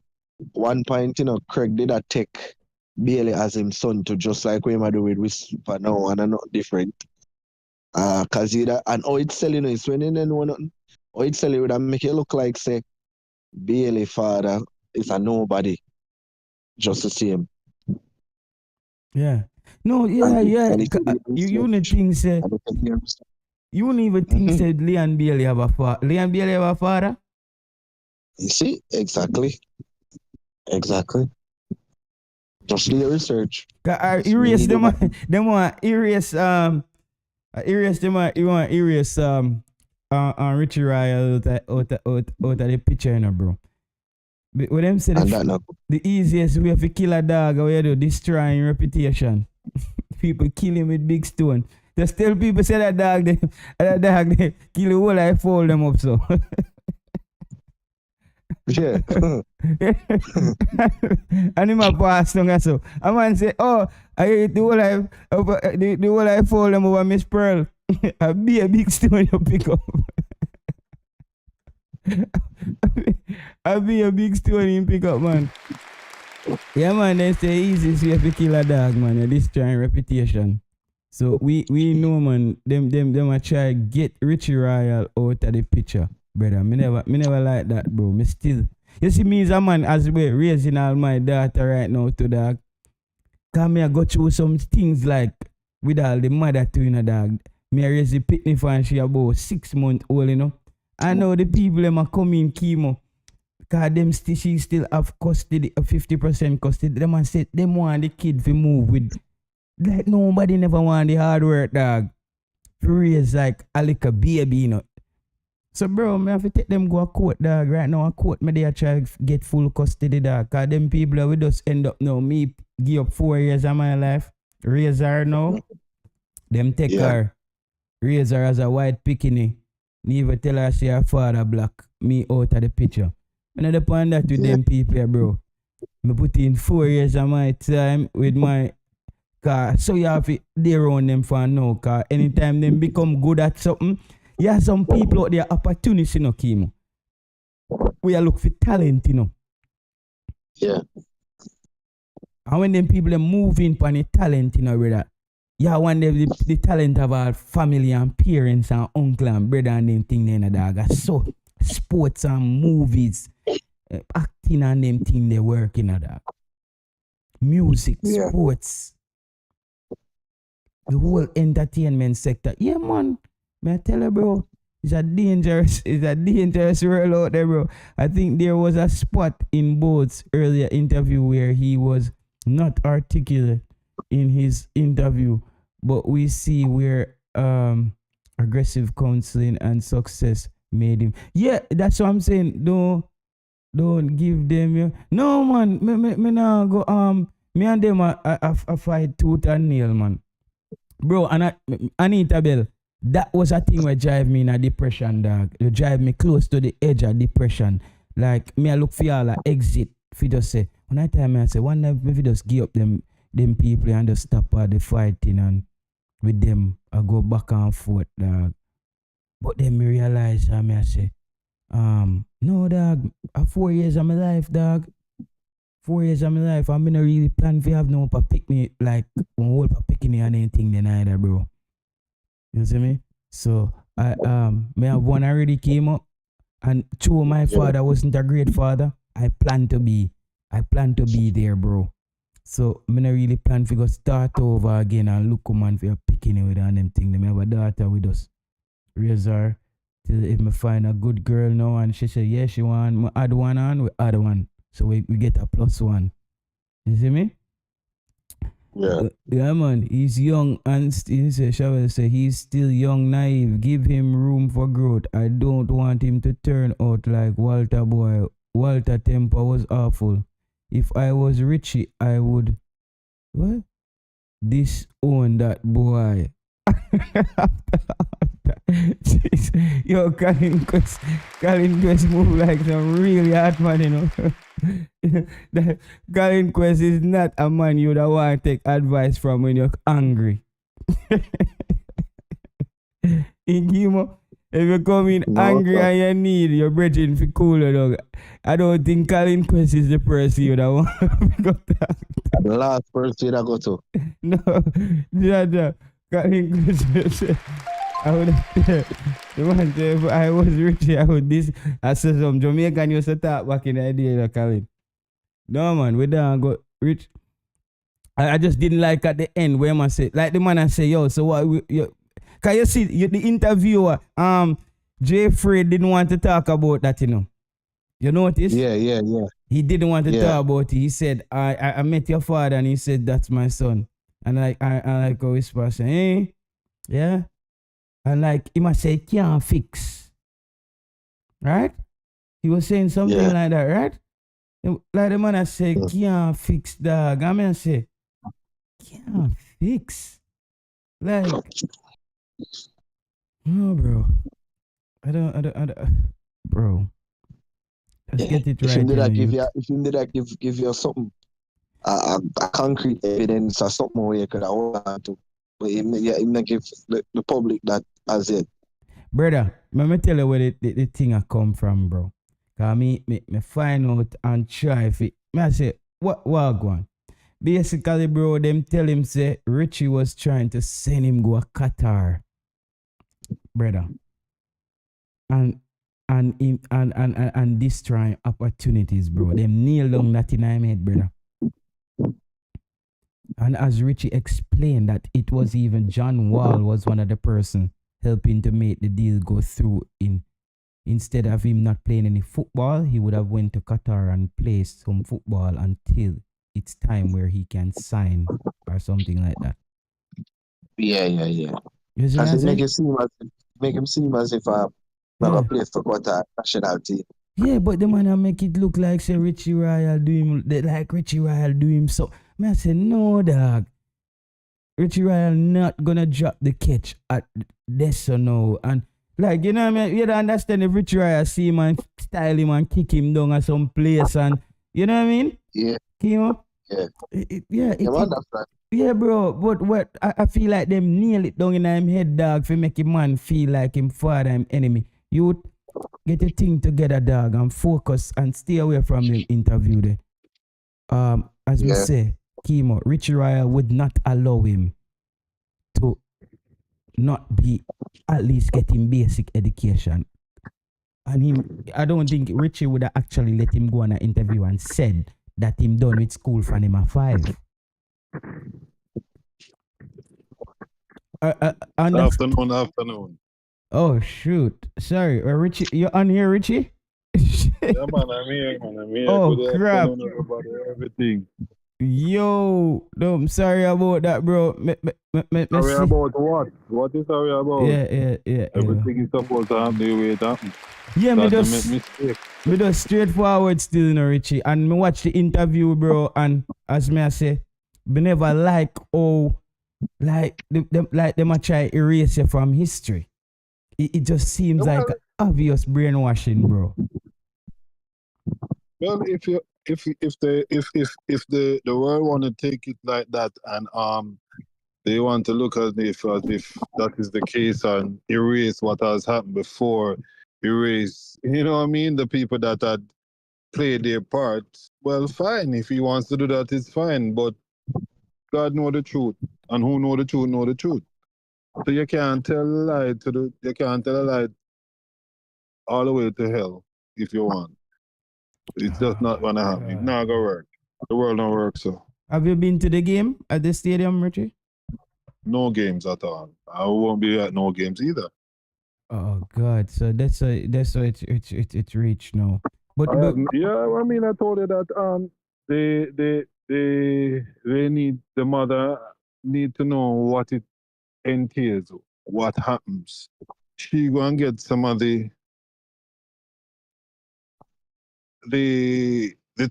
one point, you know, Craig did that take Bailey as him son to just like we might do with Super now and not different. Cause he that and how it's selling is when you know nothing. How it's selling would make it look like say Bailey father is a nobody. Just the same. Yeah. No, yeah. You wouldn't think say you wouldn't even think said Leon Bailey have a father. Leon Bailey have a father? You see? Exactly. Just do your research. Erase them want erase Richie Ryle out of the picture, you know, bro. But what them say the easiest way to kill a dog, how you do destroying reputation. People kill him with big stone. There's still people say that dog they kill the whole life, fold them up so. Yeah. And him a pass down so. A man say, oh, I hate the whole life fold them over Miss Pearl. I be a big stone you pick up. I be a big stone you pick up, man. Yeah, man, they say easiest way to kill a dog, man. You're destroying reputation. So we know, man, them a try get Richie Royal out of the picture. Brother, me never like that, bro. Me still. You see me as a man as well raising all my daughter right now to dog. Cause me I go through some things like with all the mother to in a dog. Me I raise the pitney for and she about 6 months old, you know. I know the people them a come in chemo. Cause them she still have custody, 50% custody. Them and say them want the kid to move with. Like nobody never want the hard work, dog. To raise like a little baby, you know. So, bro, me have to take them go a court, dog. Right now, a court, me they try to get full custody, dog. Because them people, we just end up now. Me give up 4 years of my life. Raise her now. Them take her. Raise her as a white picking. Never tell her she her father black. Me out of the picture. And I depend that with them people, bro. Me put in 4 years of my time with my car. So you have to they around them for now. Because anytime them become good at something, yeah, some people out there opportunities, you know, Kimo. We are look for talent, you know. Yeah. And when them people are moving for the talent, you know, brother. Yeah, one day the talent of our family and parents and uncle and brother and them thing then, dog. So sports and movies, acting and them thing they work in, dog. Music, sports. The whole entertainment sector. Yeah, man. May I tell you, bro, It's a dangerous world out there, bro. I think there was a spot in Boat's earlier interview where he was not articulate in his interview, but we see where aggressive counseling and success made him. Yeah, that's what I'm saying. Don't give them your. No man, me now go me and them a fight tooth and nail, man. Bro, and Anita Bell, that was a thing where drive me in a depression, dog. It drive me close to the edge of depression. Like me I look for y'all exit. If you just say, when I tell me I say, one day if you just give up them people and just stop all the fighting and with them I go back and forth, dog. But then me realize I say, no dog, 4 years of my life, dog. 4 years of my life, I'm not really plan to have no picnic like one whole picnic and anything then either, bro. You see me? So I me have one already came up, and true my father wasn't a great father. I plan to be there, bro. So me not really plan to go start over again and look man for picking with and them thing. Me have a daughter with us. Raise her till if me find a good girl now and she say yeah she want me add one on, we add one. So we get a +1. You see me? Yeah. Yeah, man. He's young and Shavel say he's still young, naive. Give him room for growth. I don't want him to turn out like Walter boy. Walter temper was awful. If I was Richie, I would disown that boy. Jeez. Yo, Colin Quest move like some really hard man, you know. Colin Quest is not a man you would want to take advice from when you're angry. In Kimo, if you come in angry and you need your brethren for cooler, dog. I don't think Colin Quest is the person you would want to go to. The last person I go to. No, Colin Quest. I would the man say if I was Richie, I would this. I said some Jamaican used to talk back in the day, Colin. No man, we don't go Rich. I just didn't like at the end where man say like the man I say, yo, so what can you see the interviewer Jeffrey didn't want to talk about that, you know. You notice? Yeah. He didn't want to talk about it. He said, I met your father and he said that's my son. And I like a whisper saying, hey, yeah. And like he must say can't fix. Right? He was saying something like that, right? Like the man I say can't fix, dog. I mean I say can't fix. Like no bro. I don't bro. Let's get it right. If you did that give you something a concrete evidence or something where you could hold on to. But he not give the public that as it. Brother, let me tell you where the thing I come from, bro. Cause me find out and try if it. I say, what go on? Basically, bro, them tell him say Richie was trying to send him go a Qatar. Brother. And destroying opportunities, bro. Them kneel down that in my head, brother. And as Richie explained that it was even John Wall was one of the person helping to make the deal go through. Instead of him not playing any football, he would have went to Qatar and played some football until it's time where he can sign or something like that. Yeah. You see As make him seem as if never play for Qatar national team. Yeah, but the man make it look like say Richie Royal do him so. Man, I say no, dog. Richie Royal not gonna drop the catch at this or no. And like you know what I mean, you don't understand if Richie Royal see him and style him and kick him down at some place and you know what I mean? Yeah. You know? Yeah, bro. But what I feel like them nail it down in him head, dog, for make him man feel like him father him enemy. You get your thing together, dog, and focus and stay away from the interview there. As we say, Kimo, Richie Royal would not allow him to not be at least getting basic education. And I don't think Richie would have actually let him go on an interview and said that him done with school from him at 5. Afternoon. Oh shoot! Sorry, Richie, you on here, Richie? Yeah, man, I'm here, man. I'm here. Oh Good crap! afternoon, everybody. Everything. Yo, no, I'm sorry about that, bro. Me Sorry see. about what? What is sorry about? Yeah. Everything is supposed to happen the way it happen. Yeah, me That to make just mistake. me just straightforward still, you know, Richie. And me watch the interview, bro. And as me I say, me never like like them a try erase you from history. It just seems like obvious brainwashing, bro. Well, if the world want to take it like that, and they want to look at it as if that is the case and erase what has happened before, erase, you know what I mean, the people that had played their part. Well, fine. If he wants to do that, it's fine. But God know the truth, and who know the truth know the truth. So you can't tell a lie you can't tell a lie all the way to hell if you want. It's just not gonna happen. It's not gonna work. The world don't work so. Have you been to the game at the stadium, Richie? No games at all. I won't be at no games either. Oh God! So that's it's reached now. But yeah, I mean, I told you that they need, the mother need to know what it entails, what happens. She gonna get some of the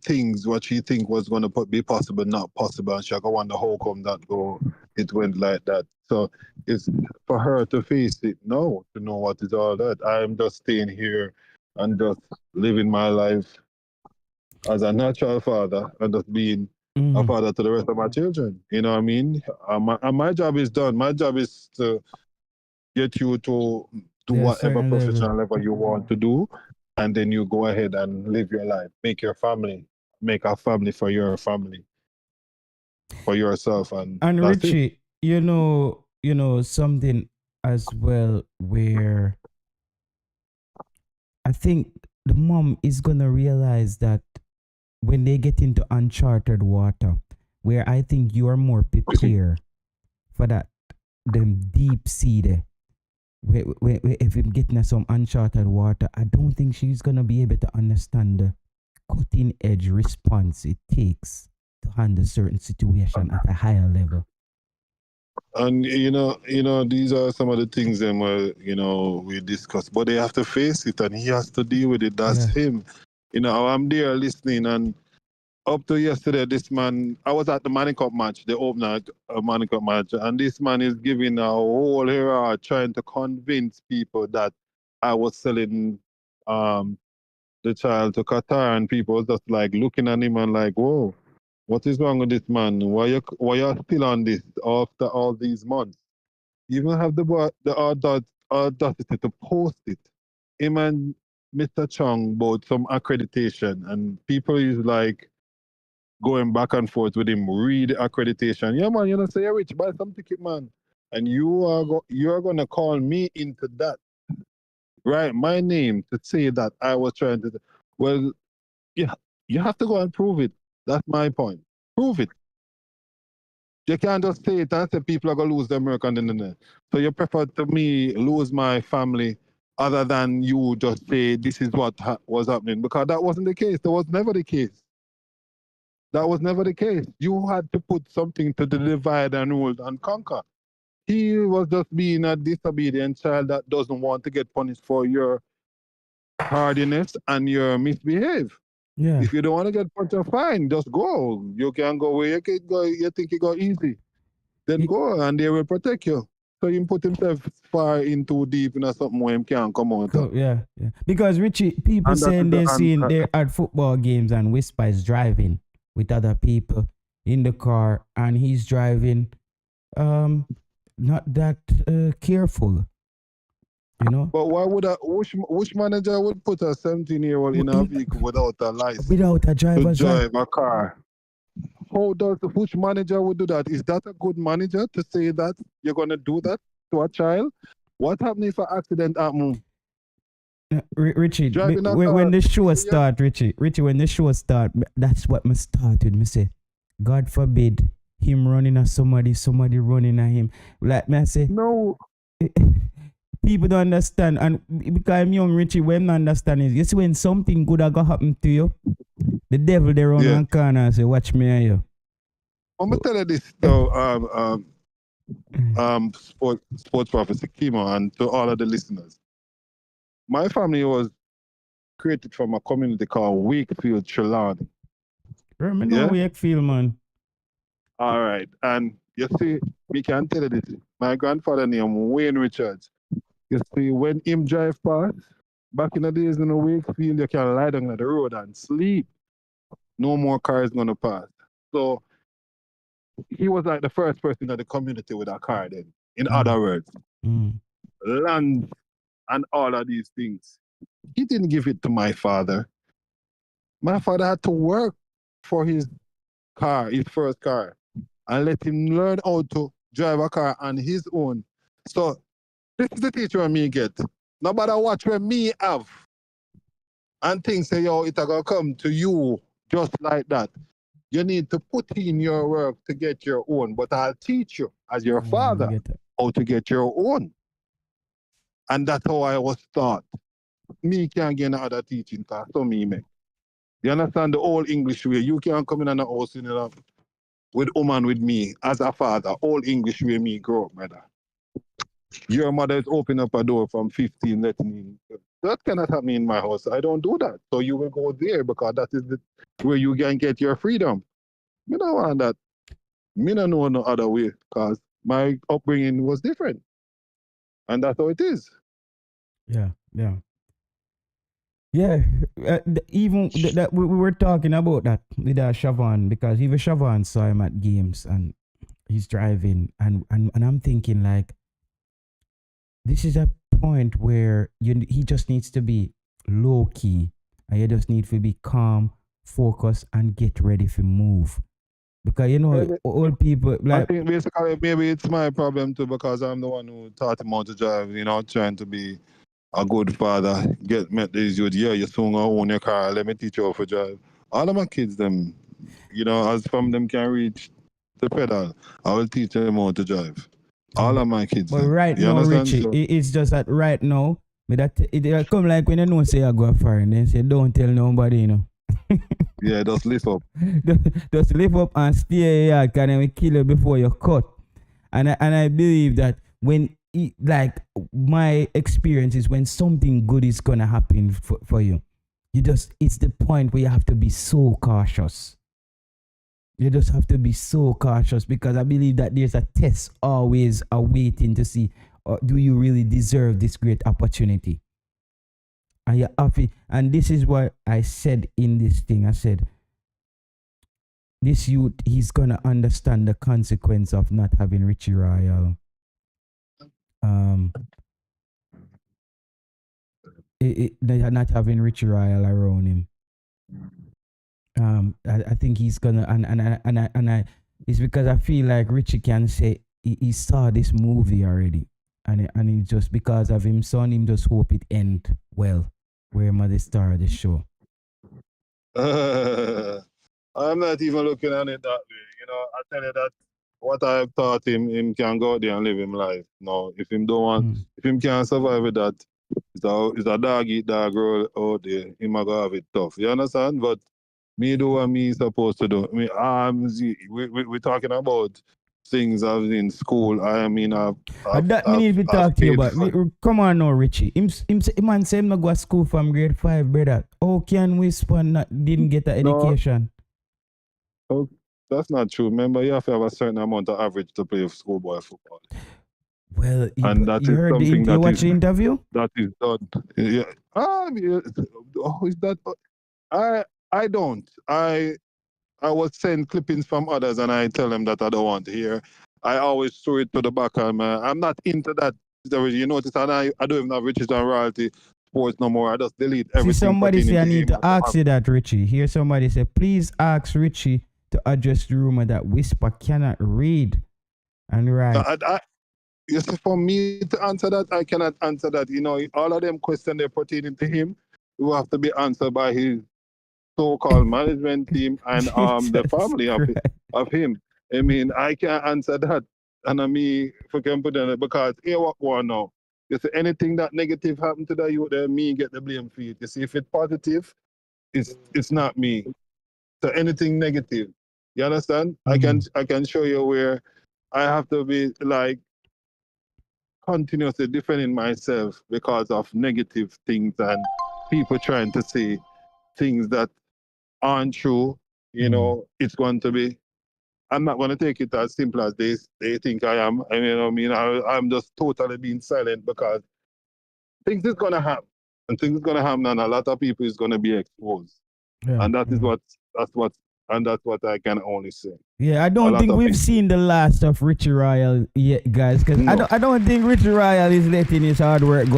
things what she think was gonna be possible, not possible, and she go wonder how come that go it went like that. So it's for her to face it now, to know what is all that. I'm just staying here and just living my life as a natural father and just being a father to the rest of my children. You know what I mean? My job is done. My job is to get you to do whatever professional level you want to do, and then you go ahead and live your life, make a family for your family, for yourself, and Richie, it. you know something as well where I think the mom is gonna realize that when they get into uncharted water, where I think you are more prepared for that, them deep sea there. Where if I'm getting some uncharted water, I don't think she's gonna be able to understand the cutting edge response it takes to handle certain situation at a higher level. And you know, these are some of the things that we discuss, but they have to face it, and he has to deal with it. That's him. I'm there listening, and up to yesterday, this man, I was at the Manning Cup match, the opener Manning Cup match, and this man is giving a whole hurrah, trying to convince people that I was selling the child to Qatar, and people was just like looking at him and like, whoa, what is wrong with this man? Why you still on this after all these months? You even have the audacity to post it. Him and Mr. Chung both some accreditation, and people is like going back and forth with him, read accreditation. Yeah, man, say, Rich, buy some ticket, man. And you are gonna call me into that, right? My name to say that I was trying to. Well, yeah, you have to go and prove it. That's my point. Prove it. You can't just say it and say people are gonna lose their work on the internet. So you prefer to me lose my family other than you just say this is what was happening, because that wasn't the case. That was never the case. That was never the case. You had to put something to the divide and rule and conquer. He was just being a disobedient child that doesn't want to get punished for your hardiness and your misbehave. Yeah. If you don't want to get punished, fine, just go. You can go where you can go. You think you go easy, then go, and they will protect you. So he put himself far into deep in something where he can't come out. Yeah. Because Richie, people saying they're at football games and Whisper is driving with other people in the car, and he's driving not that careful, But why would which manager would put a 17-year-old in a vehicle without a license, without a driver's to drive a car? Which manager would do that? Is that a good manager to say that you're gonna do that to a child? What happens if an accident happens? Richie, when the show start, Richie, when the show start, that's what me started. Me say, God forbid him running at somebody running at him. Like me I say, no. people don't understand, and because I'm young, Richie, what I'm not understand is, you see when something good are gonna happen to you, the devil they run one corner and say, watch me and you. I'm gonna tell you this though, sports prophecy, Kimo, and to all of the listeners. My family was created from a community called Wakefield, Trelawney. Remember, no Wakefield, man. All right, and you see, we can tell you this. My grandfather named Wayne Richards. You see, when him drive past, back in the days in the Wakefield, you can lie down on the road and sleep. No more cars gonna pass. So he was like the first person in the community with a car then. In other words, land and all of these things. He didn't give it to my father. My father had to work for his car, his first car, and let him learn how to drive a car on his own. So this is the teacher me get. Nobody watch where me have. And things say, yo, it's gonna come to you just like that. You need to put in your work to get your own, but I'll teach you as your father how to get your own. And that's how I was taught. Me can't get another teaching class, so me make. You understand the old English way? You can't come in the house, with woman with me as a father. Old English way me grow up, brother. Your mother is opening up a door from 15, letting me. That cannot happen in my house. I don't do that. So you will go there because that is where you can get your freedom. Me don't want that. Me don't know no other way because my upbringing was different. And that's how it is. Yeah. Even that we were talking about that with Siobhan, because even Siobhan saw him at games and he's driving and I'm thinking like, this is a point where he just needs to be low key and you just need to be calm, focus, and get ready to move. Because old people like. I think basically maybe it's my problem too because I'm the one who taught him how to drive. Trying to be a good father. Met these youth. Yeah, you soon gonna own your car. Let me teach you how to drive. All of my kids, them, as from them can reach the pedal, I will teach them how to drive. All of my kids. But right now, Richie, so, it's just that right now, it come like when you say I go far and then say don't tell nobody, Yeah, just lift up. just lift up and stay here, can we kill you before you cut. And I believe that when my experience is when something good is gonna happen for you, it's the point where you have to be so cautious. You just have to be so cautious because I believe that there's a test always awaiting to see, do you really deserve this great opportunity? And you're happy. And this is what I said in this thing. I said, this youth, he's going to understand the consequence of not having Richie Royal. Not having Richie Royal around him. I think he's gonna and it's because I feel like Richie can say he saw this movie already, and he just because of him son, him just hope it end well, where mother started the show. I'm not even looking at it that way. I tell you that what I've taught him can go out there and live him life. No, if him don't want, if him can't survive with that, it's a dog eat dog roll out there. Him go have it tough. You understand? But me do what me supposed to do. We're talking about things I was in school. I mean, that me need to talk to you about. Come on now, Richie. Him man say him not go to school from grade 5, brother. How can Whisper didn't get an education? Oh, that's not true. Remember, you have to have a certain amount of average to play schoolboy football. Well, and that you heard you watch the interview? That is done. Yeah. Is that? I don't. I was send clippings from others and I tell them that I don't want to hear. I always throw it to the back. I'm not into that. You notice, and I don't even have riches and royalty sports no more. I just delete everything. See, somebody say I need to ask you that, Richie. Here somebody say, please ask Richie to address the rumor that Whisper cannot read and write. For me to answer that, I cannot answer that. All of them questions they're pertaining to him will have to be answered by his so-called management team and the family of him. I mean, I can't answer that. And me, if I can put in it, because here what going now. You see, anything that negative happen to the youth, then me get the blame for it. You see, if it's positive, it's not me. So anything negative, you understand? I can show you where I have to be like continuously defending myself because of negative things and people trying to say things that aren't true. You know, it's going to be. I'm not going to take it as simple as they think I am. I mean, I'm just totally being silent because things is going to happen. And things is going to happen, and a lot of people is going to be exposed. Yeah, and that's what I can only say. Yeah, I don't think we've seen the last of Richie Royal yet, guys. Because I don't think Richie Royal is letting his hard work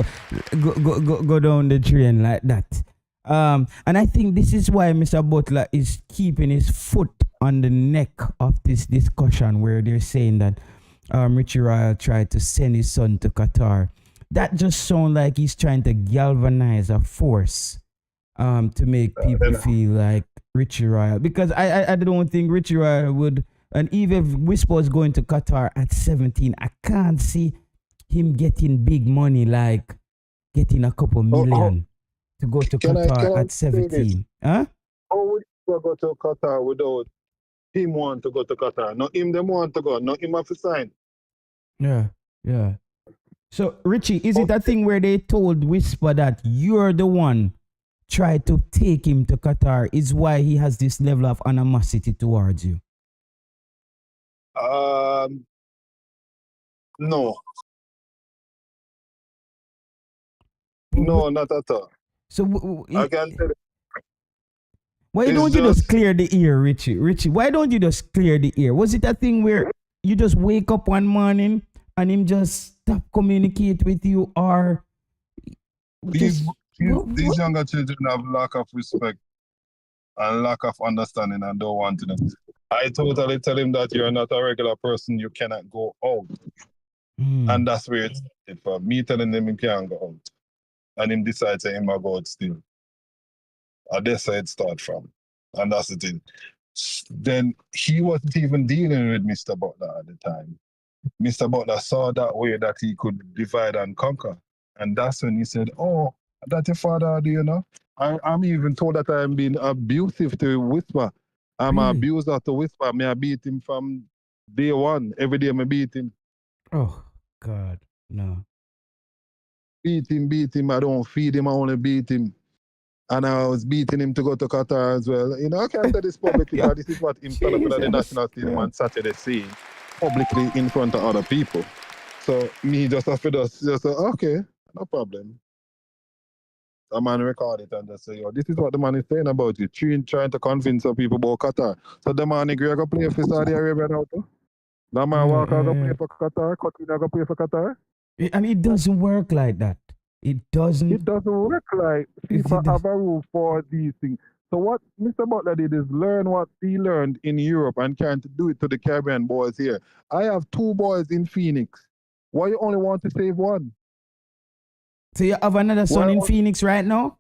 go down the drain like that. And I think this is why Mr. Butler is keeping his foot on the neck of this discussion where they're saying that Richie Royal tried to send his son to Qatar. That just sounds like he's trying to galvanize a force to make people feel like Richie Royal. Because I don't think Richie Royal would, and even if Whisper was going to Qatar at 17, I can't see him getting big money, like getting a couple million to go to Qatar at 17. Huh? How would you go to Qatar without him want to go to Qatar? Not him them want to go, not him have to sign. Yeah. So, Richie, is it a thing where they told Whisper that you're the one tried to take him to Qatar is why he has this level of animosity towards you? No. No, not at all. So, I can tell you. Why don't you just clear the ear, Richie? Richie, why don't you just clear the ear? Was it a thing where you just wake up one morning and him just stop communicate with you, or these younger children have lack of respect and lack of understanding and don't want to know. I totally tell him that you're not a regular person, you cannot go out. And that's where it's for me telling him he can't go out. And him decides to him go out still. And that's where it starts from. And that's the thing. Then he wasn't even dealing with Mr. Butler at the time. Mr. Butler saw that way that he could divide and conquer. And that's when he said, oh, that's your father, do you know? I'm even told that I'm being abusive to Whisper. I'm an abuser to Whisper. I beat him from day one. Every day I beat him. Oh, God, no. Beat him. I don't feed him, I only beat him. And I was beating him to go to Qatar as well. You know, I can't say this publicly because this is what him stand up at the national stadium on Saturday saying publicly in front of other people. So me just have to just say, okay, no problem. The man record it and just say, yo, this is what the man is saying about you. Trying to convince some people about Qatar. So the man agree to play for Saudi Arabia now too. The man walk out to play for Qatar, Coutinho to play for Qatar. And it doesn't work like that. It doesn't work like FIFA have a rule for these things. So what Mr. Butler did is learn what he learned in Europe and trying to do it to the Caribbean boys here. I have 2 boys in Phoenix. Why you only want to save one? So you have another son in Phoenix right now?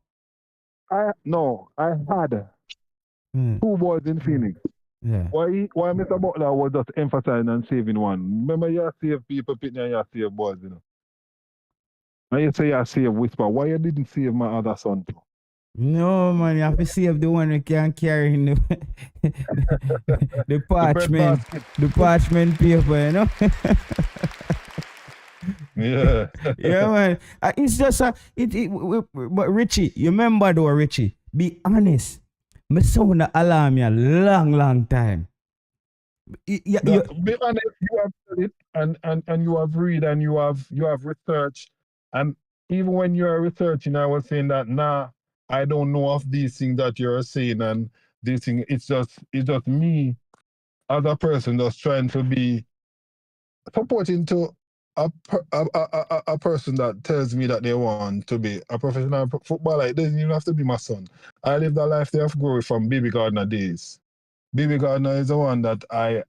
I had 2 boys in Phoenix. Yeah. Why Mr. Butler was just emphasizing on saving one? Remember you save people, Pitney, and you save boys, you know. And you say you save Whisper. Why you didn't save my other son too? No, man, you have to save the one who can carry in the parchment paper, you know? Yeah. Yeah, man. It's just but Richie, you remember though, Richie, be honest. Me sound the alarm ya long time. Be honest, you have said it and you have read and you have researched. And even when you're researching, I was saying that I don't know of these things that you're saying, and this thing it's just me as a person just trying to be supporting to a person that tells me that they want to be a professional footballer. It doesn't even have to be my son. I lived a life there of glory from Baby Gardner days. Baby Gardner is the one that I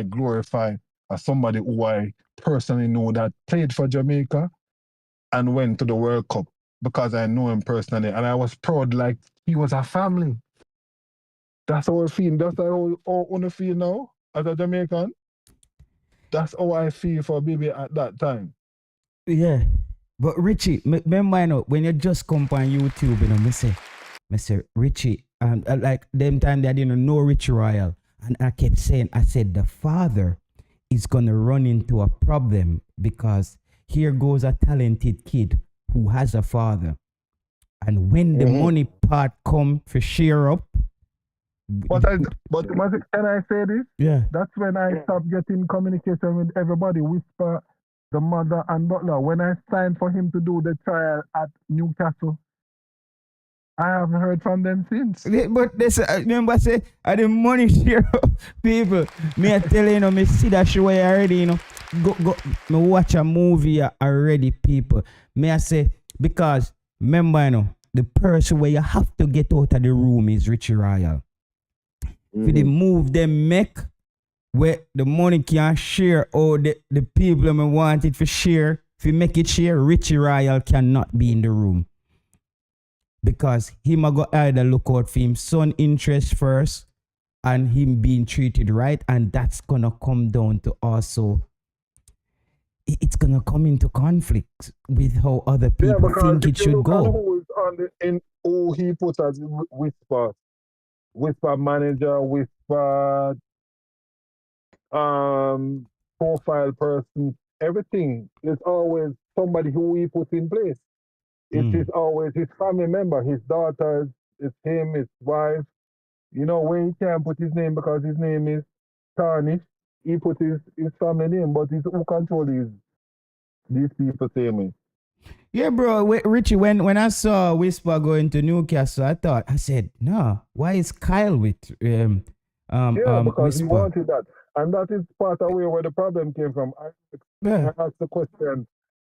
glorify as somebody who I personally know that played for Jamaica and went to the World Cup because I know him personally. And I was proud like he was a family. That's how I feel. That's how I want to feel now as a Jamaican. That's how I feel for Baby at that time. Yeah. But Richie, remember, you know, when you just come on YouTube, you know, me say Richie, like them time they didn't know Richie Royal, and I kept saying, I said the father is gonna run into a problem because here goes a talented kid who has a father, and when the money part come for share up. But can I say this? Yeah. That's when I stopped getting communication with everybody. Whisper, the mother and butler. When I signed for him to do the trial at Newcastle, I haven't heard from them since. But this, remember, say, I the money share up people. Me I tell you, me see that show already, you know. Go, me watch a movie already, people. Me I say, because, remember, you know, the person where you have to get out of the room is Richie Royal. For the move them make, where the money can share, or the people who want it for share, if you make it share, Richie Royal cannot be in the room. Because him a go either look out for him son interest first and him being treated right, and that's gonna come down to also it's gonna come into conflict with how other people think it should go. Who he put as whisper manager, whisper profile person, everything is always somebody who he put in place. It is always his family member, his daughters, it's him, his wife. You know, when he can't put his name because his name is tarnished, he put his family name, but he's who control these people same way. Yeah, bro. Richie, when I saw Whisper going to Newcastle, I said, no, why is Kyle with because Whisper? he wanted that. And that is part of where the problem came from. I asked the question,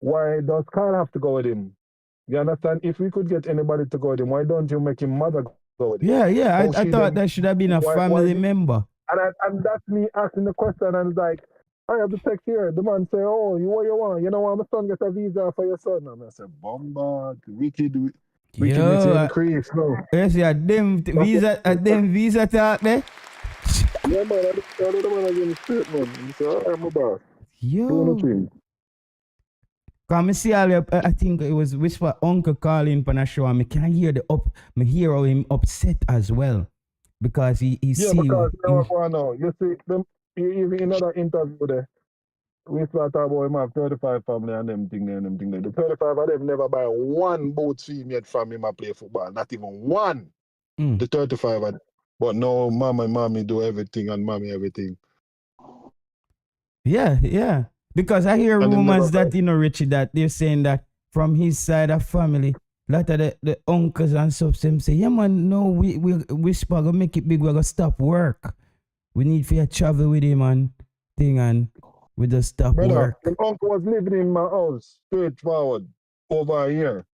why does Kyle have to go with him? You understand? If we could get anybody to go with him, why don't you make him mother go with him? Yeah. I thought that should have been a family member. And that's me asking the question, and it's like, I have to text here. The man say, oh, what you want? You know what, my son gets a visa for your son. And I said, bomba, wickedness increase. No. Yes, yeah, them visa talk there. Yeah, man, I don't want to get the straight, man. So I'm a boss. Yo. Come see all I think it was Whisper Uncle calling for a show, and I can hear hear how him upset as well. Because he see because you see even in another interview there, we start talking about him have 35 family and them thing there. The 35 of them never buy one boat team yet from him and play football. Not even one. The 35 of them. But no, mama and mommy do everything and mommy everything. Yeah. Because I hear rumors that, you know, Richie, that they're saying that from his side of family, a lot of the uncles and stuff, them say, yeah man, no, we Whisper gonna make it big, we're gonna stop work. We need for you to travel with him and thing, and we just stop work. My uncle was living in my house straightforward over a year.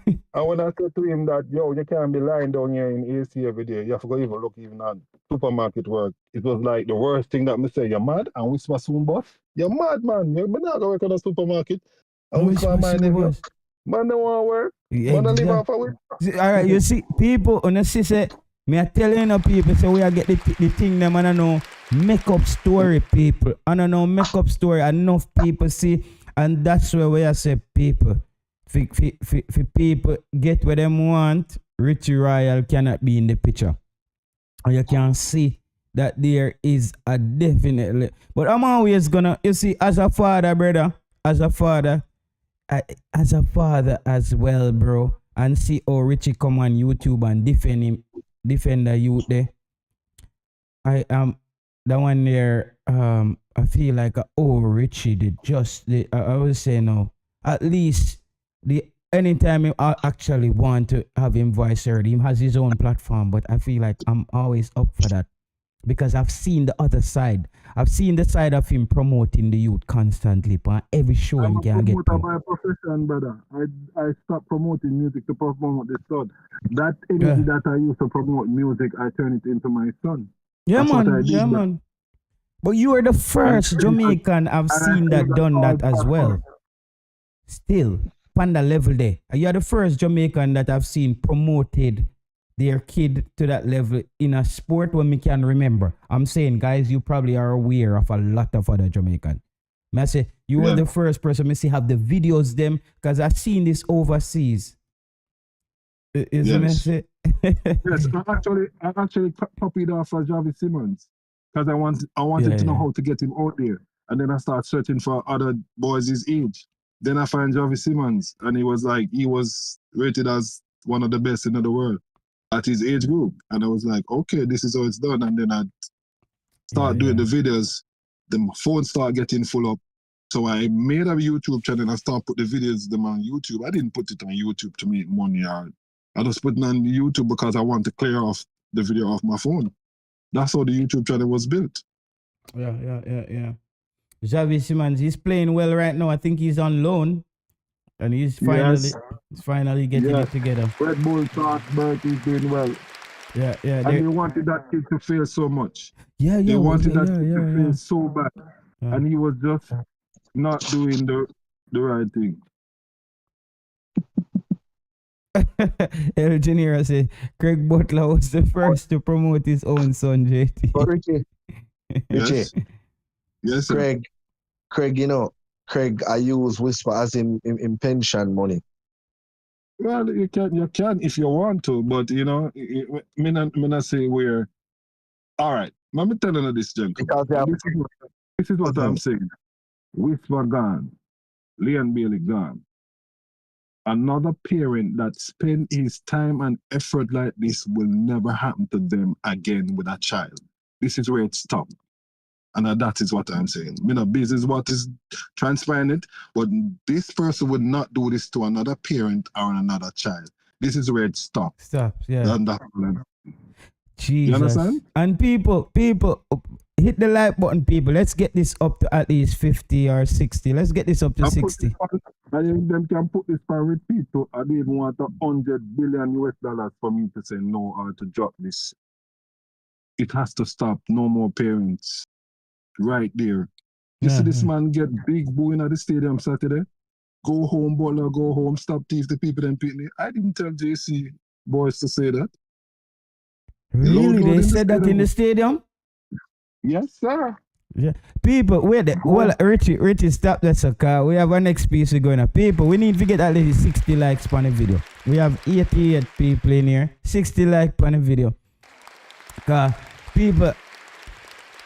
And when I said to him that, yo, you can't be lying down here in AC every day, you have to go even look even at supermarket work. It was like the worst thing that me say, you're mad? And Whisper soon boss? You're mad, man. You're not going to work at a supermarket. And Whisper my name. Man don't want to work. Man don't live off of it. All right, you see, people, honestly say, me I tell you people, so we are get the thing them, and I know make up story, people. And I know make up story, enough people see, and that's where we are say people. For people get what them want, Richie Royal cannot be in the picture. And you can see that there is a definitely. But I'm always gonna, you see, as a father, brother, as a father as well, bro, and see how Richie come on YouTube and defend the youth there. I am the one there. I feel like Richie I would say no. At least anytime I actually want to have him voice heard, he has his own platform. But I feel like I'm always up for that because I've seen the other side. I've seen the side of him promoting the youth constantly, but every show him can get. I'm a promoter by profession, brother. I stopped promoting music to promote the son. That energy that I used to promote music, I turn it into my son. Yeah, man. But you are the first Jamaican I've seen that done that as well. Still, panda level there. You are the first Jamaican that I've seen promoted their kid to that level in a sport when we can remember. I'm saying, guys, you probably are aware of a lot of other Jamaicans. I say, you were the first person I see have the videos them, because I've seen this overseas. Is it Yes. Yes, I actually copied off of Javi Simmons because I wanted to know how to get him out there. And then I started searching for other boys his age. Then I find Javi Simmons, and he was rated as one of the best in the world at his age group. And I was like, okay, this is how it's done. And then I start doing the videos. The phone start getting full up. So I made a YouTube channel and I start put the videos them on YouTube. I didn't put it on YouTube to make money. I just put it on YouTube because I want to clear off the video off my phone. That's how the YouTube channel was built. Yeah. Javi Simmons, he's playing well right now. I think he's on loan. And he's finally getting it together. Red Bull Salzburg is doing well. Yeah. And they wanted that kid to fail so much. Yeah. They wanted that kid to fail so bad. And he was just not doing the right thing. El Engineer said Craig Butler was the first to promote his own son, JT. But Richie. Yes, sir. Craig, Craig, I use Whisper as in pension money. Well, you can if you want to, but me not say where. All right, let me tell you this, gentlemen. This is what I'm saying. Whisper gone, Leon Bailey gone. Another parent that spend his time and effort like this will never happen to them again with a child. This is where it stopped. And that is what I'm saying. This is what is transpiring it, but this person would not do this to another parent or another child. This is where it stops. And that's Jesus. You understand? And people, hit the like button, people. Let's get this up to at least 50 or 60. Let's get this up to 60. And them can put this for repeat. So I didn't want $100 billion US for me to say no or to drop this. It has to stop. No more parents. Right there. You see this man get big booing at the stadium Saturday? Go home, Butler, go home, stop thief the people and pitney. I didn't tell JC boys to say that. Really? They said that in the stadium? Yes, sir. Yeah. People, wait. Well, Richie, stop that, sir. We have our next piece we're going to. People, we need to get at least 60 likes on the video. We have 88 people in here. 60 likes on the video. Because people,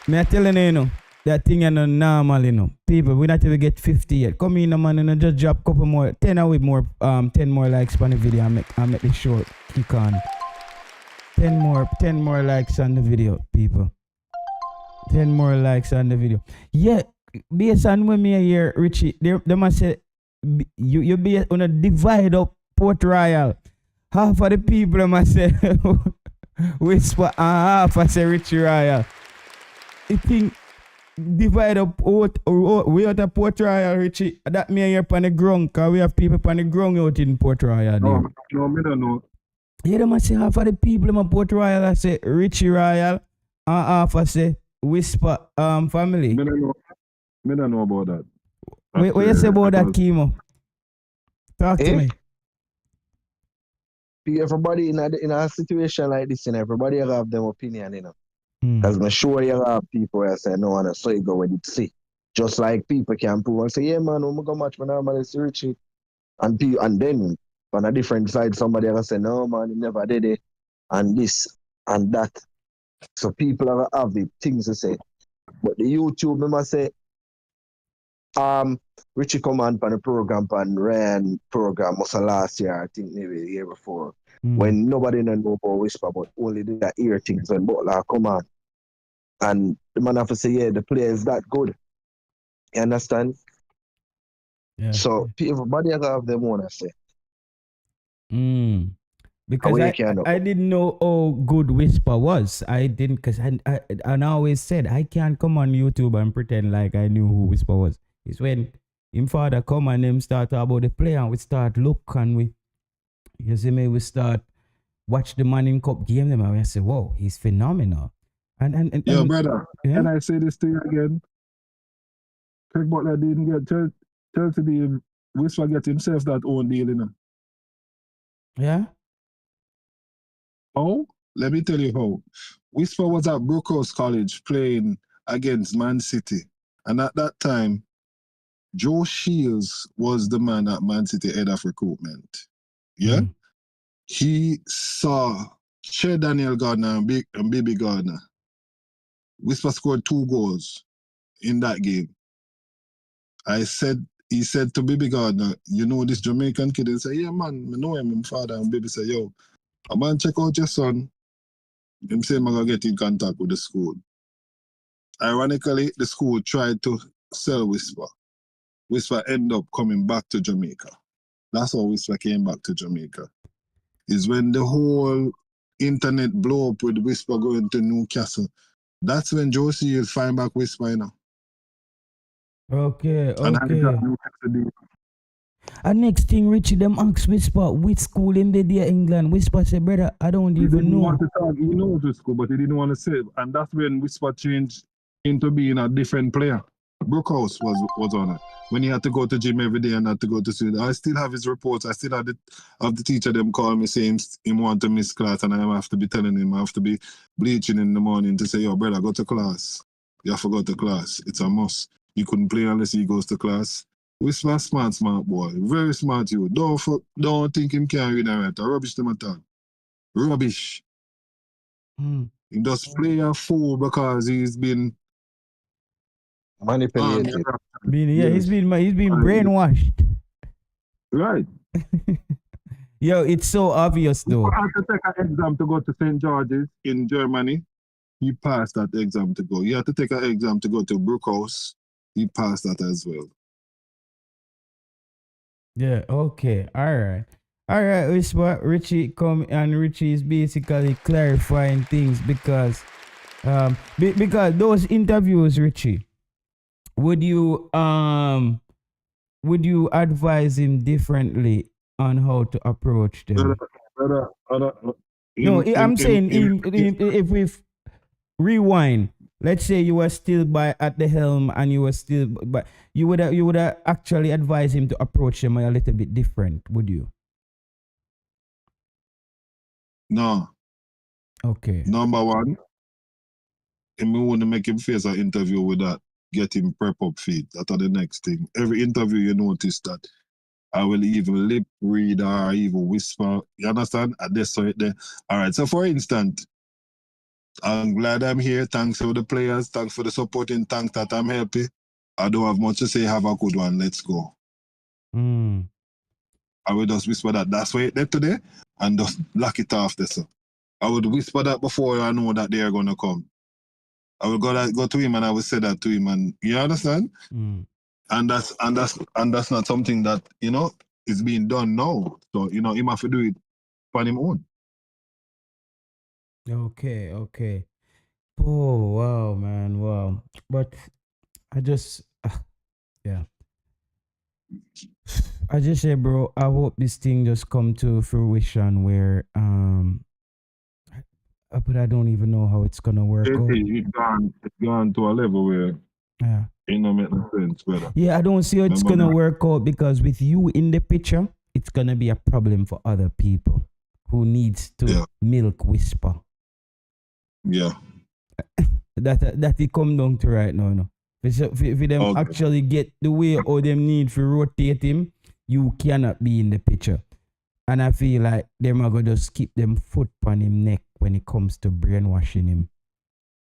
I'm telling you, that thing is not normal, People, we not even get 50 yet. Come in, man, just drop a couple more, 10 more likes on the video and make the show kick on. 10 more likes on the video, people. 10 more likes on the video. Yeah, based on when me here, Richie, they must say, you be on a divide up Port Royal. Half of the people must say, Whisper, and half I say Richie Royal. I think divide up we out of Port Royal, Richie. That me here on the ground, because we have people on the ground out in Port Royal. No, me don't know. Yeah, they must say half of the people in Port Royal I say Richie Royal, and half I say Whisper family. Me don't know about that. What you say about that, Kimo? Talk to me. Everybody in a situation like this, everybody have their opinion, Because I'm sure you have people that say, no, and so you go with it, see. Just like people can prove and say, yeah, man, I'm going to match my normal Richie. And then, on a different side, somebody else say, no, man, he never did it. And this and that. So people have the things to say. But the YouTube, I must say, Richie come on the program, on Ryan program, was last year, I think maybe the year before, when nobody know about Whisper, but only the hear things when Butler come on. And the man have to say, yeah, the player is that good. You understand? Yeah. So everybody have them own, I say. Because I didn't know how good Whisper was. I didn't, because I always said I can't come on YouTube and pretend like I knew who Whisper was. It's when him father come and them start talk about the player and we start look and we start watch the Man in Cup game them and we say, whoa, he's phenomenal. And brother, and I say this to you again. Craig Butler didn't get Chelsea the Whisper get himself that own deal, Yeah? How? Let me tell you how. Whisper was at Brookhouse College playing against Man City. And at that time, Joe Shields was the man at Man City head of recruitment. Yeah? He saw Che Daniel Gardner and Baby Gardner. Whisper scored 2 goals in that game. He said to Baby Gardner, you know this Jamaican kid? And say, yeah, man, I know him, my father. And Baby said, yo, a man check out your son. Him say, I'm going to get in contact with the school. Ironically, the school tried to sell Whisper. Whisper ended up coming back to Jamaica. That's how Whisper came back to Jamaica. Is when the whole internet blow up with Whisper going to Newcastle. That's when Josie will find back Whisper, you know. Okay. And And next thing, Richie, them ask Whisper, which school in the dear England? Whisper say, brother, I don't even know. He knows the school, but he didn't want to say it. And that's when Whisper changed into being a different player. Brookhouse was on it. When he had to go to gym every day and had to go to school. I still have his reports. I still have the teacher them call me saying him want to miss class, and I have to be telling him I have to be bleaching in the morning to say, yo, brother, go to class. You have to go to class. It's a must. You couldn't play unless he goes to class. Whisper smart boy. Very smart you. Don't think him can read and write. Rubbish them at all. Rubbish. He just play a fool because he's been manipulated. He's been brainwashed. Right. Yo, it's so obvious though. He had to take an exam to go to St. George's in Germany. He passed that exam to go. He had to take an exam to go to Brookhouse. He passed that as well. Yeah, okay. All right. Whisper, Richie come, and Richie is basically clarifying things because those interviews, Richie, would you advise him differently on how to approach them? I'm saying if we rewind, let's say you were still at the helm and you were still, but you would actually advise him to approach them a little bit different, would you? No. Okay. Number one, and we want to make him face an interview with that. Get him prep up feet. That's the next thing. Every interview you notice that I will even lip read or even whisper. You understand? At this right there. All right. So for instance, I'm glad I'm here. Thanks for the players. Thanks for the supporting. Thanks that I'm happy. I don't have much to say. Have a good one. Let's go. I will just whisper that. That's why it's today, and just lock it off there. So I would whisper that before I know that they are gonna come. I will go to him and I will say that to him, and you understand? And that's not something that is being done now. So he have to do it on his own. Okay. Oh wow, man, wow. But I just I just say, bro, I hope this thing just come to fruition where but I don't even know how it's gonna work out. It's gone to a level where it don't make no sense, brother. Yeah, I don't see how it's gonna work out because with you in the picture, it's gonna be a problem for other people who needs to milk Whisper. Yeah. that it come down to right now, no. If them actually get the way or them need to rotate him, you cannot be in the picture. And I feel like them are gonna just keep them foot on him neck when it comes to brainwashing him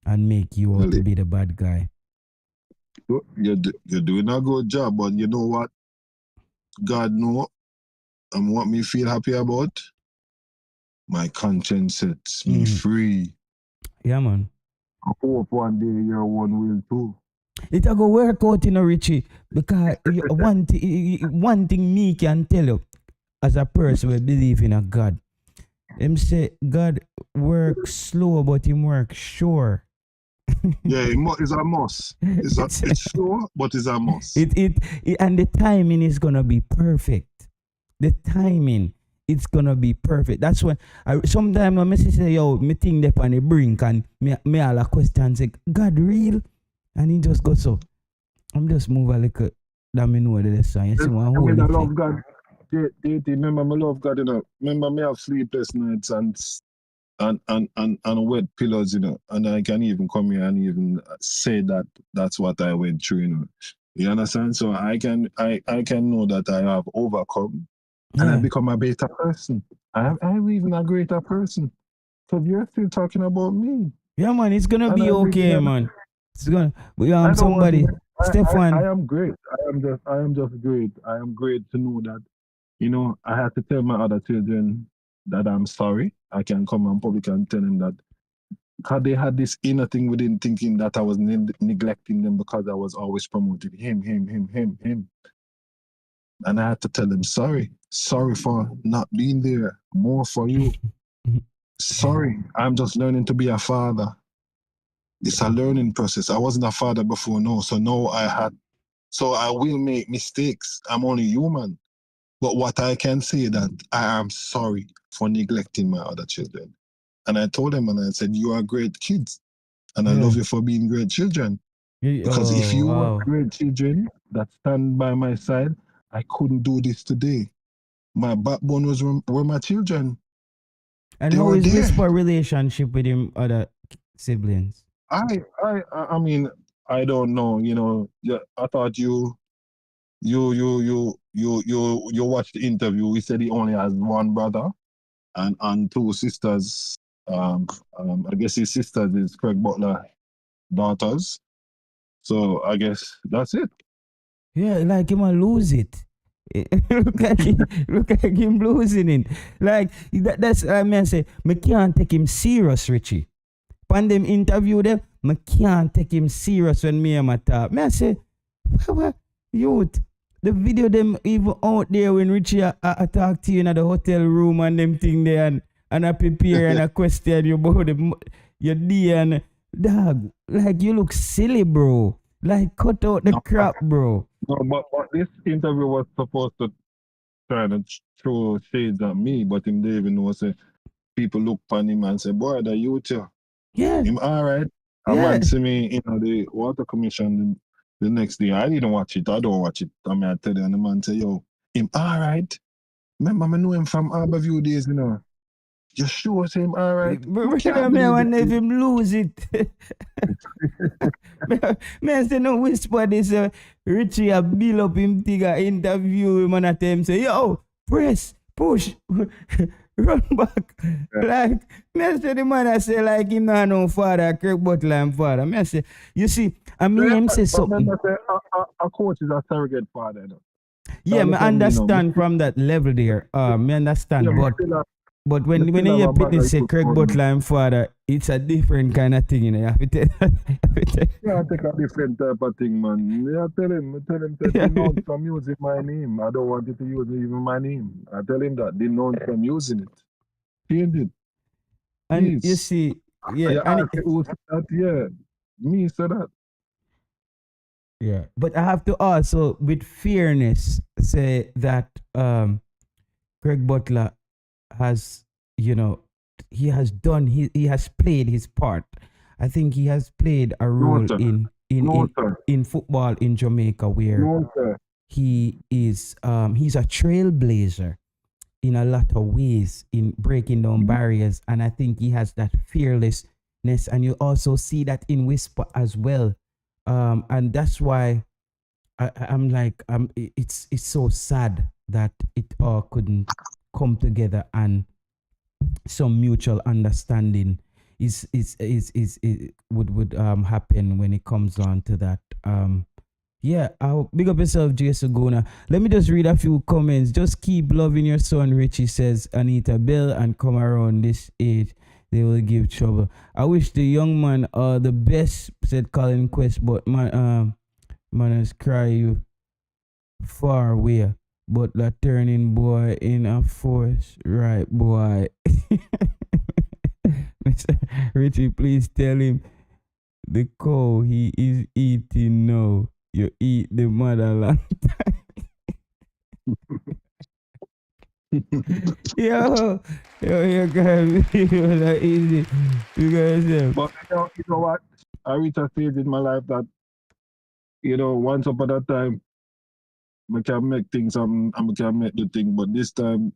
and make you out to be the bad guy. You're doing a good job, but you know what? God know and what me feel happy about? My conscience sets me free. Yeah, man. I hope one day your one will too. It'll go work out, Richie, because one thing me can tell you as a person who believe in a God. Them say God works slow, but him works sure. Yeah, it's a must. It's slow, but it's a must. And the timing is gonna be perfect. The timing, it's gonna be perfect. That's when sometimes when I say, yo, me think they on the brink and me all a question say, God real? And he just goes so. I'm just move a little that me know the lesson. You see one whole I love God. Remember me love God, Remember me have sleepless nights and wet pillows, And I can even come here and even say that that's what I went through, You understand? So I can know that I have overcome and I become a better person. I'm even a greater person. So you're still talking about me. Yeah, man, it's gonna be okay, man. It's gonna I Stefan. am great. I am just great. I am great to know that, you know, I had to tell my other children that I'm sorry. I can come on public and tell them that, because they had this inner thing within, thinking that I was neglecting them because I was always promoting him. And I had to tell them, sorry for not being there more for you. Sorry, I'm just learning to be a father. It's a learning process. I wasn't a father before, no. So now I will make mistakes. I'm only human. But what I can say that I am sorry for neglecting my other children. And I told them, and I said, you are great kids. And I love you for being great children. Because if you were great children that stand by my side, I couldn't do this today. My backbone were my children. And how is Whisper relationship with him other siblings? I mean, I don't know. You know, I thought you watched the interview. He said he only has one brother and two sisters. I guess his sisters is Craig Butler daughters. So I guess that's it. Yeah, like him lose it. look like him losing it. Like that's I mean I say, me can't take him serious, Richie. When them interview them, me can't take him serious when me and my talk. Me I say, what youth, the video them even out there when Richie I talk to you in the hotel room and them thing there and I prepare and I question you about your day and dog, like you look silly, bro. Like cut out the crap, bro. No, but this interview was supposed to try to throw shades at me, but him they even know say people look upon him and say, boy, the youth here. Yeah. Him all right. A man see me, you know, the water commission the next day. I didn't watch it. I don't watch it. I mean, I tell you, and the man say, yo, him all right. Remember, I know him from Harborview days, you know. You sure say him all right? I wonder if him lose it. Man say no whisper this Richie a build up him thing interview him and at him say, yo, press, push, run back. Like, me say the man I say like him not no father, Craig Butler and father. Me say, you see, I mean him say something. A coach is a surrogate father. Though. Yeah, me understand from that level there. Me understand, but when you hear people say Craig Butler and father, it's a different kind of thing, you know. Yeah, I take a different type of thing, man. Yeah, tell him that don't from using my name. I don't want you to use even my name. I tell him that they know from using it. Change it. And please. you see, yeah, and who said that? Yeah, me said that. Yeah, but I have to also, with fairness, say that Craig Butler has, you know, he has played his part. I think he has played a role in football in Jamaica where he is he's a trailblazer in a lot of ways in breaking down barriers, and I think he has that fearlessness, and you also see that in Whisper as well. And that's why I'm like, it's so sad that it all couldn't come together and some mutual understanding would happen when it comes on to that. Yeah, I'll big up yourself, Jason Gona. Let me just read a few comments. Just keep loving your son, Richie, says Anita Bell, and come around this age, they will give trouble. I wish the young man the best, said Colin Quest, but man has cry you far away. But the turning boy in a force, right, boy. Mr. Richie, please tell him the cow he is eating now. You eat the motherland. yo, guys, that easy. You guys, but you know what? I reached a stage in my life that, you know, once upon a time, I can make things and I can make the thing, but this time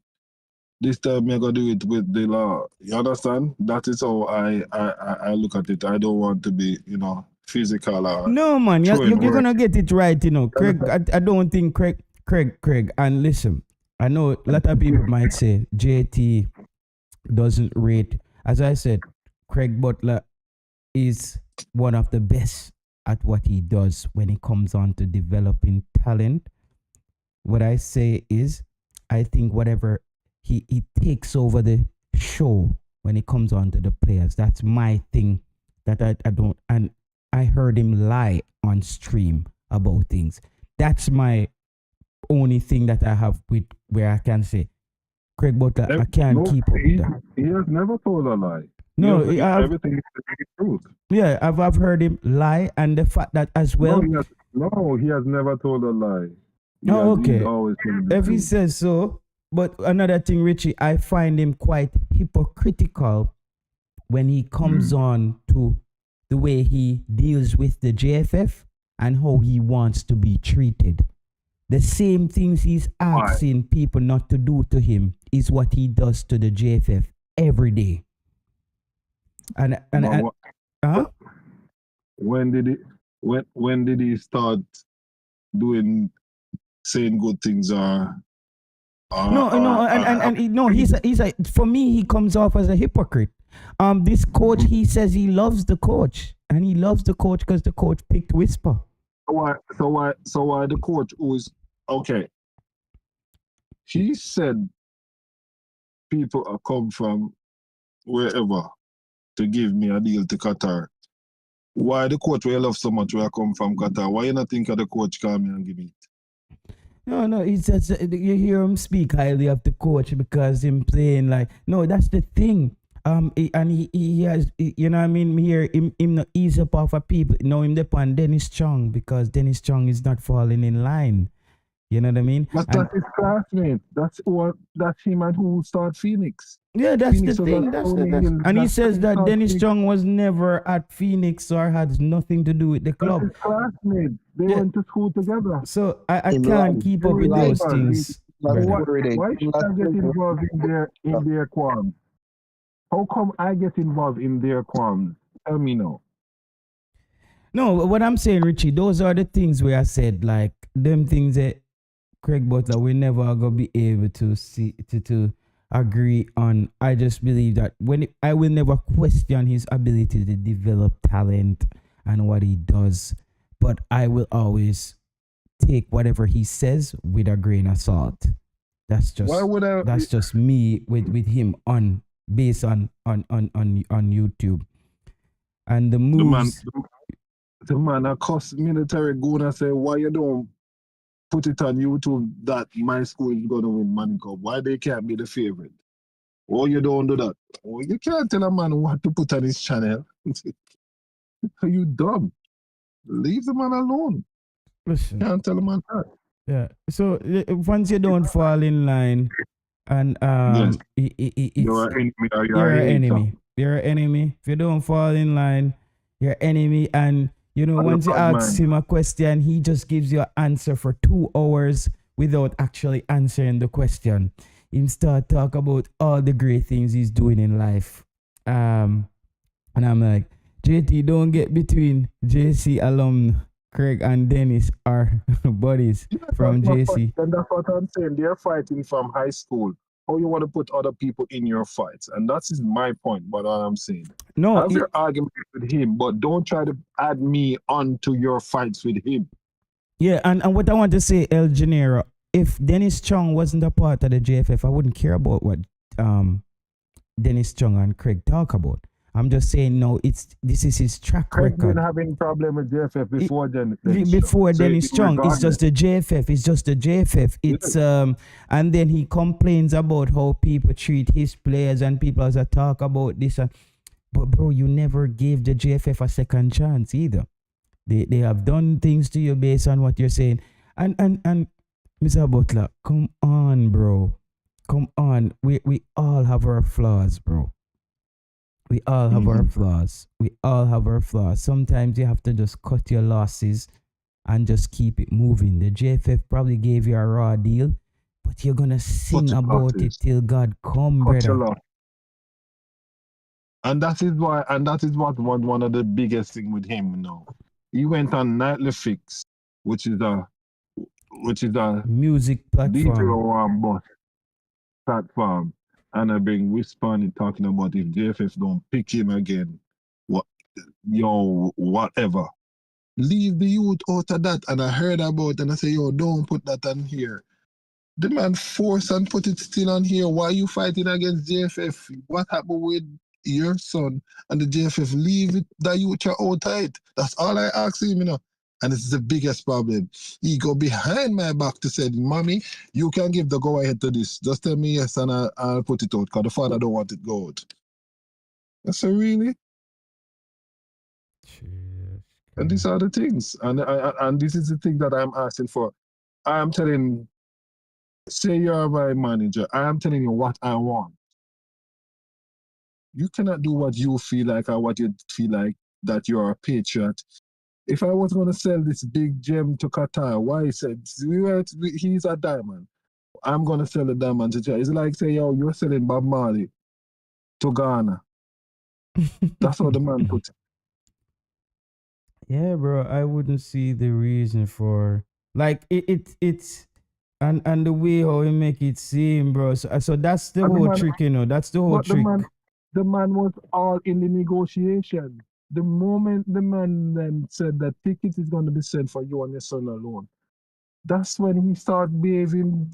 I gotta do it with the law. You understand? That is how I look at it. I don't want to be, you know, physical or No, man, showing you're work. gonna get it right, you know. Craig, I don't think Craig, and listen, I know a lot of people might say JT doesn't rate. As I said, Craig Butler is one of the best at what he does when it comes on to developing talent. What I say is, I think whatever he takes over the show when it comes on to the players. That's my thing that I don't, and I heard him lie on stream about things. That's my only thing that I have with where I can say, Craig Butler, I can't keep up with that. He has never told a lie. No, everything is the truth. Yeah, I've heard him lie, and the fact that as well. No, he has never told a lie. Okay. If he truth. says so, but another thing, Richie, I find him quite hypocritical when he comes on to the way he deals with the JFF and how he wants to be treated. The same things he's asking people not to do to him is what he does to the JFF every day. When did he start saying good things he's for me, he comes off as a hypocrite. This coach, he says he loves the coach, and he loves the coach because the coach picked Whisper. So why the coach who's okay? He said people are come from wherever to give me a deal to Qatar. Why the coach where I love so much where I come from Qatar? Why you not think of the coach call me and give me it? No, it's just you hear him speak highly of the coach because him playing like no, that's the thing. And he has, you know what I mean, here him not ease up off of people. Know him depend Dennis Chung because Dennis Chung is not falling in line. You know what I mean? But that's his classmate. That's him and who started Phoenix. Yeah, that's Phoenix the thing. And he says that Dennis Chung was never at Phoenix or had nothing to do with the club. That's his classmate. They went to school together. So I can't keep up with those things. Why should I get involved in their qualms? How come I get involved in their qualms? Tell me now. No, what I'm saying, Richie, those are the things where I said, like, them things that Craig Butler will never gonna be able to see to agree on. I just believe that I will never question his ability to develop talent and what he does, but I will always take whatever he says with a grain of salt. That's just me with him based on YouTube. And the moves. The man across military goon and say, why you don't put it on YouTube that my school is gonna win Money Cup? Why they can't be the favorite? Or you don't do that? Or you can't tell a man what to put on his channel. Are you dumb? Leave the man alone. Listen. Can't tell a man that. Yeah. So once you don't fall in line, and you're an enemy. You're an enemy. You're an enemy. If you don't fall in line, you're an enemy. And you know, once you ask him a question, he just gives you an answer for 2 hours without actually answering the question. Him start talk about all the great things he's doing in life. And I'm like, JT, don't get between JC alum Craig and Dennis are buddies from JC. And that's what I'm saying. They're fighting from high school. How you want to put other people in your fights? And that is my point, but all I'm saying. No, have your argument with him, but don't try to add me onto your fights with him. Yeah, and what I want to say, El Genero, if Dennis Chung wasn't a part of the JFF, I wouldn't care about what Dennis Chung and Craig talk about. I'm just saying, no, this is his track record. Craig been having problem with JFF before Dennis Chung. It's just the JFF. It's just the JFF. It's and then he complains about how people treat his players and people as a talk about this. But bro, you never gave the JFF a second chance either. They have done things to you based on what you're saying. And Mr. Butler, come on, bro. Come on. We all have our flaws, bro. We all have our flaws. We all have our flaws. Sometimes you have to just cut your losses and just keep it moving. The JFF probably gave you a raw deal, but you're going to sing about it till God come, brother. And that is what one of the biggest thing with him now. He went on Nightly Fix, which is a music platform. Dujauan bus platform, and I bring Whisper on it talking about if JFF don't pick him again, whatever. Leave the youth out of that. And I heard about it and I say, don't put that on here. The man force and put it still on here. Why are you fighting against JFF? What happened with your son and the JFF? Leave it, that youth out of it. That's all I ask him, And it's the biggest problem. He go behind my back to say, Mommy, you can give the go ahead to this. Just tell me yes and I'll put it out because the father don't want it go out. I say, really? And these are the things. And this is the thing that I'm asking for. I am telling, say you're my manager, I am telling you what I want. You cannot do what you feel like or what you feel like that you're a patriot. If I was going to sell this big gem to Qatar, why he said, he's a diamond. I'm going to sell the diamond to China. It's like say, you're selling Bob Marley to Ghana. That's how the man put it. Yeah, bro, I wouldn't see the reason for like it's and the way how he make it seem, bro. So that's the whole trick, That's the whole trick. The man was all in the negotiation. The moment the man then said that ticket is going to be sent for you and your son alone, that's when he started behaving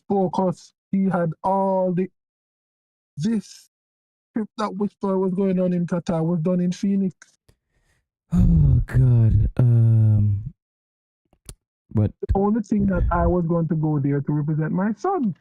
focus. He had all this trip that Whisper was going on in Qatar was done in Phoenix. Oh God. But the only thing that I was going to go there to represent my son.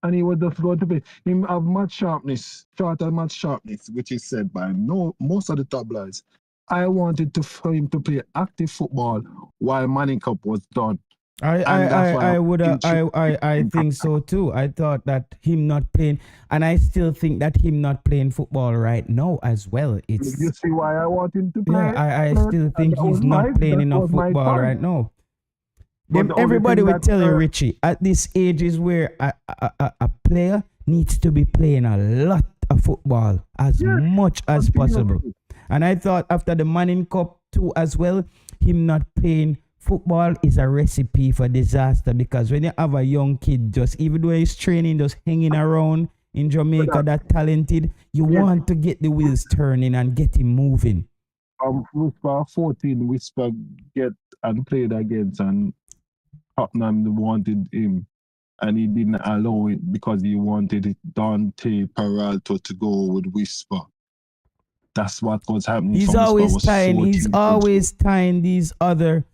And he was just going to be him have shorter match sharpness, which is said by most of the tabloids. I wanted for him to play active football while Manning Cup was done. I think so too. I thought that him not playing, and I still think that him not playing football right now as well. You see why I want him to play? Yeah, I still think he's not playing enough football right now. Everybody will tell you, Richie, at this age is where a player needs to be playing a lot of football as much as possible. And I thought after the Manning Cup too as well, him not playing football is a recipe for disaster, because when you have a young kid, just even though he's training, just hanging around in Jamaica, that talented, you want to get the wheels turning and get him moving. Whisper 14, Whisper get and played against, and Tottenham wanted him, and he didn't allow it because he wanted Dante Peralta to go with Whisper. That's what was happening. He's always tying these other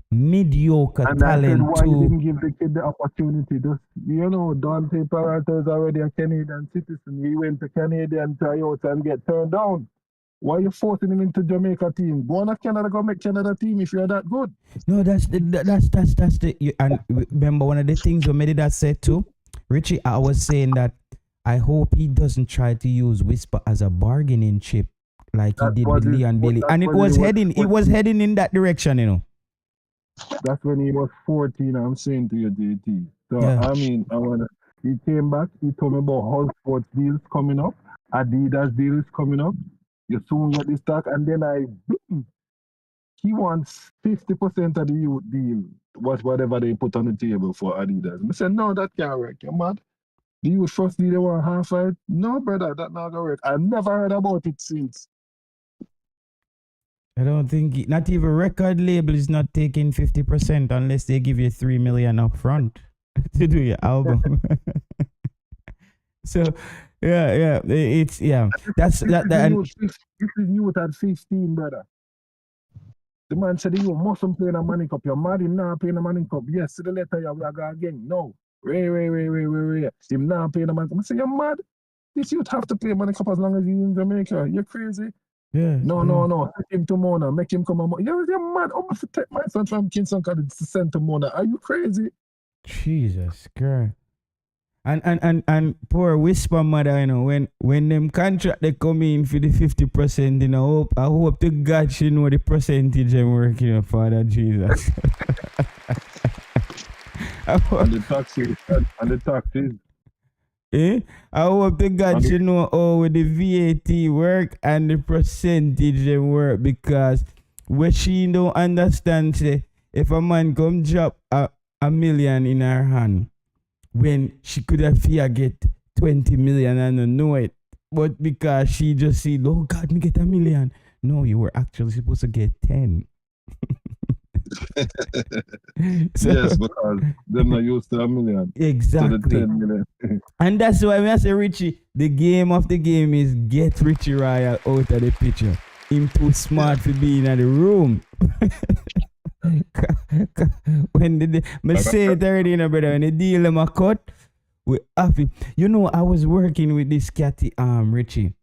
mediocre talent why you didn't give the kid the opportunity? Dante Peralta is already a Canadian citizen. He went to Canadian tryouts and get turned down. Why are you forcing him into Jamaica team? Go on to Canada, go make Canada team if you're that good. No, that's and remember one of the things we made that said too, Richie. I was saying that I hope he doesn't try to use Whisper as a bargaining chip like he did with Leon Bailey, and it was heading in that direction, That's when he was 14. I'm saying to you, JT. So yeah. He came back. He told me about Hull Sports deals coming up, Adidas deals coming up. You soon get this talk, and then he wants 50% of the youth deal, whatever they put on the table for Adidas. I said, no, that can't work. You're mad. The youth first deal, they want half of it. No, brother, that not gonna work. I've never heard about it since. I don't think, not even record label is not taking 50% unless they give you $3 million up front to do your album. So, yeah, it's, that's that. This is youth at 15, brother. The man said, you mustn't play in a Manning Cup. You're mad, him not playing a Manning Cup. Yes, to the letter, we are going again. No. Ray. Him not playing a Manning Cup. I say, you're mad. This youth have to play a Manning Cup as long as you're in Jamaica. You're crazy. Yeah. No. Take him to Mona. Make him come on. You're mad. I'm going to take my son from Kingston College to send to Mona. Are you crazy? Jesus Christ. And poor Whisper mother, when them contract they come in for the 50%, I hope to God she know the percentage I'm working, Father Jesus. And the taxes. Eh? I hope the God should know how the VAT work and the percentage they work, because what she don't understand, say, if a man come drop a million in her hand when she could have fear get 20 million and don't know it. But because she just said, oh God, me get a million. No, you were actually supposed to get 10. So, yes, because them not used to a million. Exactly. To the 10 million. And that's why I say, Richie, the game of the game is get Richie Royal out of the picture. Him too smart to be in the room. When me say it already, brother, when the deal them a cut, we happy. You know, I was working with this catty, Richie.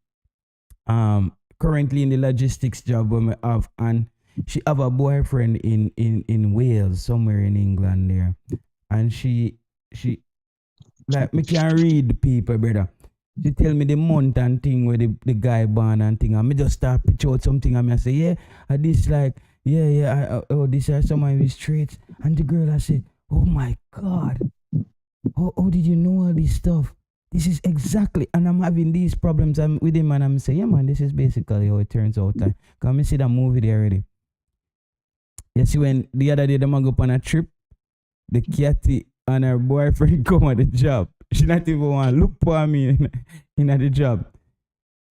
Currently in the logistics job where me have, and she have a boyfriend in Wales, somewhere in England there. And she like, me can read the people, brother. She tell me the month and thing where the guy born and thing, and me just start picture out something, and me I say, yeah, this like, these are some of his traits. And the girl, I say, oh my God, how did you know all this stuff? This is exactly, and I'm having these problems with him, and I'm saying, yeah man, this is basically how it turns out. Can me see that movie there already? You see, when the other day, them go up on a trip, the catty and her boyfriend come at the job. She not even want to look for me in the job.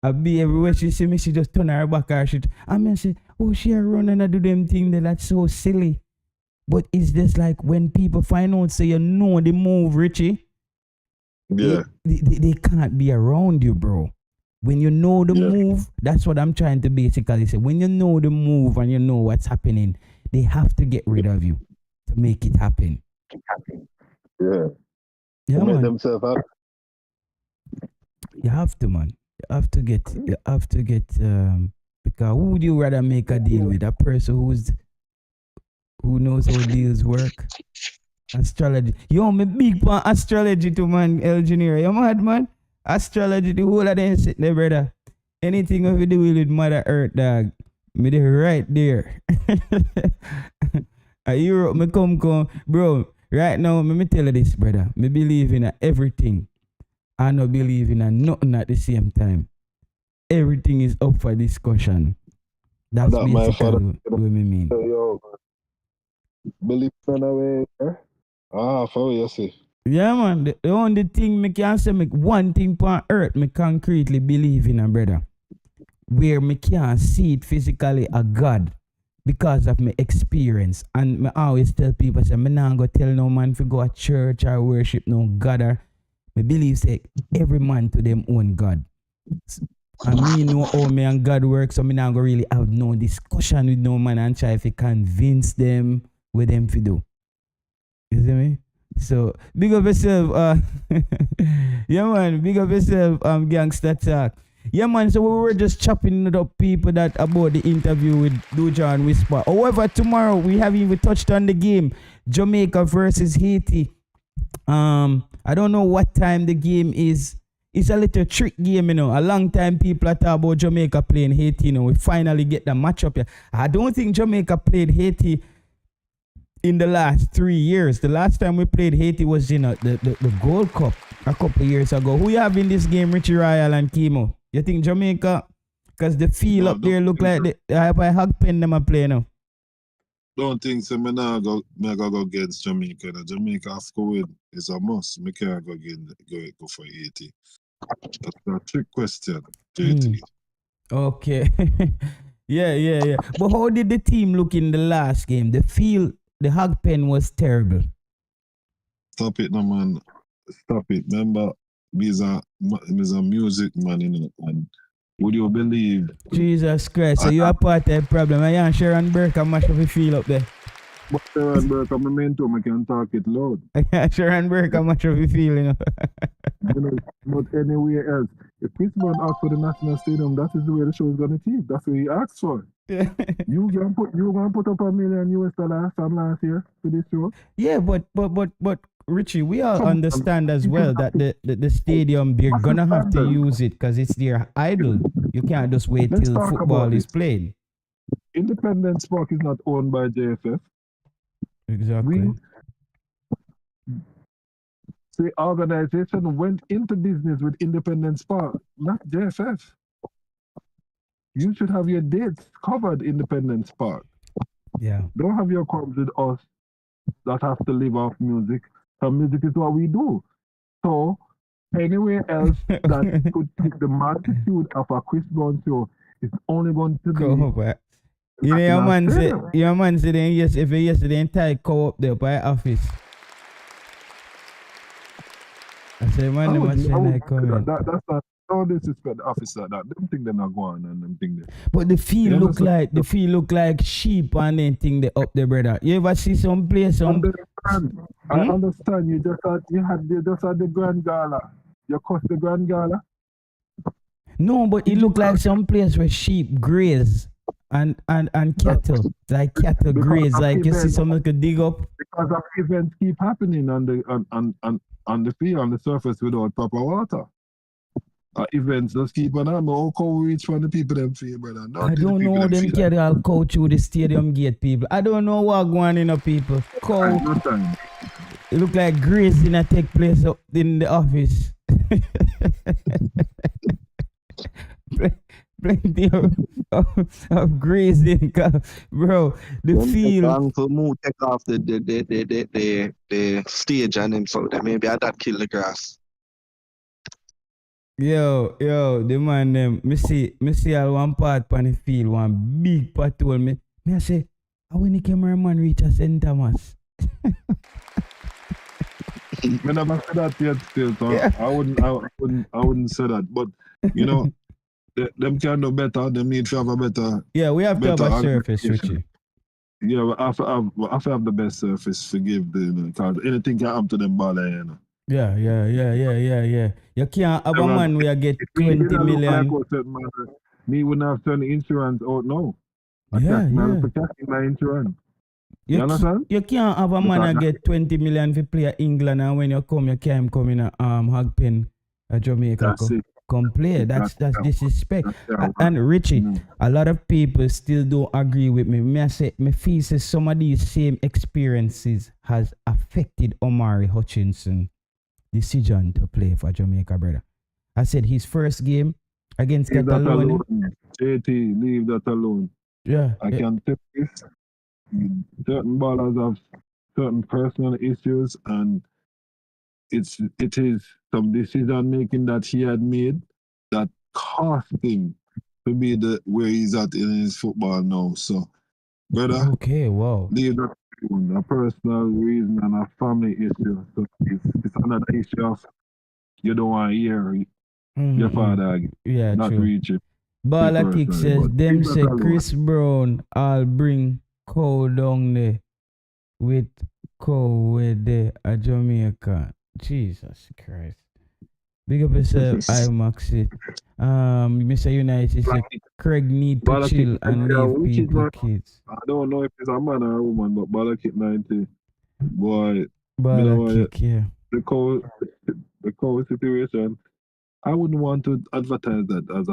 I be everywhere she see me, she just turn her back or shit. I mean, say, oh, she run and I do them thing that's so silly. But it's just like when people find out, say, you know the move, Richie. Yeah. They can't be around you, bro. When you know the move, that's what I'm trying to basically say. When you know the move and you know what's happening, they have to get rid of you to make it happen. Yeah. Yeah, to man. make themselves happy. You have to, man. You have to get because who would you rather make a deal with? A person who knows how deals work? Astrology. Yo, me big pan astrology to man, engineer. You mad, man? Astrology, the whole of them sit there, brother. Anything we do with Mother Earth, dog. Me there right there. A Europe, me come. Bro, right now, me tell you this, brother. Me believe in everything. I don't believe in nothing at the same time. Everything is up for discussion. That's That basically what me mean. Yo, believe in a way. For you see. Yeah, man. The only thing me can say, one thing on earth me concretely believe in, brother. Where me can't see it physically, a God, because of my experience. And me always tell people, say, me not go tell no man to go to church or worship no God. Me believe, say, every man to them own God. And me know how me and God work, so me not go really have no discussion with no man and try to convince them what them to do. You see me? So, big up yourself, yeah man, big up yourself, Gangster Talk. Yeah man, so we were just chopping it up people that about the interview with Dujauan Whisper. However, tomorrow we haven't even touched on the game. Jamaica versus Haiti. I don't know what time the game is. It's a little trick game, you know. A long time people are talking about Jamaica playing Haiti, you know. We finally get the matchup here. I don't think Jamaica played Haiti in the last 3 years. The last time we played Haiti was in the Gold Cup a couple years ago. Who you have in this game, Richie Royal and Chemo? You think Jamaica? Because the field up there look like the hog pen them are playing now. Don't think so. Me not go against Jamaica. The Jamaica have to win. It's a must. Me can't go for 80. That's a trick question. Okay. Yeah. But how did the team look in the last game? The field, the hog pen was terrible. Stop it, no man. Stop it. Remember, he's a music man, you know, and would you believe? Jesus Christ, so you are part of the problem. I am Sharon Burke, how much of a feel up there? But Sharon Burke, I'm a mentor, I can talk it loud. Sharon Burke, how much of a feel, you know? You know, but anywhere else. If Pittsburgh asks for the National Stadium, that is the way the show is going to achieve. That's what he asked for. You gonna put up $1 million from last year for this show? Yeah, but Richie, we all understand as well that the stadium, they're gonna have to use it because it's their idol. You can't just wait till football is played. Independent Spark is not owned by JFF. Exactly. the organization went into business with Independence Park, not JFF. You should have your dates covered Independence Park. Yeah. Don't have your clubs with us that have to live off music. So music is what we do. So anywhere else that could take the magnitude of a Chris Brown show is only going to be. You know, your man said, yes, if he yesterday entire co up there by office. I said, man, they must say like comment. That's not. Don't disrespect the office like that. Them think they're not going and them think they. But the field look like sheep and then thing they up there, brother. You ever see some place? I understand. You just had the Grand Gala. You cost the Grand Gala. No, but it look like some place where sheep graze and cattle, like cattle graze, like you see someone could dig up. Because of events keep happening on the field, on the surface without proper water. Events just keep on on. How can we reach from the people them feel, brother? I don't know them carry all cow through the stadium gate, people. I don't know what going in, people. Cow. It look like grazing that take place up in the office. Plenty of grazing, bro. The field. To move, take off the stage and them, so that maybe I that kill the grass. Yo, the man them. Me see all one part on the field, one big patrol. Me I say, when the cameraman reach a St. Thomas. I never said that yet still, so yeah. I wouldn't say that. But you know, them can do better, them need to have a better. Yeah, we have to have a surface, Richie. Yeah, we have to have the best surface to give because anything can happen to them baller, you know. Yeah. You can't have a man where you get 20 million. Me wouldn't have turned insurance out now. Yeah. Protecting my insurance. You understand? You can't have a man and get 20 million to play England, and when you come, you can't come in a Hogpen, Jamaica. Come play. That's disrespect. And Richie, a lot of people still don't agree with me. Me feel say some of these same experiences has affected Omari Hutchinson decision to play for Jamaica, brother. I said his first game against Catalonia. JT, leave that alone. Yeah. I can tell this. Certain ballers have certain personal issues, and it is some decision making that he had made that cost him to be where he's at in his football now. So, brother, okay, wow, leave that alone. A personal reason and a family issue. So it's another issue of you don't want to hear your father not reach it. Baller Kick says them say Chris Brown I'll bring cow down there with cow with the Jamaica. Jesus Christ. Big up yourself, IMAX. Mr. United said Craig need to chill and leave people kids. I don't know if it's a man or a woman, but Baller Kick 90. Boy, Baller Kick, yeah. The cow situation. I wouldn't want to advertise that as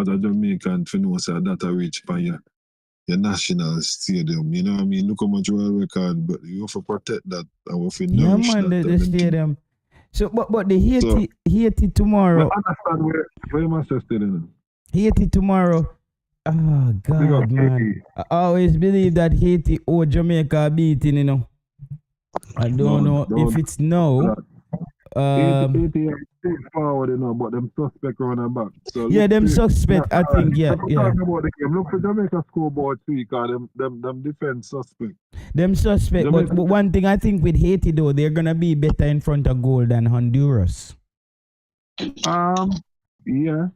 a Jamaican to know so that I reach by your national stadium. You know what I mean? Look how much world record, but you have to protect that. I have to nourish that. The stadium. So, but the Haiti tomorrow. I understand where you must stay in. Haiti tomorrow. Oh God, man! I always believe that Haiti or Jamaica beating. You know. I don't know if it's no. Haiti forward, you know, but them suspect around the back. So yeah, them suspect. I think yeah. Talking about the game. Look for Jamaica scoreboard too, because them defense suspect. Them suspect, but one thing I think with Haiti though, they're gonna be better in front of goal than Honduras. Yeah,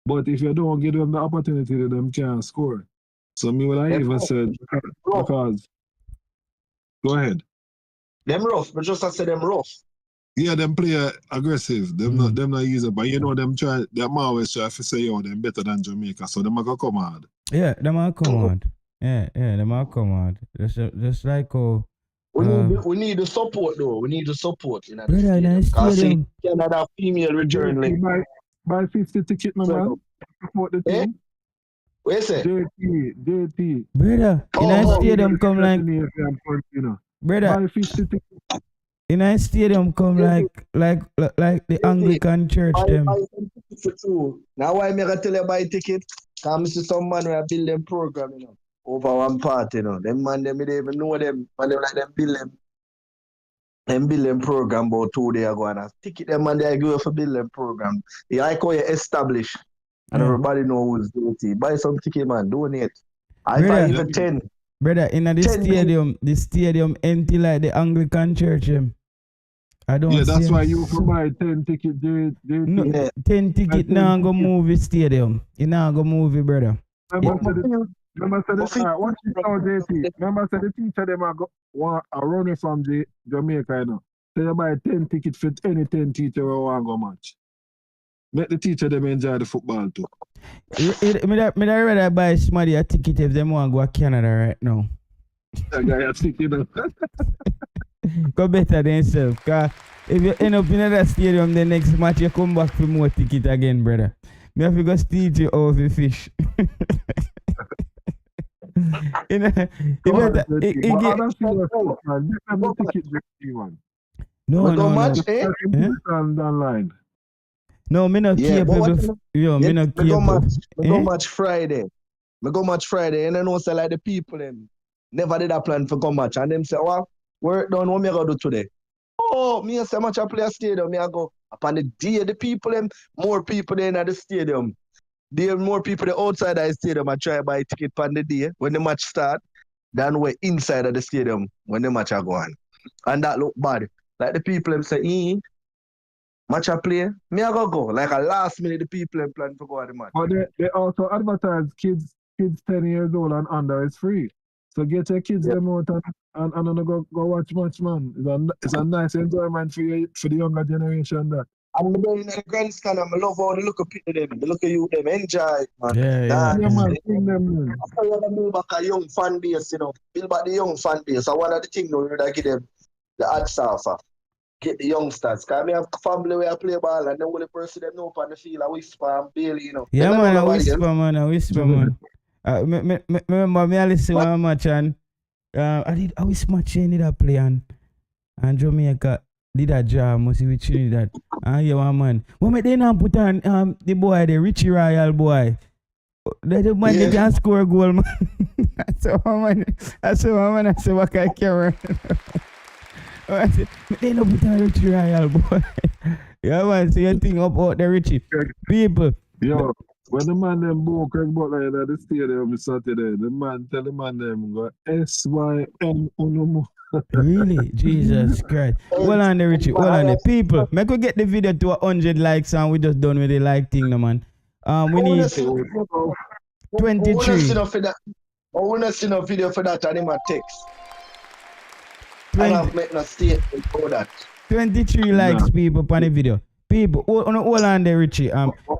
but if you don't give them the opportunity, them can't score. So me, what I even said, because go ahead. Them rough, but just I said them rough. Yeah, them play aggressive. Them not easy, but you know them always try to say them better than Jamaica, so them are gonna come hard. Yeah, them are come hard. Yeah, them are come hard. Just like we need the support though. We need the support in that stadium. Canada female return link. Buy 50 ticket, my man. Support the team. Where is it? JT. Brother, in that stadium come like brother, buy 50 ticket. In a stadium come like the Anglican church them. Buy some tickets for two. Now why me gonna tell you buy ticket? Come see some man who build them program, over one part, Them man them they even know them, and them like them build them program about 2 days ago and a ticket them and they go for build them program. Yeah, I call you establish. And everybody know who's dirty. Buy some ticket, man, donate. I buy even 10. Brother, in the stadium empty like the Anglican church. I don't see that's why you can buy 10 tickets. No, 10 tickets now go movie stadium. You now go movie, brother. Remember said the teacher them are running from Jamaica, So you buy 10 tickets for any 10 teacher who want to go match. Make the teacher them enjoy the football too. Me rather buy somebody a ticket if them want to go to Canada right now. That guy a ticket. Go better than himself. Cause if you end up in that stadium the next match, you come back for more ticket again, brother. Me have to go steal you off the fish. No, me not capable. Me not capable. Me go match Friday. And I know say like the people them never did a plan for go match. And them say, well, work done, what me gonna do today? Oh, me say match I play a stadium. Me I go upon the day the people them, more people there in the stadium. There are more people outside the stadium I try buy ticket on the day when the match start than we're inside of the stadium when the match are going. And that look bad. Like the people them say, match I play, me I go. Like a last minute the people them plan to go at the match. But they also advertise kids 10 years old and under is free. So get your kids them out and go watch match, man. It's a nice enjoyment for the younger generation that. I'm in the grandstand and I love how they look at them. They look at you, them enjoy it, man. Yeah, man. After you build back a young fan base, build back the young fan base. So one of the things that give them the ads offer. Get the youngsters. Because I have a family where I play ball and the only person them know on the field, I whisper and barely, Yeah, man, I whisper, man. Remember me I listen one match and I whisper match in that play and Jamaica did a job, must be Trinidad. And you one man. When they now put on the boy, the Richie Royal boy. The man they can score a goal, man. I saw one man, I said, what kind of camera? I said, they don't put on Richie Royal boy. Yeah, man, so you think about the Richie. People. Yo, when the man them book Craig Butler in the stadium Saturday, the man tell the man them go SYM Unumu. Really? Jesus Christ. Well on the Richie, well on the people. Make we get the video to 100 likes and we just done with the like thing, no man. We need 23. I want to see no video for that and him a text. 20, I have make no statement for that. 23 likes, people, on the video. People, hold on there, Richie.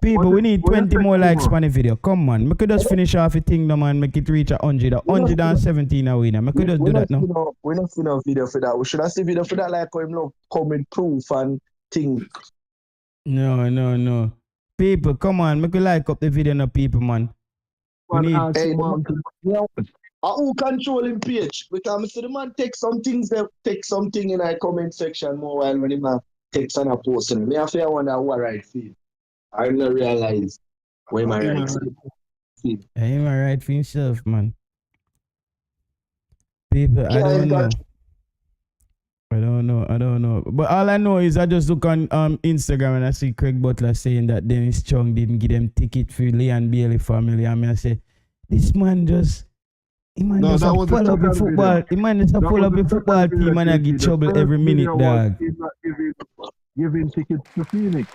People, we need 20 more likes on the video. Come on, we could just finish off the thing, no man. Make it reach 100. 117 now, we could just do that now. We're not seeing no video for that. We should have seen video for that, like how him love coming proof and thing. No. People, come on, make we like up the video, no people, man. We need. Who controlling page? Because I see the man take some things, in the comment section more while when he man takes on a post. Me I feel wonder who I right feel. I don't realize where my right feel. He my right for himself, man. People, I don't know. But all I know is I just look on Instagram and I see Craig Butler saying that Dennis Chung didn't give them ticket for Leon Bailey family. I mean, I say, this man just follow up the football. The man just follow up the football team and I get trouble every minute, dog. Giving tickets to Phoenix.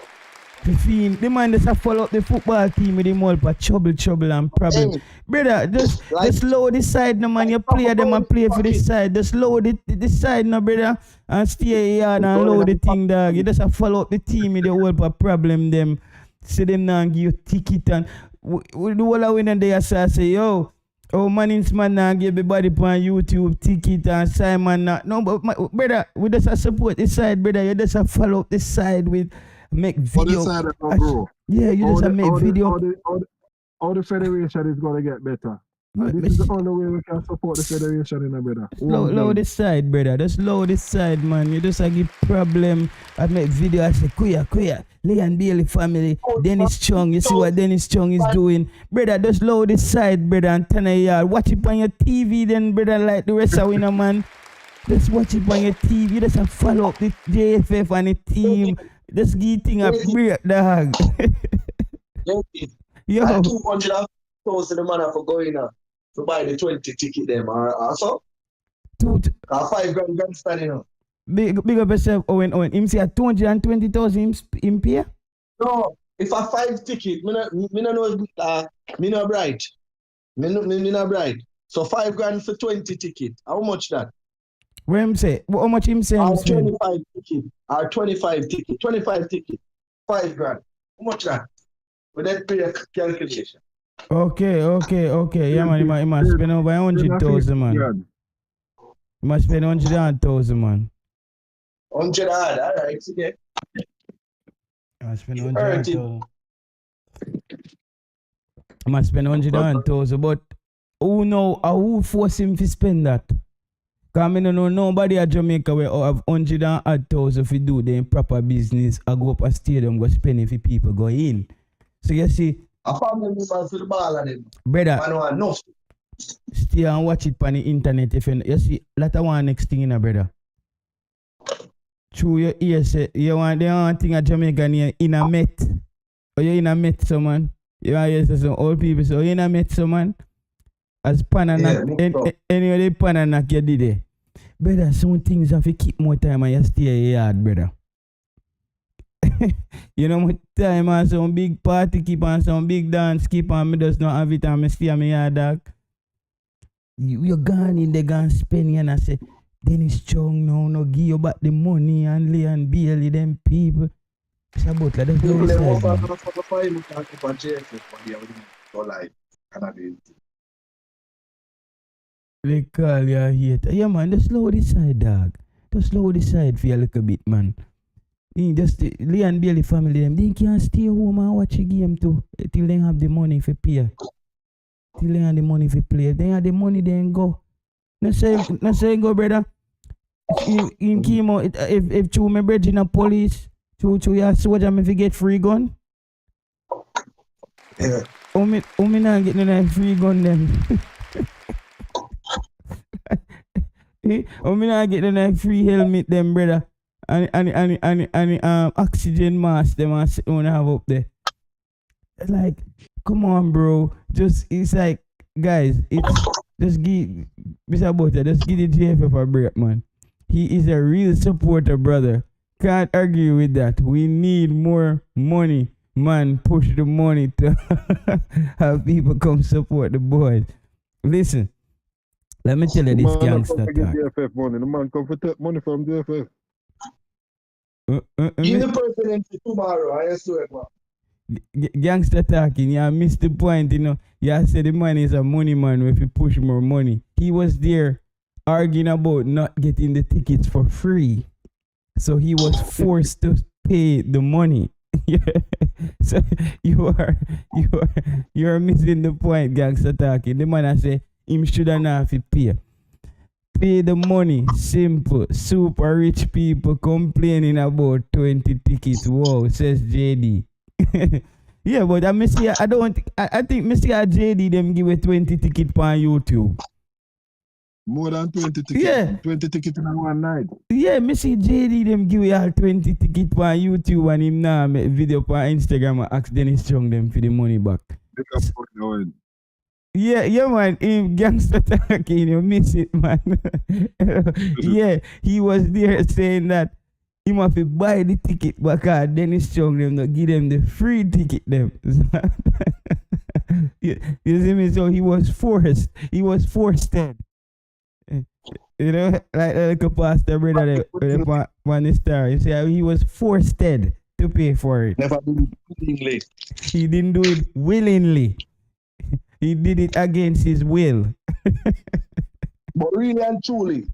The man just follow up the football team with him all for trouble and problem. Hey, brother, just lower the side no man. You play them and play for this side. Just lower the side no brother and stay here and lower the thing, dog. You just follow up the team with the whole problem them. See them now and give you ticket and we do all our winning there so I say, yo, Manning's man now give everybody on YouTube ticket and Simon now. No, but brother, we just support this side, brother. You just follow up this side with make video. Bro. Yeah, you just make video. How the federation is gonna get better. And this is the only way we can support the federation, brother. Load this side, brother. Just load this side, man. You just give problem. I make video. I say, Kuya. Leon Bailey family. Dennis Chung. You see what Dennis Chung is doing, brother? Just load this side, brother, and turn a yard. Watch it on your TV, then, brother. Like the rest of winner, man. Just watch it on your TV. Just follow up the JFF and the team. Just give thing a break, dog. Yo. 200,000 the man for going to buy the 20 ticket them also. 5 grand standing. Big up yourself, Owen. Him say 220,000 him pay? No, if a 5 ticket, me no bright. Me no bright. So 5 grand for 20 ticket. How much that? Where him say? How much him say? 25 ticket. 25 ticket. 25 ticket. 5 grand. How much that? With that pay calculation. Okay. Yeah, man, he must spend over 100,000, man. He must spend 100,000, man. 100, alright, okay. He must spend 100,000. He must spend 100,000, but who force him to spend that? Because I don't know nobody at Jamaica will have 100,000 to do their proper business. I go up a stadium, go spend it for people go in. So you see, a family member for the ball and them. Brother, no. Stay and watch it on the internet. If you see, lot of one next thing in a brother. True, your ear say you want the one thing at Jamaica in a Met. Or you in a Met, someone. You want to hear some old people say, you in a Met, someone. As Pananak, anyway, they Pananak you did it. Brother, some things have to keep more time and you stay in your yard, brother. You know what time and some big party keep on some big dance keep on me does not have it and me stay on me yard, dog. You're gone in the gun spend and I say Dennis Chung no give you back the money and Leon Bailey them people. It's about like that's no they call you a hater. Yeah, man, just slow this side, dog. Just slow this side for a little bit, man. Just Leon Bailey family them, they can't stay home and watch a game too till they have the money for pay. Till they have the money for play. If they have the money, then go. No say go, brother. In chemo, if two my brother in a police, two your soldier me fi get free gun. Yeah. How me not get no free gun them? How me not get no free helmet them, brother? And oxygen mask them and sit down have up there. Like, come on, bro. It's like, guys, just give Mr. Butter, just give the JFF a break, man. He is a real supporter, brother. Can't argue with that. We need more money, man. Push the money to have people come support the boys. Listen, let me tell you this gangster talk. JFF money. The man come for take money from JFF. Give the presidency tomorrow, I swear, man. Gangster talking, yeah, missed the point, you know. Yeah, said the man is a money man if he push more money. He was there arguing about not getting the tickets for free. So he was forced to pay the money. So you are missing the point, gangster talking. The man I say him should not have to pay. Pay the money, simple. Super rich people complaining about 20 tickets. Wow, says JD. Yeah, but I think Mr. JD them give a 20 ticket on YouTube. More than 20 tickets. Yeah. 20 tickets in one night. Yeah, Mr. JD them give all 20 tickets on YouTube and him now make video on Instagram and ask Dennis Chung them for the money back. Yeah, man, him gangster talking, you miss it, man. Yeah, he was there saying that he must buy the ticket because Dennis Chung them not give them the free ticket them. You see me? So he was forced. You know, like a pastor brother on the star. You see, he was forced to pay for it. Never did it willingly. He didn't do it willingly. He did it against his will. But really and truly,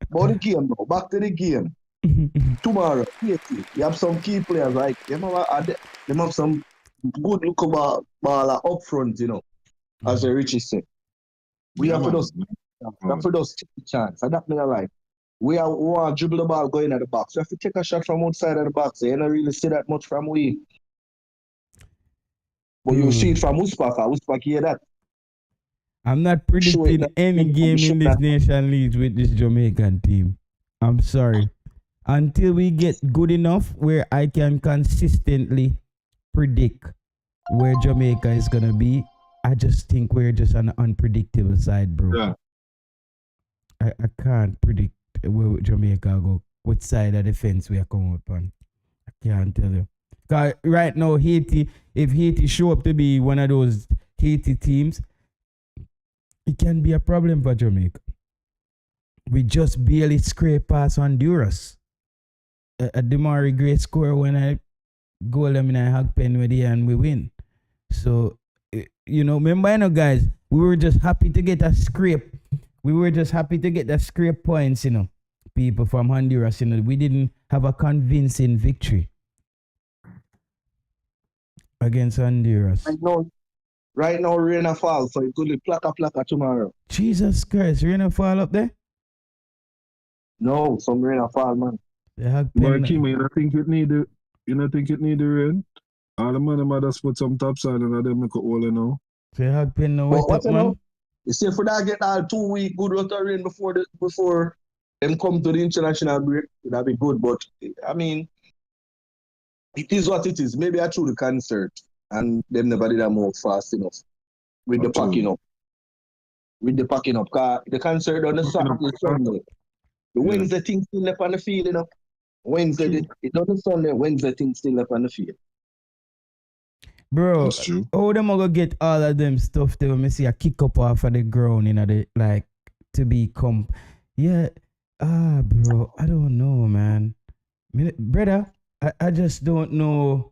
about the game now, back to the game. Tomorrow, you have some key players, like them have some good look baller up front, you know, as the Richie said. We Yeah, have to man. just, take the chance. And that mean like, we want to dribble the ball going at the box. We have to take a shot from outside of the box. You don't really see that much from we. But you see it from Uspak. Uspak hear that. I'm not predicting any game in this Nation League with this Jamaican team. I'm sorry. Until we get good enough where I can consistently predict where Jamaica is going to be, I just think we're just on the unpredictable side, bro. Yeah. I can't predict where Jamaica go, what side of the fence we are coming up on. I can't tell you. Because right now, Haiti, if Haiti show up to be one of those Haiti teams, it can be a problem for Jamaica. We just barely scrape past Honduras. A Demari great score when I goal them in a hog pen with it and we win. So, remember, guys, we were just happy to get a scrape. We were just happy to get the scrape points, people from Honduras. We didn't have a convincing victory against Honduras. Right now, rain a fall, so it could be plaka tomorrow. Jesus Christ, rain a fall up there? No, some rain a fall, man. But Kima, you don't think it need the rain? All the man might just put some topside and them make a hole now. So you have been no wet up, man? You see, if we don't get all 2 week good water rain before them come to the international break, that'd be good. But I mean, it is what it is. Maybe I threw the concert and them never did that move fast enough with the packing up. Cause the concert on the Sunday. The Wednesday thing still left on the field, Wednesday, it doesn't Sunday, Wednesday thing still left on the field. Bro, how them gonna get all of them stuff there when me see a kick up off of the ground, to become, bro, I don't know, man. Brother, I just don't know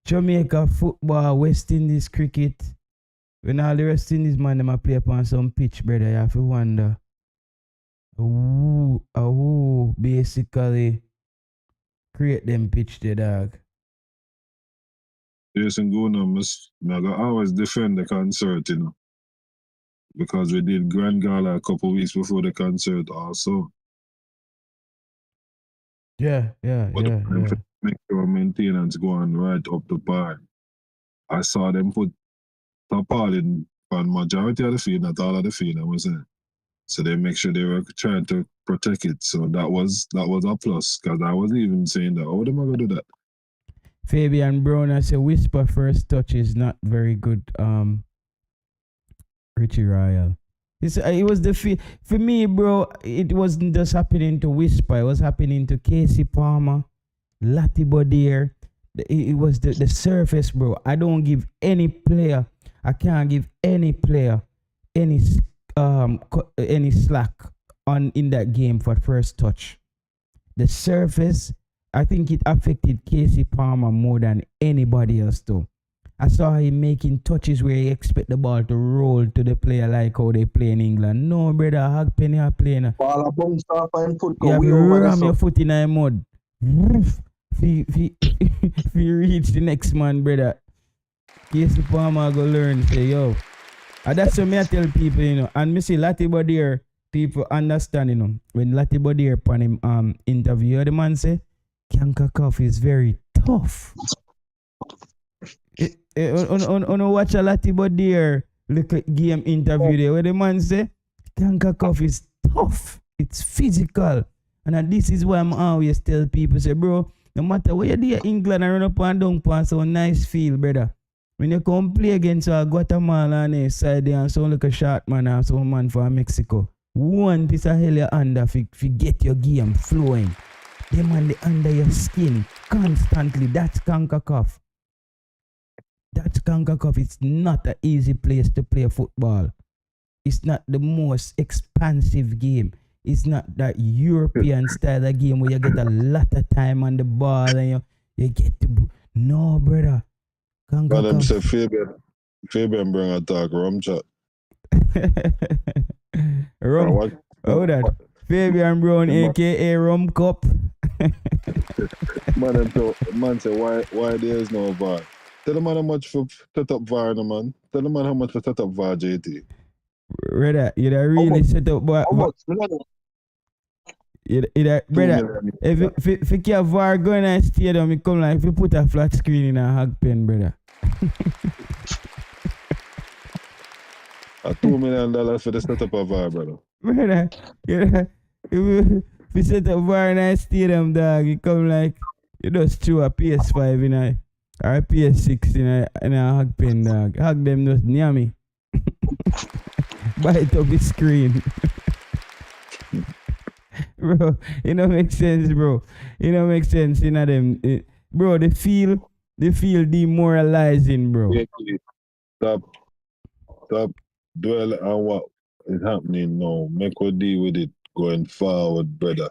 Jamaica football, West Indies cricket. When all the West Indies man them a play upon some pitch, brother, you have to wonder. Who basically create them pitch the dog. Yes, and go now, I always defend the concert, because we did Grand Gala a couple weeks before the concert also. Yeah. Make sure maintenance go on right up the par. I saw them put tarpaulin on majority of the field, not all of the field, I was saying. So they make sure they were trying to protect it. So that was a plus, because I was even saying that, how am I going to do that? Fabian Brown, I say whisper first touch is not very good. Richie Royal. It was for me, bro. It wasn't just happening to Whisper. It was happening to Casey Palmer, Lati Bodier. It was the surface, bro. I don't give any player. I can't give any player any slack in that game for first touch. The surface, I think it affected Casey Palmer more than anybody else too. I saw him making touches where he expect the ball to roll to the player like how they play in England. No, brother, Hagpenny are playing. Ball a bounce off and foot go way over the ram your foot in the mud. If you reach the next man, brother, Casey Palmer go learn, say, yo. And that's what I tell people, And me see Lati Bodier, people understand, When Lati Bodier upon him interview, the man say, Kanka Cough is very tough. Watch a Lati Bodier look at game interview there where the man say, Kanka Cough is tough. It's physical. And this is why I'm always tell people, say, bro, no matter where you do in England and run up and down on so nice field, brother. When you come play against Guatemala and a side there and sound like a short man or some man for Mexico, one piece of hell you under if you get your game flowing. Them on the under your skin constantly. That's Kanka Cough. That's Kanka Cough. It's not an easy place to play football. It's not the most expansive game. It's not that European style of game where you get a lot of time on the ball and you get to... No, brother. But them say Fabian bring a talk rum chat. Rum? Oh, that? Fabian Brown, a.k.a. Rum Cup. Man say, why there is no VAR? Tell the man how much for set up VAR, no man. Tell the man how much for set up VAR, JT. Brother, you da really set up, but How much? Million? brother, if you can VAR go in a stadium, it come like if you put a flat screen in a hog pen, brother. A $2 million for the setup of VAR, brother. Brother, if you set up VAR in a stadium, dog, it come like you just throw a PS5 in a or a PS6 in a hog pen, dog. Hog them just near me. Bite up the screen. Bro, it don't make sense, bro. It don't make sense, you know them. Bro, they feel demoralizing, bro. Stop dwell on what is happening now. Make we deal with it going forward, brother.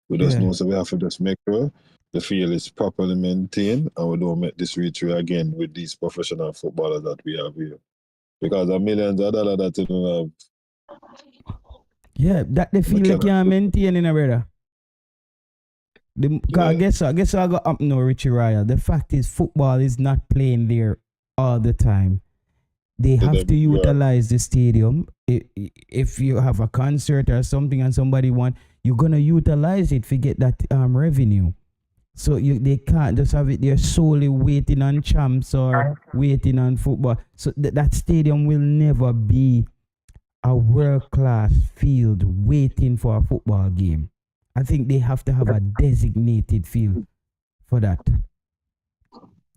We just know, so we have to just make sure the field is properly maintained and we don't make this retreat again with these professional footballers that we have here. Because the millions of dollars that you don't have. Yeah, that they feel they can't maintain in a brother. I guess I got up now, Richie Ryle. The fact is football is not playing there all the time. They have to utilize the stadium. If you have a concert or something and somebody want, you're gonna utilize it to get that revenue. So they can't just have it there solely waiting on champs or waiting on football. So that stadium will never be a world-class field waiting for a football game. I think they have to have a designated field for that.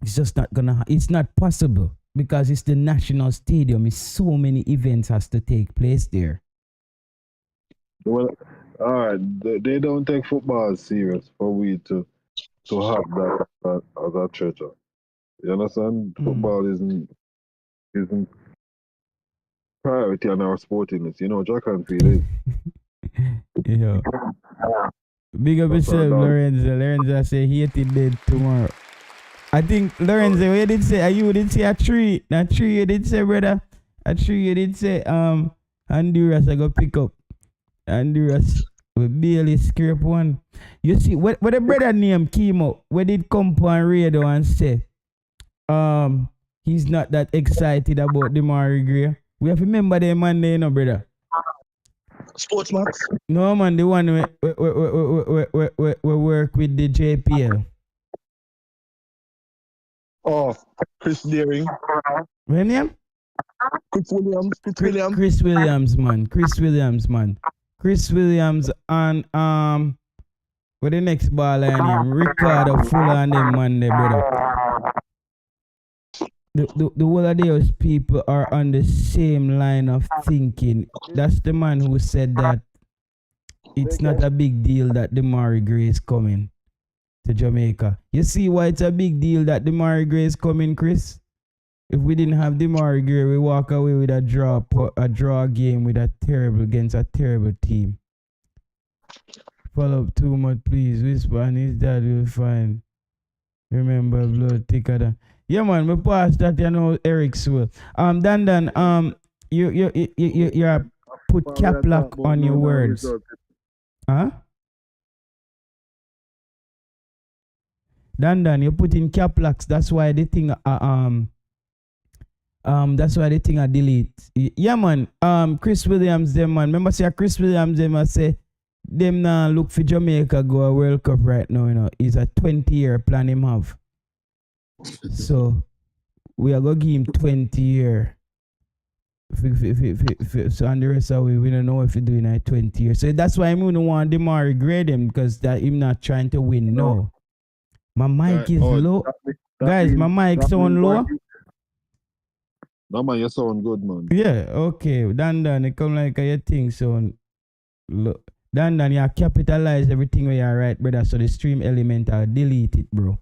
It's just not gonna. It's not possible because it's the national stadium. It's so many events has to take place there. Well, all right. They don't take football serious for we to have that as a treasure. You understand? Football isn't priority on our sportiness. You know, Jack and Field is. Yeah. Big up yourself, Lorenzo. Lorenzo say he hated dead tomorrow. I think Lorenzo, you did say you did say a tree. That tree you did say, brother. A tree you did say Honduras I go pick up. Honduras we barely scrape one. You see what the brother name came up, where did come on radio and say he's not that excited about the Mari Gray. We have to remember the man there, you know, brother. Sportsmax? No, man, the one we work with the JPL. Oh, Chris Deering. What name? Chris Williams. Chris Williams, man. Chris Williams and what the next baller name? Ricardo Fuller and them man there, brother. The whole of those people are on the same line of thinking. That's the man who said that it's not a big deal that the Mari Gray is coming to Jamaica. You see why it's a big deal that the Mari Gray is coming, Chris? If we didn't have the Mari Gray, we walk away with a draw game with against a terrible team. Follow up too much, please. Whisper and his dad will find. Remember, blood thicker than. Yeah, man, we pass that, you know, Eric's will. Dan, you put cap lock on your words. Huh? Dan, you put in cap locks. That's why the thing I delete. Yeah, man. Chris Williams, them man. Remember, say Chris Williams, them I say them now look for Jamaica go a World Cup right now. You know, it's a 20-year plan him have. So we are gonna give him 20 years. So and the rest of we don't know if he's doing a 20 years. So that's why I'm gonna want them to grade him because that him not trying to win. No. My mic is low. Guys, my mic sound low. No man, you sound good, man. Yeah, okay. Dan, it come like your thing sound low. Dan, you capitalize everything where you're right, brother. So the stream element I'll delete it, bro.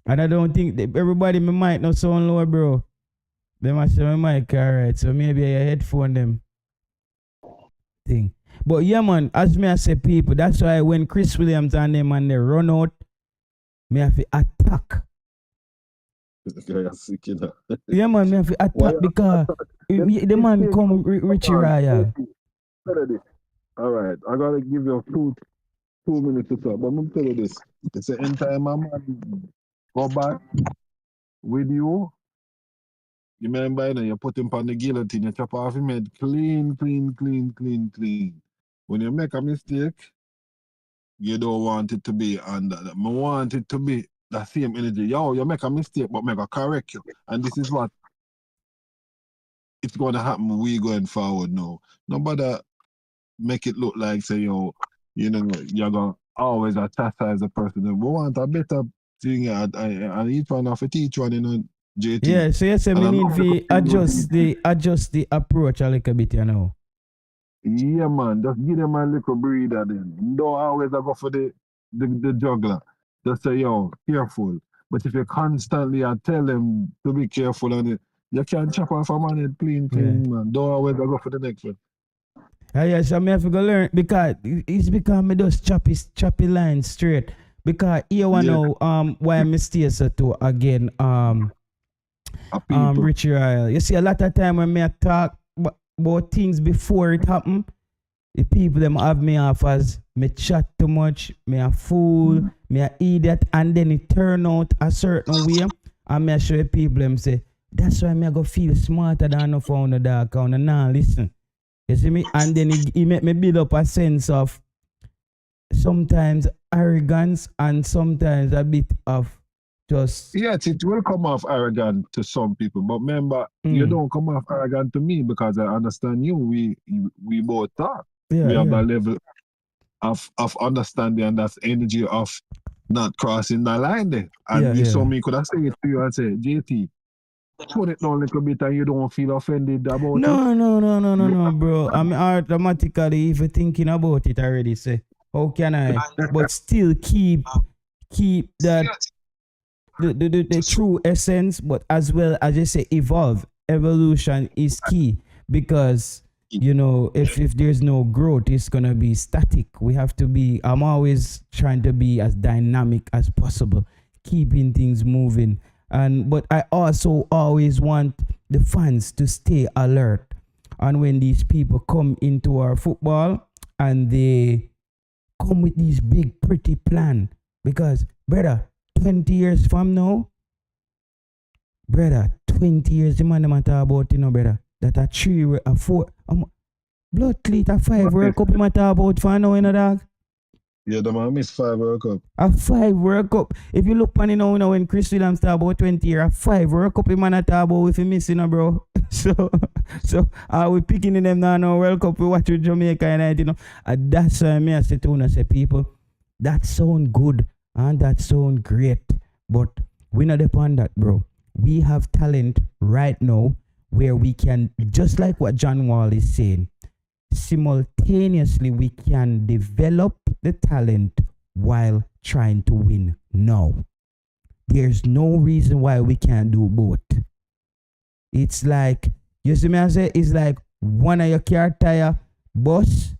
And I don't think everybody my mic not sound low, bro. They must say my mic alright. So maybe your headphone them thing. But yeah, man, as me I say people, that's why when Chris Williams and them and they run out, me have to attack. Yeah, man, me have to attack because the man come Richie Ryle. Alright, I gotta give you 2 minutes to talk, but I'm gonna tell you this. It's the entire man go back with you You remember, you put him on the guillotine, you chop off him head clean. When you make a mistake, you don't want it to be, and I want it to be the same energy. Yo, you make a mistake, but make a correct you. And this is what it's going to happen. We going forward now. Nobody make it look like, say, you're going to always chastise the person. We want a better thing, and each one have to teach one, JT. Yeah, so you say we need to adjust the approach a little bit, Yeah, man. Just give them a little breather then. Don't always go for the juggler. Just say, yo, careful. But if you constantly tell them to be careful, and you can't chop off a man head clean, man. Don't always go for the next one. Yeah, so I have to go learn because it's because me just choppy line straight. Because here one now, why I stay so too again, Richie Royal. You see, a lot of time when me talk about things before it happen, the people them have me off as me chat too much, me a fool, me a idiot, and then it turn out a certain way, and me a show the people them say, that's why me a go feel smarter than no phone the dark, and now listen. You see me? And then he make me build up a sense of sometimes arrogance and sometimes a bit of just... Yes, it will come off arrogant to some people. But remember, you don't come off arrogant to me because I understand you. We both talk. We have that level of understanding and that energy of not crossing the line there. And so me could have said it to you and say, JT, put it down a little bit and you don't feel offended about it. No, bro. I'm automatically even thinking about it already. Say, how can I? But still keep that the true essence, but as well as you say, evolve. Evolution is key because if there's no growth, it's gonna be static. We have to be. I'm always trying to be as dynamic as possible, keeping things moving. But I also always want the fans to stay alert. And when these people come into our football and they come with these big, pretty plan, because, brother, 20 years from now, brother, 20 years, the man them talk about, brother, that a 3, a 4, blood cleat, a 5 World Cup, you talk about for now, dog. Yeah, the man miss 5 World Cup. A 5 World Cup. If you look on now when Chris Williams talk about 20 years, a 5 World Cup, you man talk about if you missing, bro. So are we picking in them now World Cup, we watch with Jamaica and and that's why I say to you, say people, that sound good and that sound great, but we not depend that, bro. We have talent right now where we can, just like what John Wall is saying, simultaneously we can develop the talent while trying to win now. There's no reason why we can't do both. It's like, you see me I say, it's like one of your car tire bust,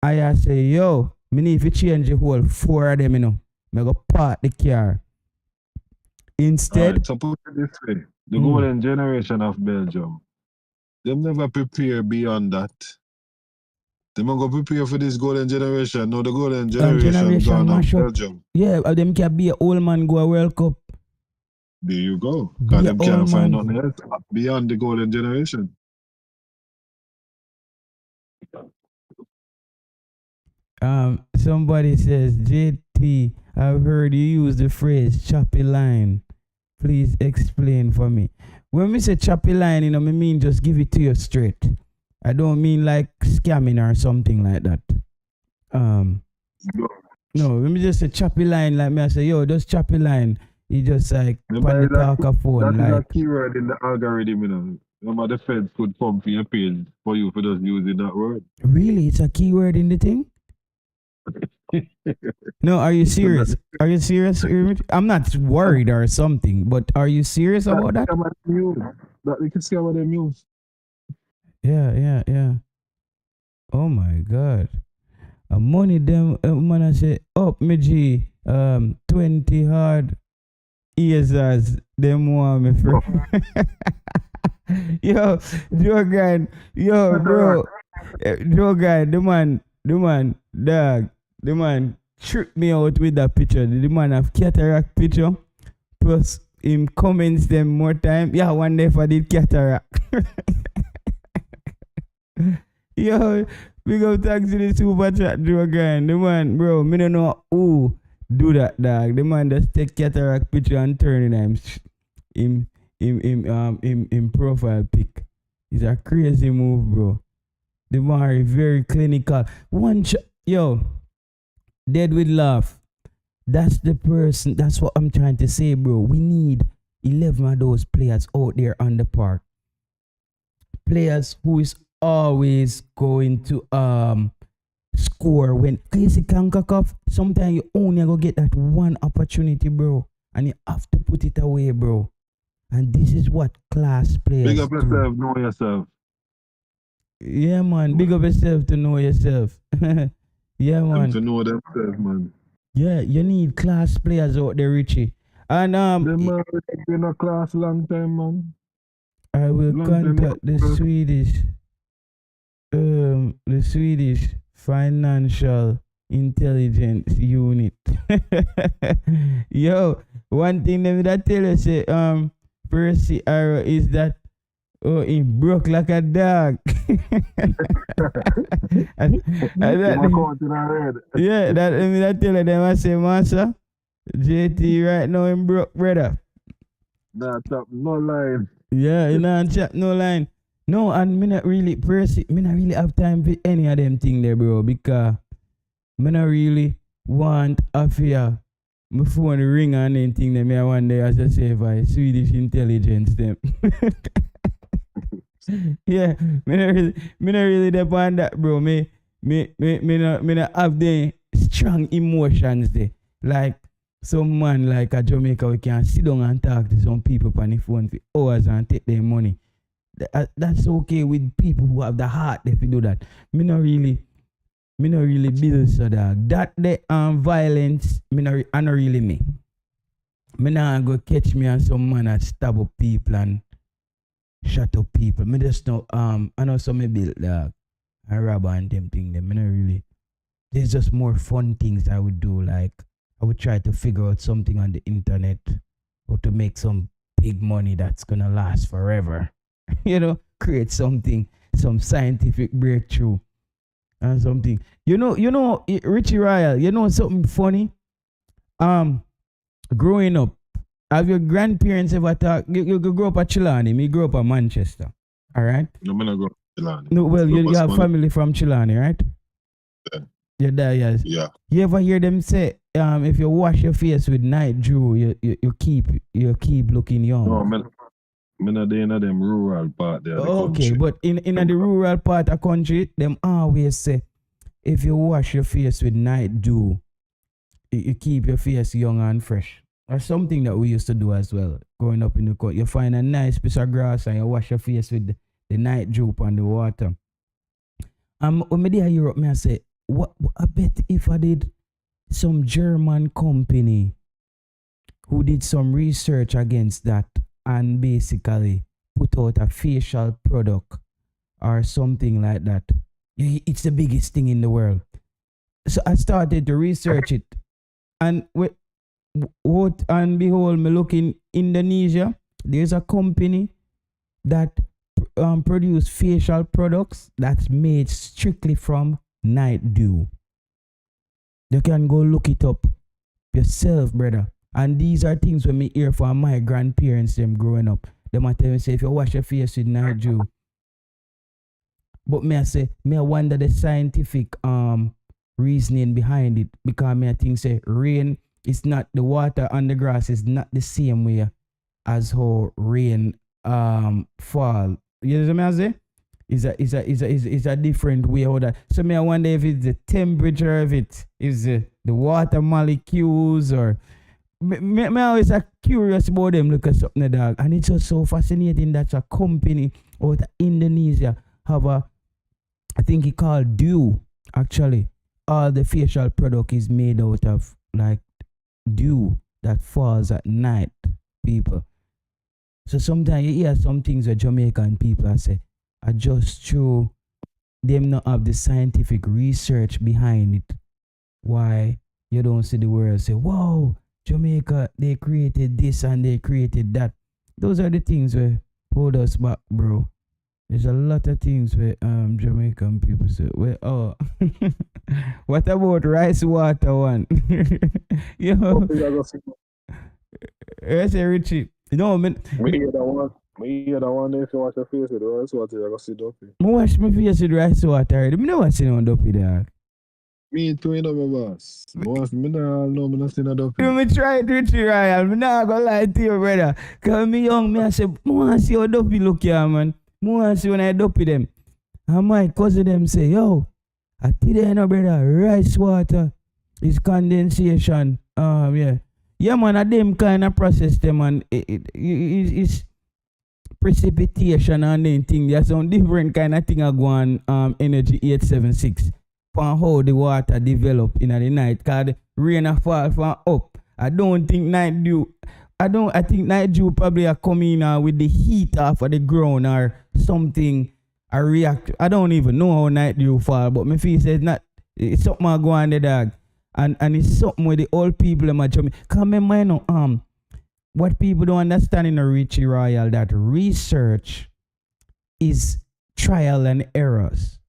I say, yo, me need to change the whole 4 of them, I go park the car. Instead, right, so put it this way, the golden generation of Belgium, they never prepare beyond that. They might go prepare for this golden generation. No, the golden generation gone of Belgium. Yeah, them can be an old man go a World Cup. There you go. Because them can't find nothing else beyond the golden generation. Somebody says, JT, I've heard you use the phrase choppy line. Please explain for me. When we say choppy line, I mean just give it to you straight. I don't mean like scamming or something like that. No, let me just say choppy line, like me I say, yo, just choppy line. You just like on the talker phone. That like, is a keyword in the algorithm, Remember the feds could pump for your page for you for just using that word. Really? It's a keyword in the thing? No, are you serious? Are you serious? I'm not worried or something, but are you serious about that? That we can see about them news. Yeah. Oh my God. Money them man I say up me G 20 hard years as them want me friend. Yo, Dujuan, bro. Dujuan, the man tricked me out with that picture. The man have cataract picture plus him comments them more time. Yeah, one day for the cataract. Yo, big up thanks to the super chat Dujuan. The man, bro, me don't know who do that, dog. The man just take cataract picture and turn it in profile pic. It's a crazy move, bro. The man is very clinical. Yo, dead with laugh. That's the person. That's what I'm trying to say, bro. We need 11 of those players out there on the park. Players who is always going to score when you see Kankakov, sometimes you only go get that one opportunity, bro. And you have to put it away, bro. And this is what class players Big up yourself, know yourself. Yeah, man. Big up yourself to know yourself. Yeah, man. To know themselves, man. Yeah, you need class players out there, Richie. And Them man been a class long time, man. I will contact the Swedish Financial Intelligence Unit. Yo, one thing that tell you say Percy Arrow is that he broke like a dog. Yeah, that tell you them I say, Master, JT right now in broke, brother. That's up, no line. Yeah, you know, chat no line. No, and me not really have time for any of them thing there, bro, because me not really want a fear. My phone ring and anything that me I one day as I say by Swedish intelligence them. Yeah, me not really depend that, bro. Me not have the strong emotions there. Like some man like a Jamaica, we can sit down and talk to some people on the phone for hours and take their money. That's okay with people who have the heart if you do that. Me not really build so dog. That the violence, I not really me. Me not go catch me and some man that stab up people and shut up people. Me just know I know some me build dog and rob and them thing them. Me not really. There's just more fun things I would do, like I would try to figure out something on the internet or to make some big money that's gonna last forever. You know, create something, some scientific breakthrough and something. You know, Richie Royal, you know something funny? Growing up, have your grandparents ever talk? You grew up at Chilani, me grew up at Manchester. Alright? No, man, I go to Chilani. No, well, you have family from Chilani, right? Yeah. Your dad, yes. Yeah. You ever hear them say, if you wash your face with night dew, you keep looking young? No, man not in them rural part there. Okay, but in the rural part of country, them always say, if you wash your face with night dew, you keep your face young and fresh. That's something that we used to do as well. Growing up in the country, you find a nice piece of grass and you wash your face with the night dew on the water. When I did Europe, I say, what I bet if I did some German company who did some research against that and basically put out a facial product or something like that. It's the biggest thing in the world. So I started to research it. And what and behold, me look in Indonesia, there's a company that produce facial products that's made strictly from night dew. You can go look it up yourself, brother. And these are things when me hear from my grandparents them growing up. They might tell me say if you wash your face with night dew. But me I wonder the scientific reasoning behind it, because me I think say rain is not, the water on the grass is not the same way as how rain fall. You know what I say? Is a different way how that. So me I wonder if it's the temperature of it, is the water molecules, or me always curious about them look at something, dog. And it's just so fascinating that a company out of Indonesia have I think it called dew. Actually, all the facial product is made out of like dew that falls at night, people. So sometimes you hear some things that Jamaican people say are just true. Them not have the scientific research behind it. Why you don't see the world say, wow, Jamaica, they created this and they created that. Those are the things where hold us back, bro. There's a lot of things where Jamaican people say, well, oh, what about rice water one? Yo, I say Richie. No, man. Me hear that one. Me hear that one if you wash your face with rice water, you're gonna see dopey. I wash my face with rice water already. I never see no dopey dog. Me too, you know, my boss. Me not see no dopey. You me try it, Richie Royal. Me not gonna lie to you, brother. Cause me young, me I say, I want to see how dopey look here, man. I want to see when I dopey them. And my cousin them say, yo, I tell you, no, brother, rice water is condensation. Yeah. Yeah, man, a them kind of process them, and it's precipitation and then thing. There's some different kind of thing go on energy 876 for how the water develop in the night. Cause rain a fall from up. I think night dew probably are coming with the heat off of the ground or something. I react. I don't even know how night dew fall, but my feel says it's something I go on the dog. And it's something with the old people in my Jamaica. Cause remember, you know, what people don't understand in a Richie Royal, that research is trial and errors,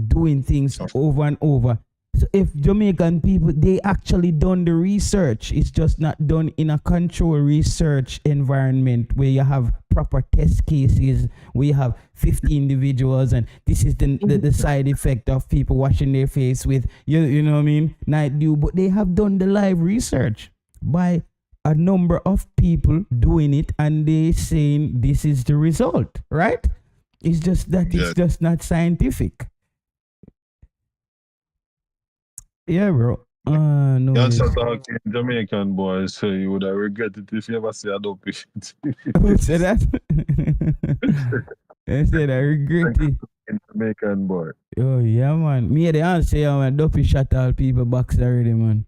doing things over and over. So if Jamaican people, they actually done the research, it's just not done in a controlled research environment where you have proper test cases, where you have 50 individuals, and this is the side effect of people washing their face with, you know what I mean, night dew. But they have done the live research by a number of people doing it, and they saying this is the result, right? It's just that it's just not scientific. Yeah, bro. No. That's just talking Jamaican boys, so you would have regretted it if you ever see a dopey shit. Who said that? They said I regret it. Jamaican boy. Oh yeah, man. Me the answer, yeah, man. Dopey shot all people box already, man.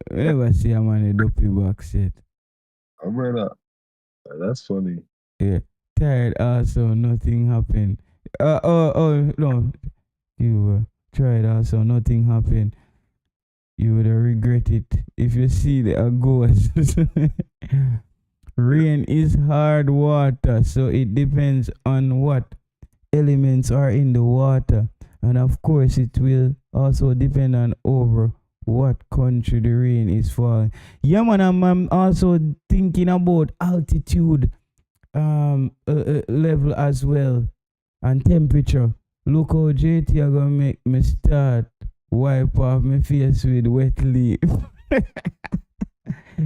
Never see a man a dopey box yet. Oh, brother. That's funny. Yeah. Tired also, nothing happened. No. You tried also, nothing happened. You would regret it if you see the ghost. Rain is hard water, so it depends on what elements are in the water. And of course, it will also depend on over what country the rain is falling. Yeah, man, I'm also thinking about altitude level as well, and temperature. Look how JT are gonna make me start wipe off my face with wet leaf.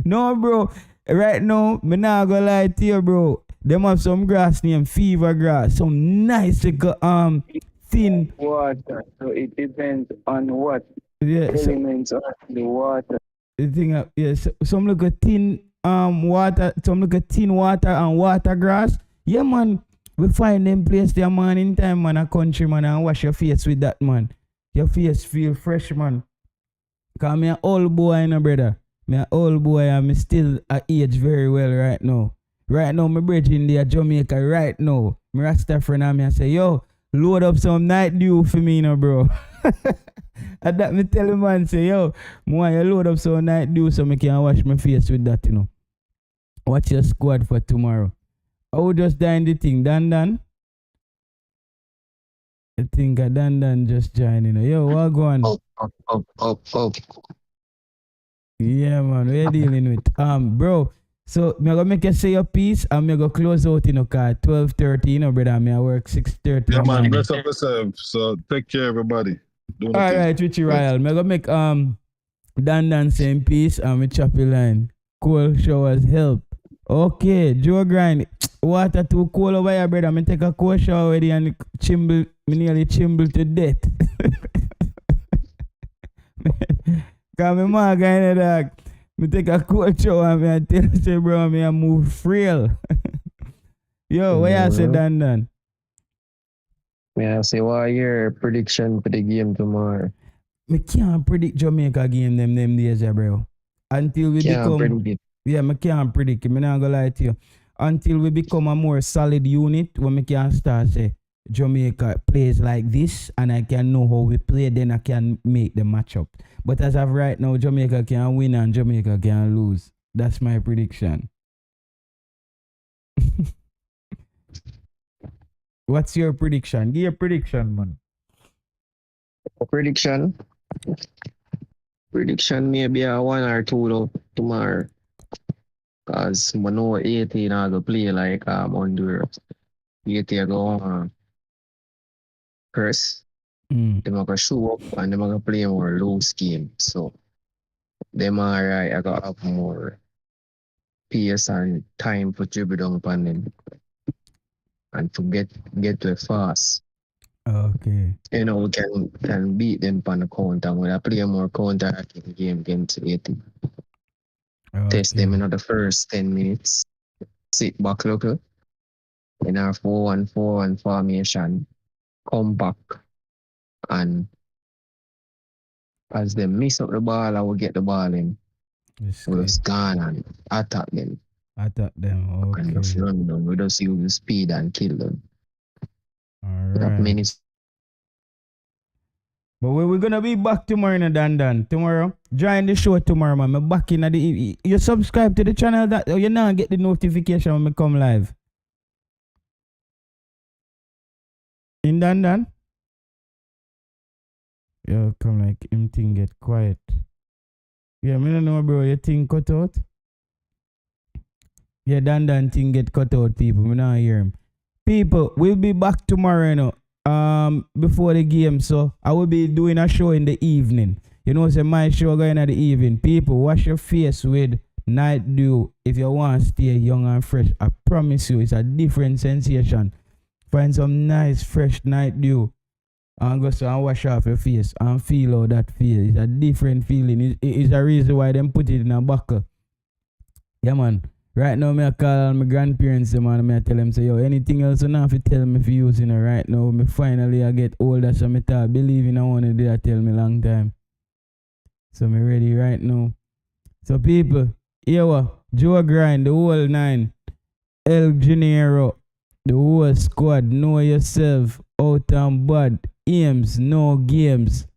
No, bro. Right now, me not gonna lie to you, bro. Them have some grass named fever grass. Some nice little thin water. So it depends on what elements are in the water. The thing, some little thin water, some little thin water and water grass. Yeah, man. We find them place there, man, in time, man, a country, man, and wash your face with that, man. Your face feel fresh, man. Because me an old boy, you know, brother. Me an old boy, and me still age very well right now. Right now, my brother in there, Jamaica, right now. My Rasta friend and me, I say, yo, load up some night dew for me, you know, bro. And that me tell him, man, say, yo, I want you load up some night dew so I can wash my face with that, you know. What's your squad for tomorrow? I would just die in the thing. Dan. I think Dan just joined, you know. Yo, what going on? Up. Yeah, man, what you dealing with? Bro, so me gonna make you say your piece and me go close out, you know, cause 12:30, you know, brother. Me I work 6:30. Yeah, man, bless up yourself. So take care, everybody. Alright, Richie Royal. Me gonna make Dan same piece and me chop your line. Cold showers help. Okay, Joe Grind. Water too cold over here, brother. Me take a cold shower already and me nearly chimble to death. Cause me ma guy dog. Me take a cold shower and me I tell you, say, bro, me I move frail. Yo, what you say, Dan? Yeah, say what your prediction for the game tomorrow? Me can't predict Jamaica game them days, bro. Until we become. Yeah, I can't predict it. I'm not gonna lie to you. Until we become a more solid unit, when we can start say, Jamaica plays like this and I can know how we play, then I can make the matchup. But as of right now, Jamaica can win and Jamaica can lose. That's my prediction. What's your prediction? Give your prediction, man. Prediction? Prediction maybe a 1 or 2 though, tomorrow. Because I know 18 are going to play like Honduras. 18 go press. They're going to show up and they're going to play more loose game. So, them are right. I got up more pace and time for dribble down upon them. And to get to it fast. Okay. You know, we can beat them on the counter. When I play more counter attacking game against 18. Test them in the first 10 minutes. Sit back local. In our 4-1-4-1 formation. Come back. And as they miss up the ball, I will get the ball in. We'll just gone and attack them. Attack them, okay. And just run them. We just use the speed and kill them. Alright. Minutes. But we're gonna be back tomorrow in a Dan. Tomorrow. Join the show tomorrow, man. I'm back in the you subscribe to the channel that you now get the notification when I come live. In Dan? Yo, come like him thing get quiet. Yeah, me don't know, bro. Your thing cut out? Yeah, Dan thing get cut out, people. Me not hear him. People, we'll be back tomorrow, you know. Before the game, so I will be doing a show in the evening. You know, so my show going at the evening. People, wash your face with Night Dew if you want to stay young and fresh. I promise you, it's a different sensation. Find some nice fresh Night Dew and go so and wash off your face and feel how that feels. It's a different feeling. It's a reason why them put it in a buckle. Yeah, man. Right now, I call my grandparents, man, I tell them, say, yo, anything else you know if you tell me if you using it right now. Me finally I get older, so I thought, believing I want to do that tell me long time. So me ready right now. So people, here Joe Grind, the whole 9, El Janeiro, the whole squad, know yourself, out and bad, aims, no games.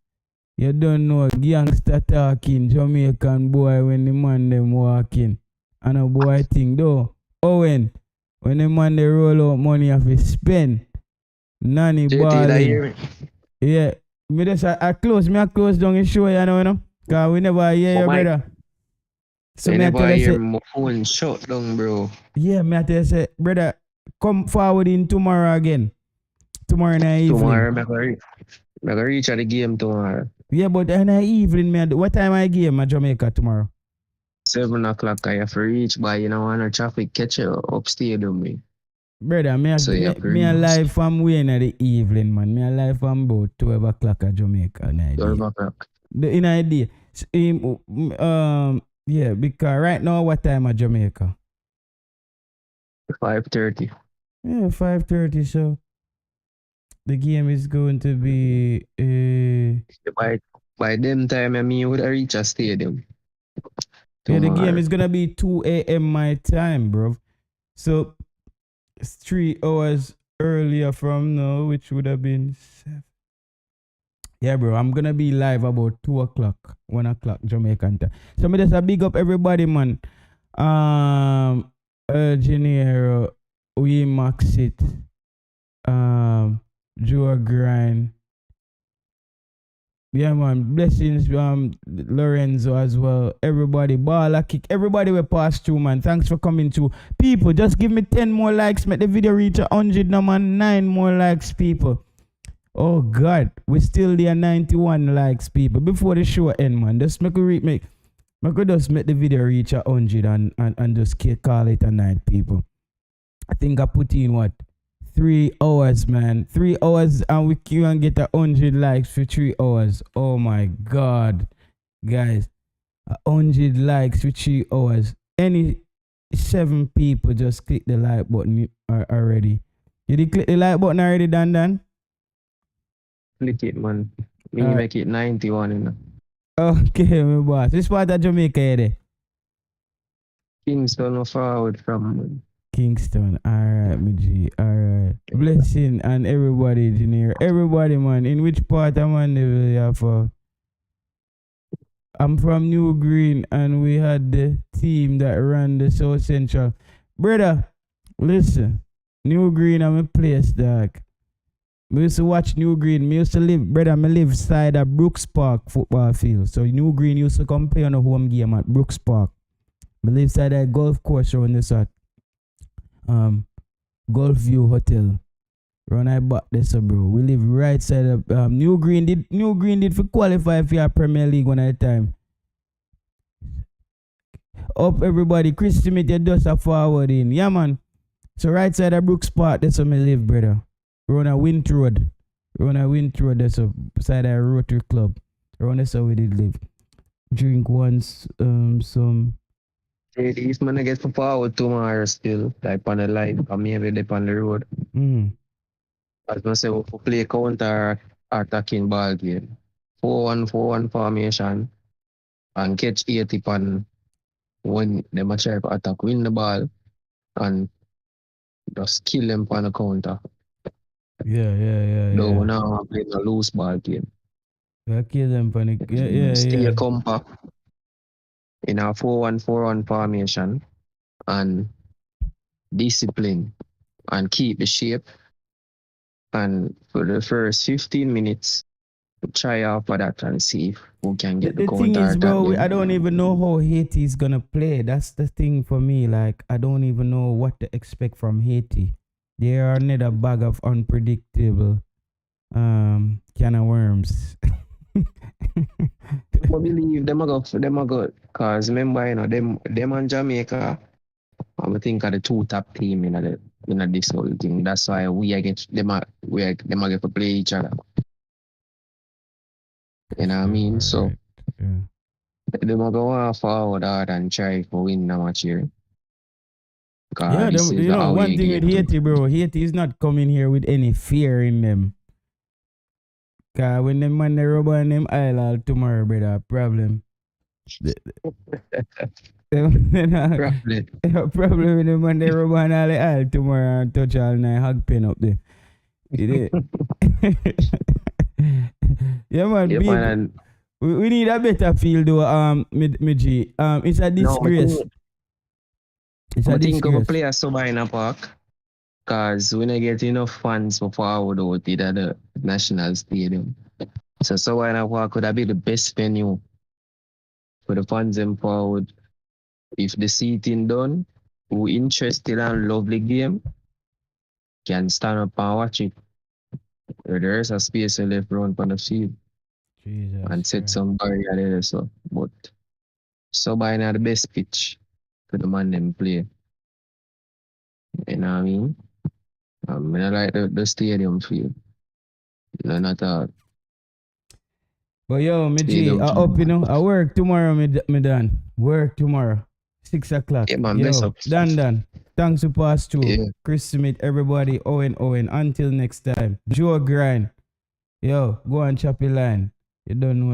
You don't know, gangster talking, Jamaican boy when the man them walking. And a boy thing though. Owen, when the man they roll out money off his spend, nanny balling. Yeah, me just I close down the show, you know, cause we never hear your brother. So I me never tell you, hear my phone shut down, bro. Yeah, me tell you, say, brother, come forward in tomorrow again. Tomorrow night evening. Tomorrow, I'm gonna reach at the game tomorrow. Yeah, but in the evening, man. What time I game at Jamaica tomorrow? 7 o'clock, I have to reach by, you know, on a traffic catch you upstairs with me. Brother, me alive from when in the evening, man. Me alive from about 12 o'clock at Jamaica. 12 o'clock. In idea. Yeah, because right now, what time at Jamaica? 5:30. Yeah, 5:30, so the game is going to be... By them time, I mean, you would reach a stadium. Yeah, the game is going to be 2 a.m. my time, bro. So, it's 3 hours earlier from now, which would have been 7. Yeah, bro, I'm going to be live about 2 o'clock, 1 o'clock Jamaican time. So, me just a big up everybody, man. Janeiro, we max it. Joe Grind. Yeah, man. Blessings, Lorenzo as well. Everybody, Bala Kick. Everybody will pass through, man. Thanks for coming through. People, just give me 10 more likes. Make the video reach 100 now, man. 9 more likes, people. Oh, God. We still there 91 likes, people. Before the show end, man. Just make just make the video reach 100 and just call it a night, people. I think I put in what? 3 hours, man. 3 hours and we can get 100 likes for 3 hours. Oh my God. Guys, 100 likes for 3 hours. Any 7 people just click the like button already. You did click the like button already, Dan? Click it, man. We make it 91, you know. Okay, my boss. This part of Jamaica, there. Kingston forward from Kingston. Alright, my G. Alright. Blessing and everybody, engineer. Everybody, man. In which part of Mandeville you are for? I'm from New Green and we had the team that ran the South Central. Brother, listen. New Green I'm a place, dog. We used to watch New Green. Me used to live, brother, me live side of Brooks Park football field. So New Green used to come play on a home game at Brooks Park. Me live side of golf course around this at Golf View Hotel. Run I back this, bro. We live right side of New Green did for qualify for your Premier League one at a time. Up everybody, Chris Smith, you just a forward in. Yeah man. So right side of Brooks Park, that's where me live, brother. We're on a Wint Road. That's a side of a Rotary Club. Around that's how we did live. Drink once, some. These man get for forward tomorrow still, like on the line, come here with on the road. As I say, we play counter attacking ball game. 4-1-4-1 formation and catch 80 pan when they try to attack, win the ball and just kill them on the counter. Yeah. No, now I'm playing a loose ball game. Yeah, kill them on the Stay compact in a 4-1-4-1 formation and discipline and keep the shape. And for the first 15 minutes, try after that and see if we can get the counter. The thing is, bro, I don't even know how Haiti is gonna play. That's the thing for me. Like, I don't even know what to expect from Haiti. They are another bag of unpredictable can of worms. I believe them are good. Cause remember, you know, them and Jamaica, I think are the two top team in this whole thing. That's why we get them are get to play each other. You know what I mean? So them are go forward hard and try to win the match here. Yeah, you know, one thing with Haiti, bro, Haiti is not coming here with any fear in them. Cause when them man they rub on them island tomorrow, brother, problem. Problem with them man they rub on all the island tomorrow and touch all night hog pen up there. Yeah, man, man. We need a better field though, G. It's a disgrace. I think of a player so in a park, because we don't get enough fans for forward out at the national stadium. So in a park could have been the best venue for the fans and forward. If the seating done, who interested and love the game, can stand up and watch it. There's a space left round on the field. Jesus, and set some barrier there, so but by now the best pitch for the man them play. You know what I mean? I like the stadium field. No, not all. But yo, me G, I up, you know. I work tomorrow, me done. Work tomorrow. 6 o'clock. Yeah, man, yo, up. Done. Thanks to pass through. Yeah. Chris Smith, everybody, Owen. Until next time. Joe Grind. Yo, go and chop your line. You don't know